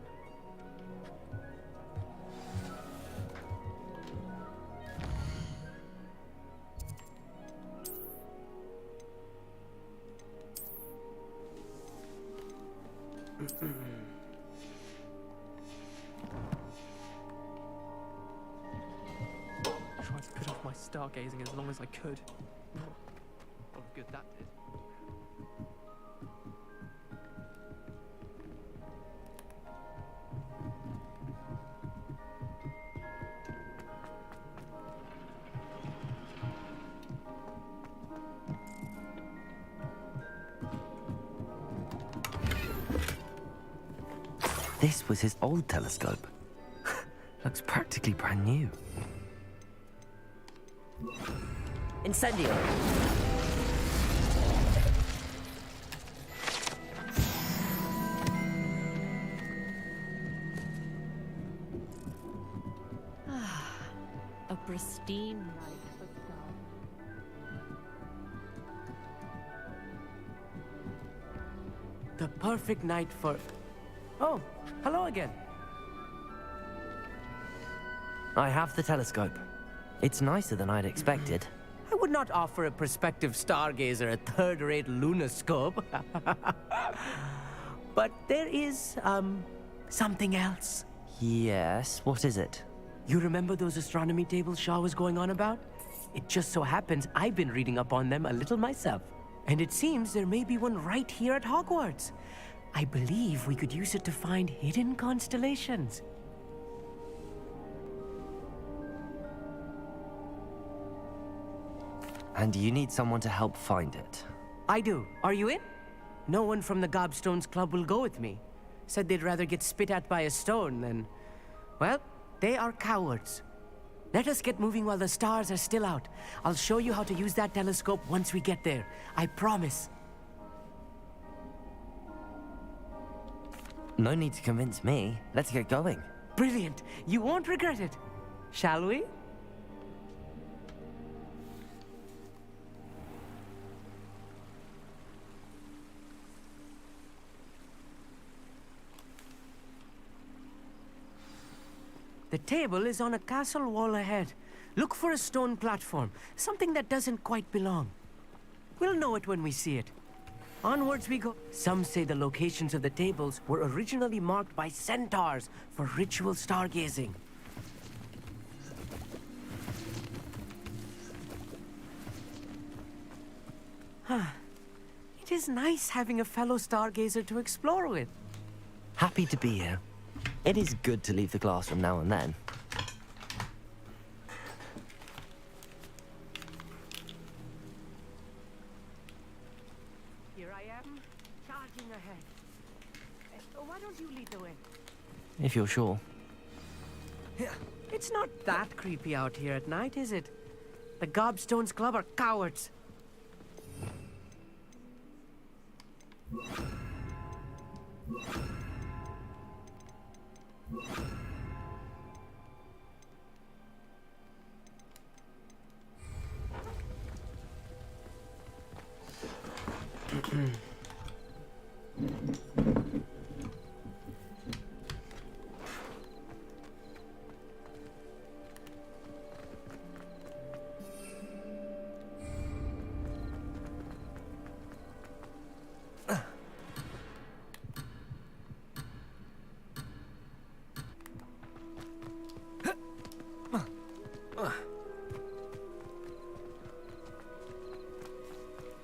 Tried to put off my stargazing as long as I could. What good that did. This was his old telescope. Looks practically brand new. Incendio! A pristine night for God. The perfect night for... Oh, hello again. I have the telescope. It's nicer than I'd expected. I would not offer a prospective stargazer a third-rate lunoscope. But there is, something else. Yes, what is it? You remember those astronomy tables Shaw was going on about? It just so happens I've been reading up on them a little myself. And it seems there may be one right here at Hogwarts. I believe we could use it to find hidden constellations. And you need someone to help find it. I do. Are you in? No one from the Gobstones Club will go with me. Said they'd rather get spit at by a stone than... Well, they are cowards. Let us get moving while the stars are still out. I'll show you how to use that telescope once we get there. I promise. No need to convince me. Let's get going. Brilliant. You won't regret it. Shall we? The table is on a castle wall ahead. Look for a stone platform, something that doesn't quite belong. We'll know it when we see it. Onwards we go. Some say the locations of the tables were originally marked by centaurs for ritual stargazing. It is nice having a fellow stargazer to explore with. Happy to be here. It is good to leave the classroom now and then. Here I am, charging ahead. Why don't you lead the way? If you're sure. It's not that creepy out here at night, is it? The Gobstones Club are cowards.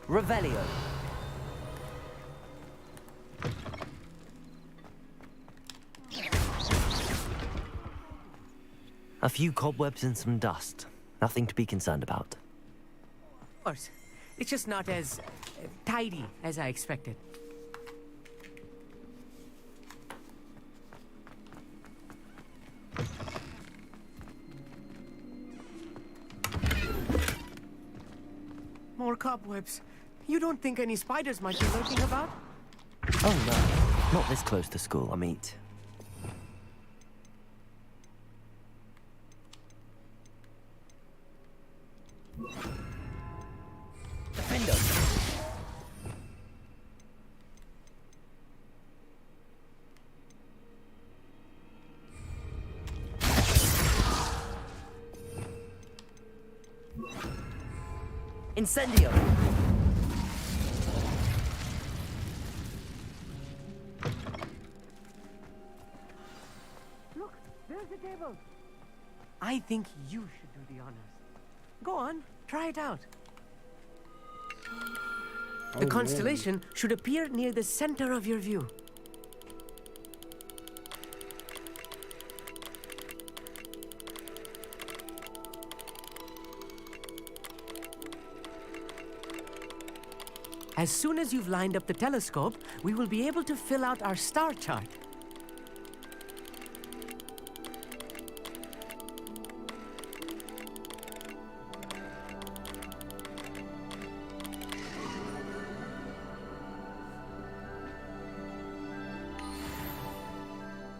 Revelio. A few cobwebs and some dust. Nothing to be concerned about. Of course. It's just not as tidy as I expected. More cobwebs. You don't think any spiders might be lurking about? Oh no, not this close to school, I meet. Defender! Incendio! Look, there's the table. I think you should do the honors. Go on, try it out. The constellation should appear near the center of your view. As soon as you've lined up the telescope, we will be able to fill out our star chart.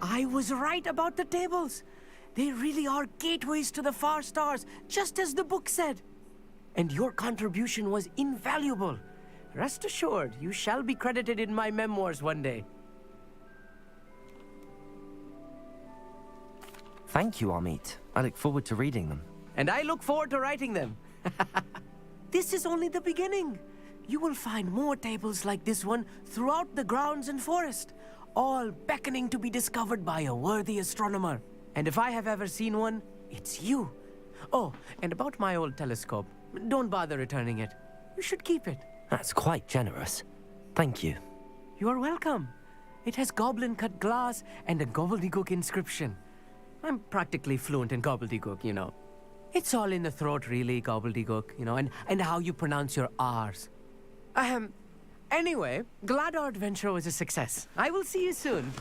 I was right about the tables. They really are gateways to the far stars, just as the book said. And your contribution was invaluable. Rest assured, you shall be credited in my memoirs one day. Thank you, Amit. I look forward to reading them. And I look forward to writing them. This is only the beginning. You will find more tables like this one throughout the grounds and forest, all beckoning to be discovered by a worthy astronomer. And if I have ever seen one, it's you. Oh, and about my old telescope. Don't bother returning it. You should keep it. That's quite generous. Thank you. You are welcome. It has goblin-cut glass and a gobbledygook inscription. I'm practically fluent in gobbledygook, you know. It's all in the throat, really, gobbledygook, you know, and how you pronounce your R's. Anyway, glad our adventure was a success. I will see you soon.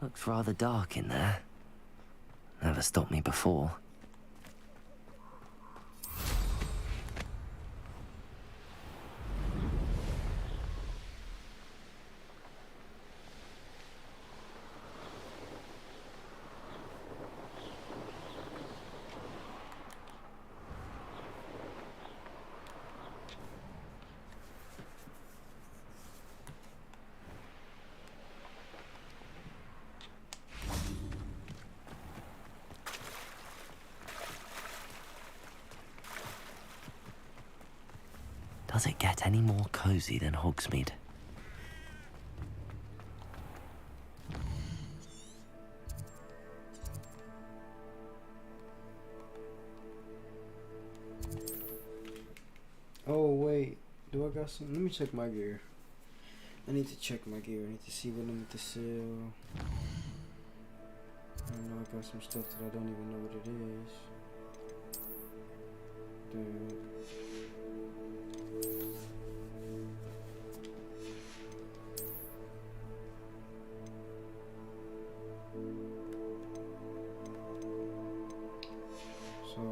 Looks rather dark in there. Never stopped me before. Does it get any more cozy than Hogsmeade? Oh wait, do I got some? Let me check my gear. I need to check my gear. I need to see what I'm to sell. I know I got some stuff that I don't even know what it is. Dude. So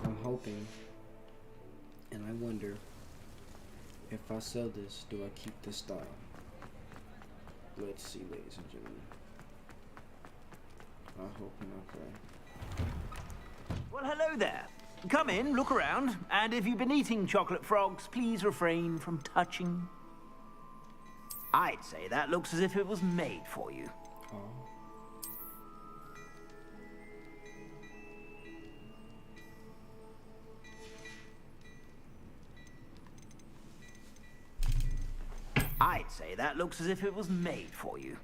I'm hoping, and I wonder if I sell this, do I keep this style? Let's see, ladies and gentlemen. I hope and I pray. Well, hello there. Come in, look around, and if you've been eating chocolate frogs, please refrain from touching. I'd say that looks as if it was made for you. Oh. I'd say that looks as if it was made for you.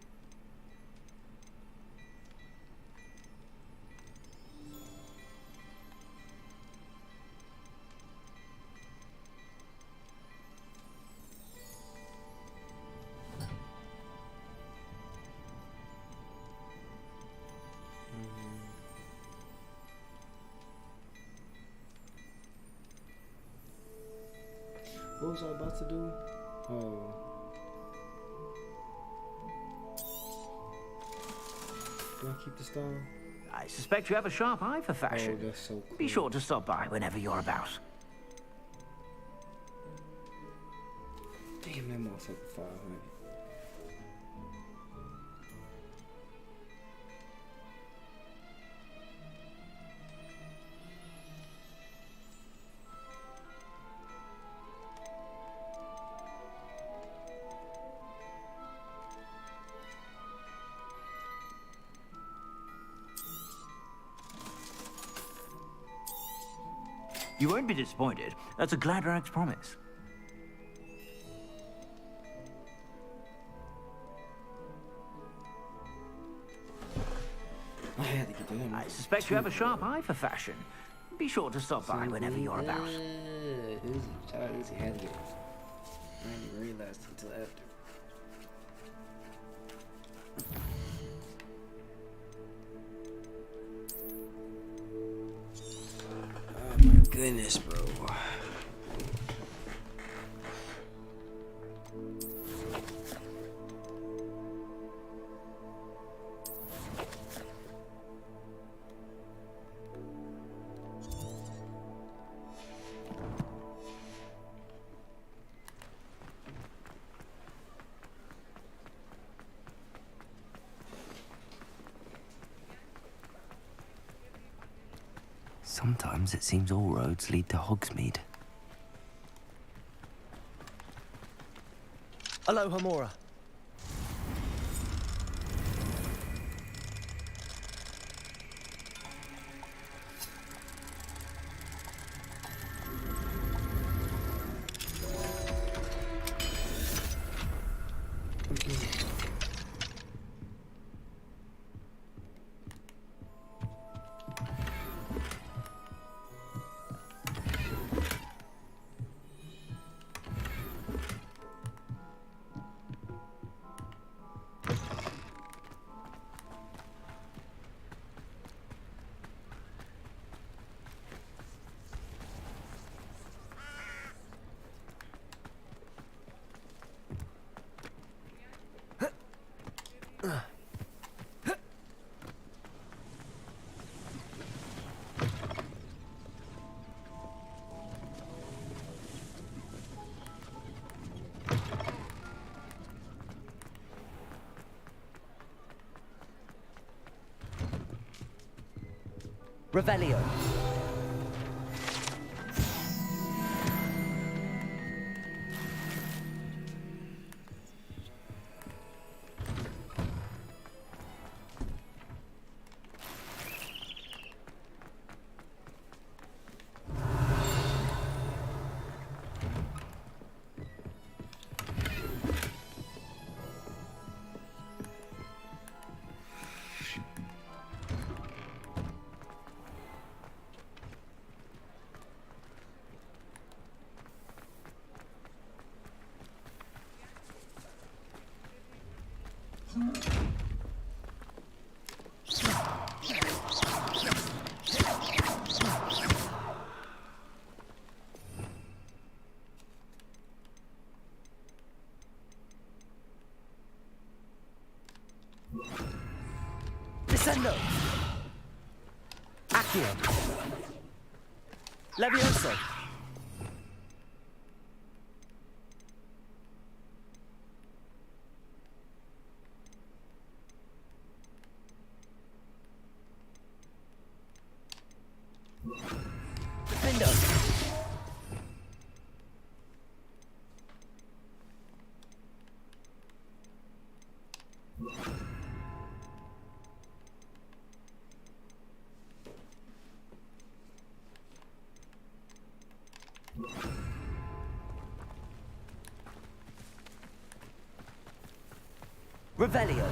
What was I about to do? Oh. Do I keep the style? I suspect you have a sharp eye for fashion. Oh, that's so cool. Be sure to stop by whenever you're about. Damn, that motherfucker 500. You won't be disappointed. That's a Gladrag's promise. I had to get that. I suspect you have a sharp eye for fashion. Be sure to stop by whenever you're about. I had to get it. I didn't realize until after. Oh my goodness, bro. Sometimes it seems all roads lead to Hogsmeade. Aloha Mora. Revelio. Descendo. Accio. Levioso. Defendo. Revelio.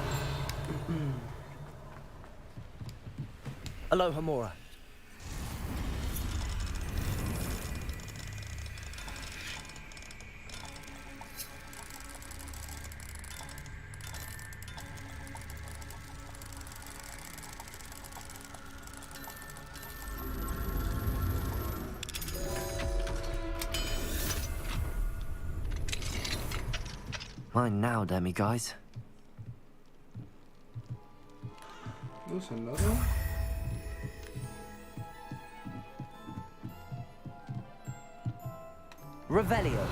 Aloha Mora. Mine now, Demi guys. There's another one. Revelio.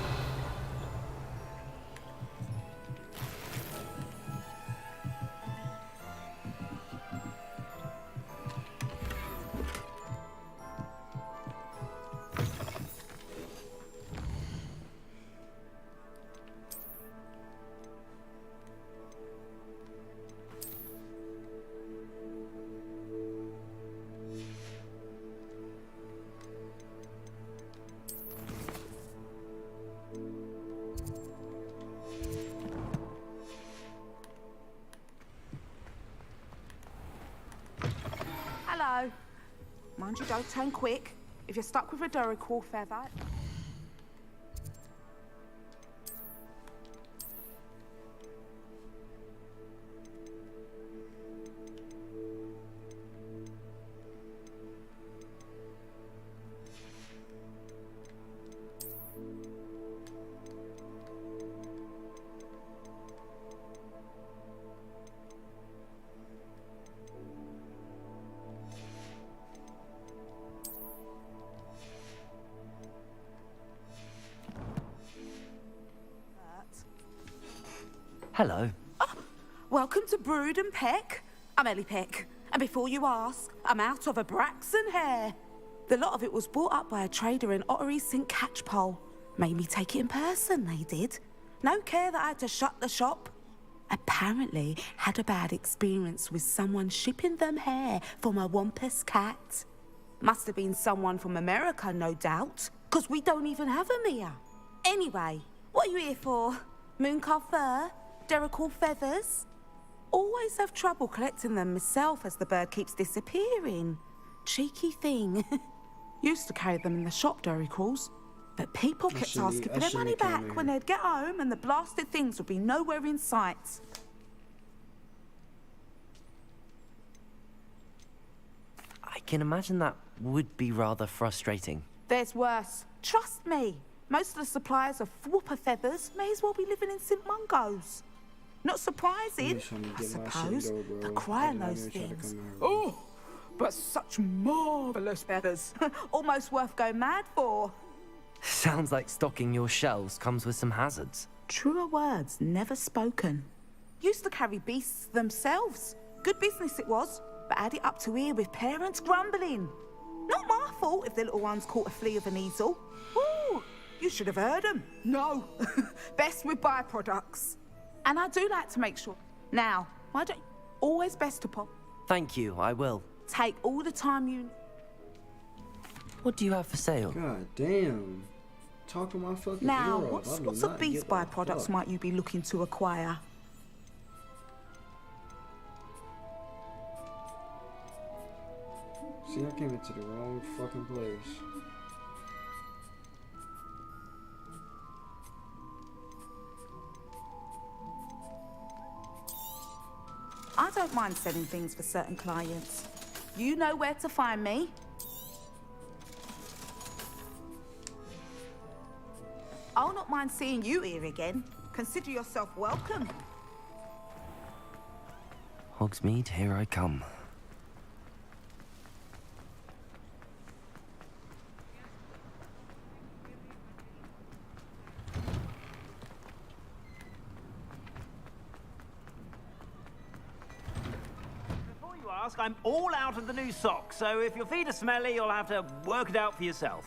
Hello. Mind you don't turn quick. If you're stuck with a Duraquil feather... Hello. Welcome to Brood and Peck. I'm Ellie Peck. And before you ask, I'm out of a Braxton hair. The lot of it was bought up by a trader in Ottery St. Catchpole. Made me take it in person, they did. No care that I had to shut the shop. Apparently had a bad experience with someone shipping them hair from a wampus cat. Must have been someone from America, no doubt, because we don't even have them here. Anyway, what are you here for? Mooncar fur? Derrickle feathers? Always have trouble collecting them myself as the bird keeps disappearing. Cheeky thing. Used to carry them in the shop, Derricles. But people kept asking for their money back when they'd get home and the blasted things would be nowhere in sight. I can imagine that would be rather frustrating. There's worse. Trust me. Most of the suppliers of whooper feathers may as well be living in St. Mungo's. Not surprising, I suppose. The cry on those things. Oh, but such marvellous feathers. Almost worth going mad for. Sounds like stocking your shelves comes with some hazards. Truer words never spoken. Used to carry beasts themselves. Good business it was, but had it up to here with parents grumbling. Not my fault if the little ones caught a flea of an easel. Ooh, you should have heard them. No, best with byproducts. And I do like to make sure. Now, why don't always best to pop. Thank you, I will. Take all the time you. What do you have for sale? God damn. Talk to my fucking Now, ear what off. I do sorts of not beast get that. byproducts Fuck. might you be looking to acquire? See, I came into the wrong fucking place. I don't mind selling things for certain clients. You know where to find me. I'll not mind seeing you here again. Consider yourself welcome. Hogsmeade, here I come. Before you ask, I'm all out of the new socks, so if your feet are smelly, you'll have to work it out for yourself.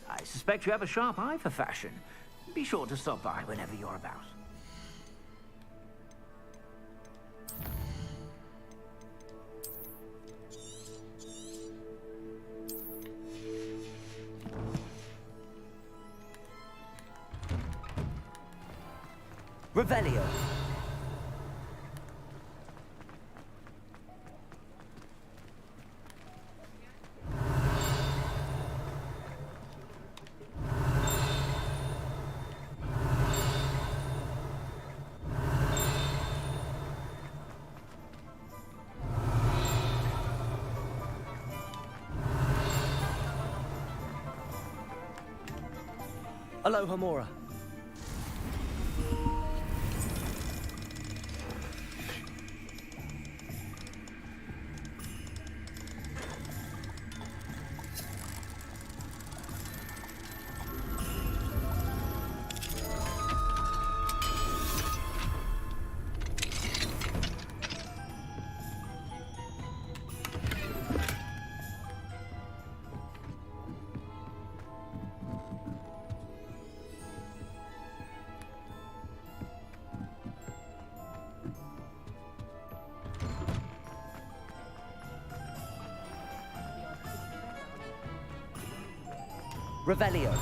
I suspect you have a sharp eye for fashion. Be sure to stop by whenever you're about. Revelio. Aloha Mora. Revelio.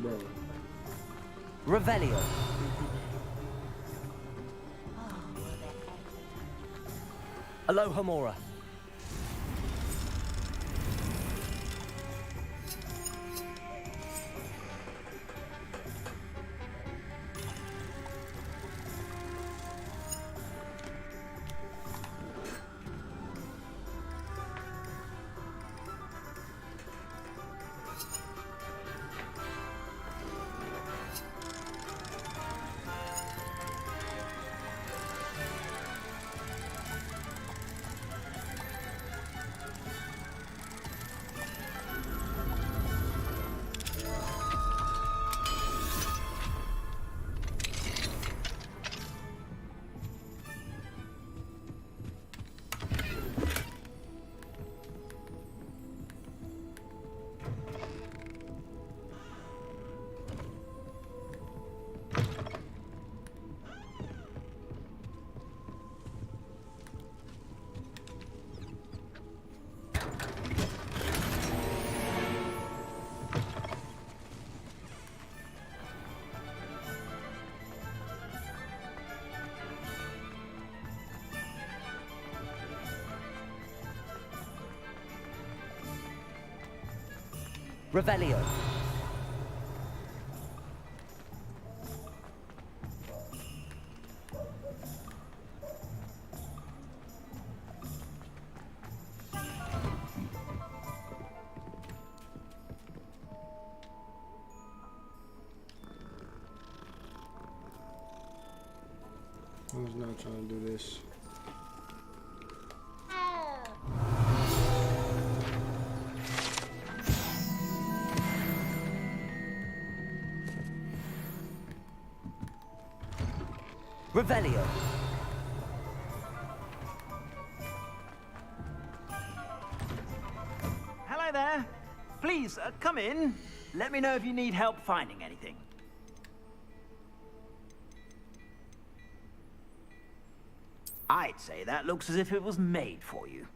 Bro. Revelio. Aloha Mora. Revelio. I was not trying to do this. Revelio. Hello there. Please, come in. Let me know if you need help finding anything. I'd say that looks as if it was made for you.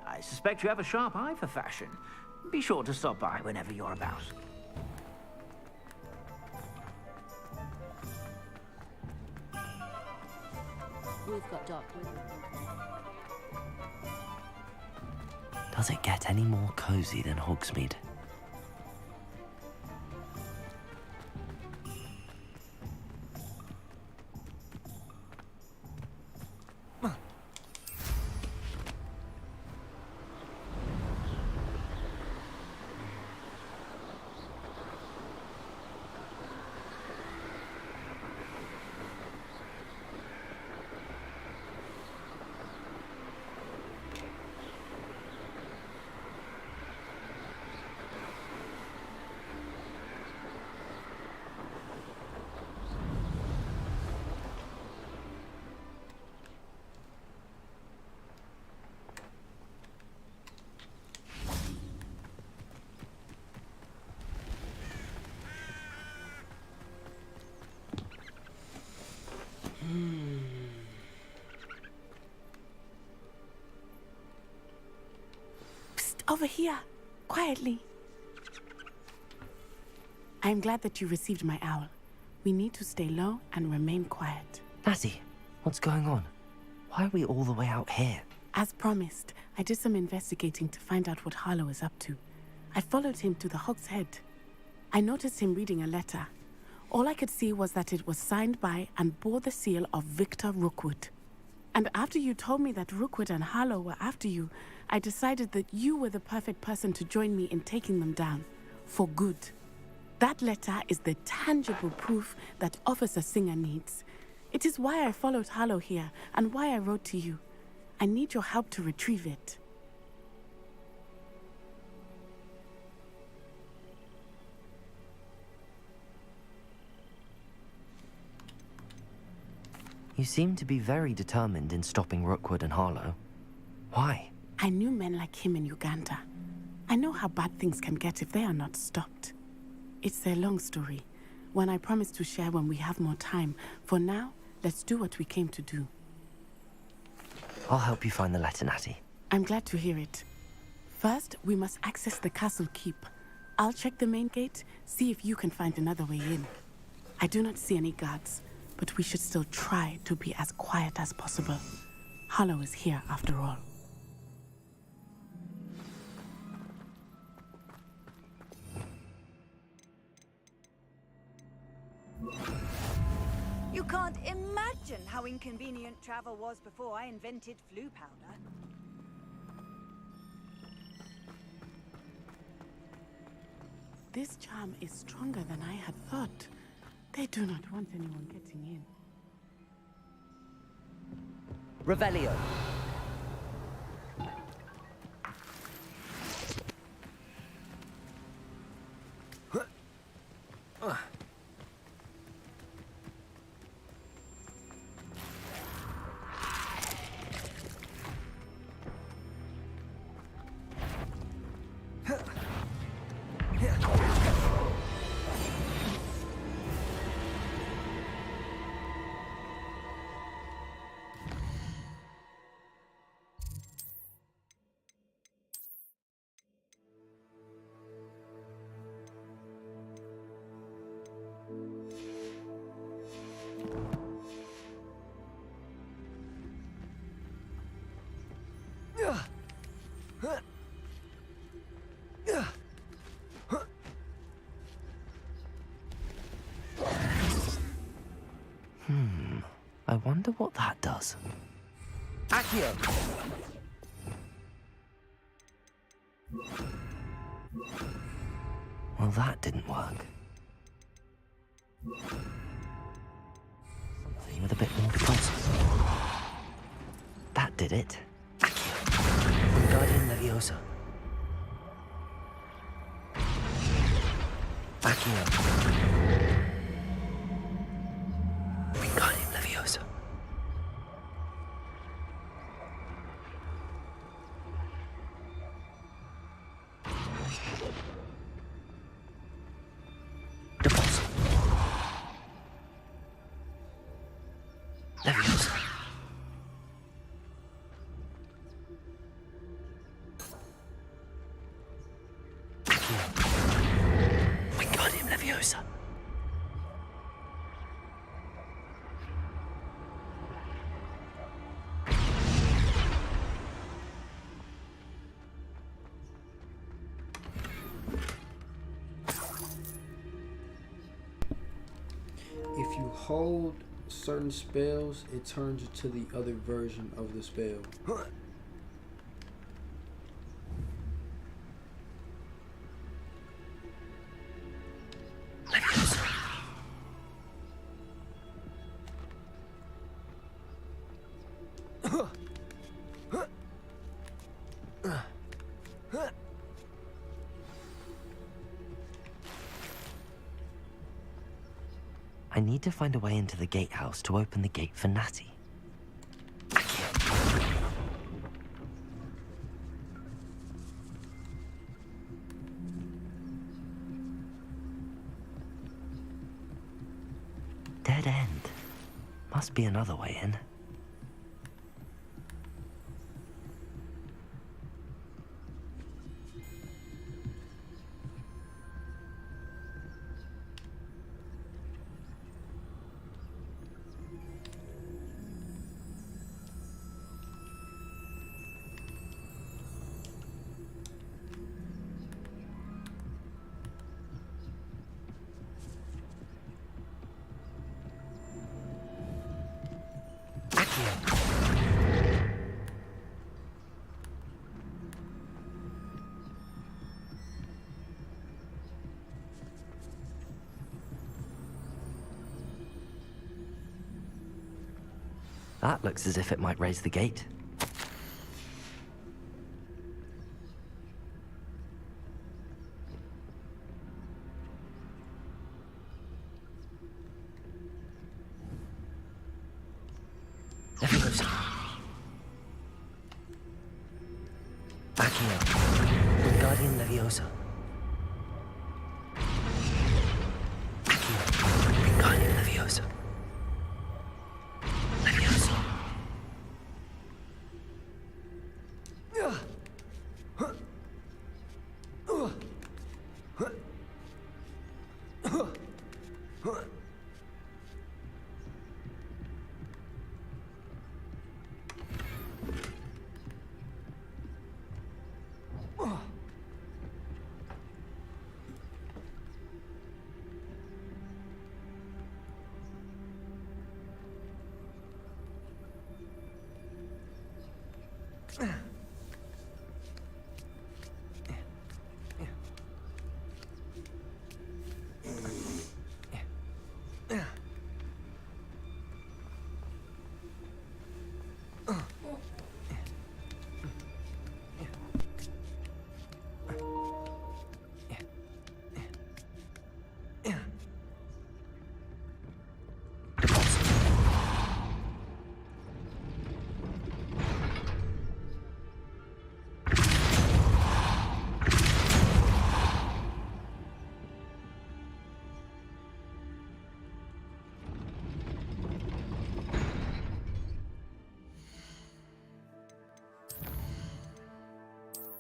I suspect you have a sharp eye for fashion. Be sure to stop by whenever you're about. We've got Doc. Does it get any more cozy than Hogsmeade? Psst, over here, quietly. I am glad that you received my owl. We need to stay low and remain quiet. Natty, what's going on? Why are we all the way out here? As promised, I did some investigating to find out what Harlow is up to. I followed him to the Hog's Head. I noticed him reading a letter. All I could see was that it was signed by and bore the seal of Victor Rookwood. And after you told me that Rookwood and Harlow were after you, I decided that you were the perfect person to join me in taking them down. For good. That letter is the tangible proof that Officer Singer needs. It is why I followed Harlow here and why I wrote to you. I need your help to retrieve it. You seem to be very determined in stopping Rookwood and Harlow. Why? I knew men like him in Uganda. I know how bad things can get if they are not stopped. It's a long story, one I promise to share when we have more time. For now, let's do what we came to do. I'll help you find the letter, Natty. I'm glad to hear it. First, we must access the castle keep. I'll check the main gate, see if you can find another way in. I do not see any guards, but we should still try to be as quiet as possible. Harlow is here after all. You can't imagine how inconvenient travel was before I invented flu powder. This charm is stronger than I had thought. They do not want anyone getting in. Revelio. I wonder what that does. Accio. Well, that didn't work. Something with a bit more force. That did it. Accio. Guardian Leviosa. Accio. Guardian Leviosa. Deposit. Leviosa. Wingardium Leviosa. If you hold certain spells, it turns into the other version of the spell. I need to find a way into the gatehouse to open the gate for Natty. Dead end. Must be another way in. Accio. That looks as if it might raise the gate. Leviosa. Accio. Wingardium Leviosa.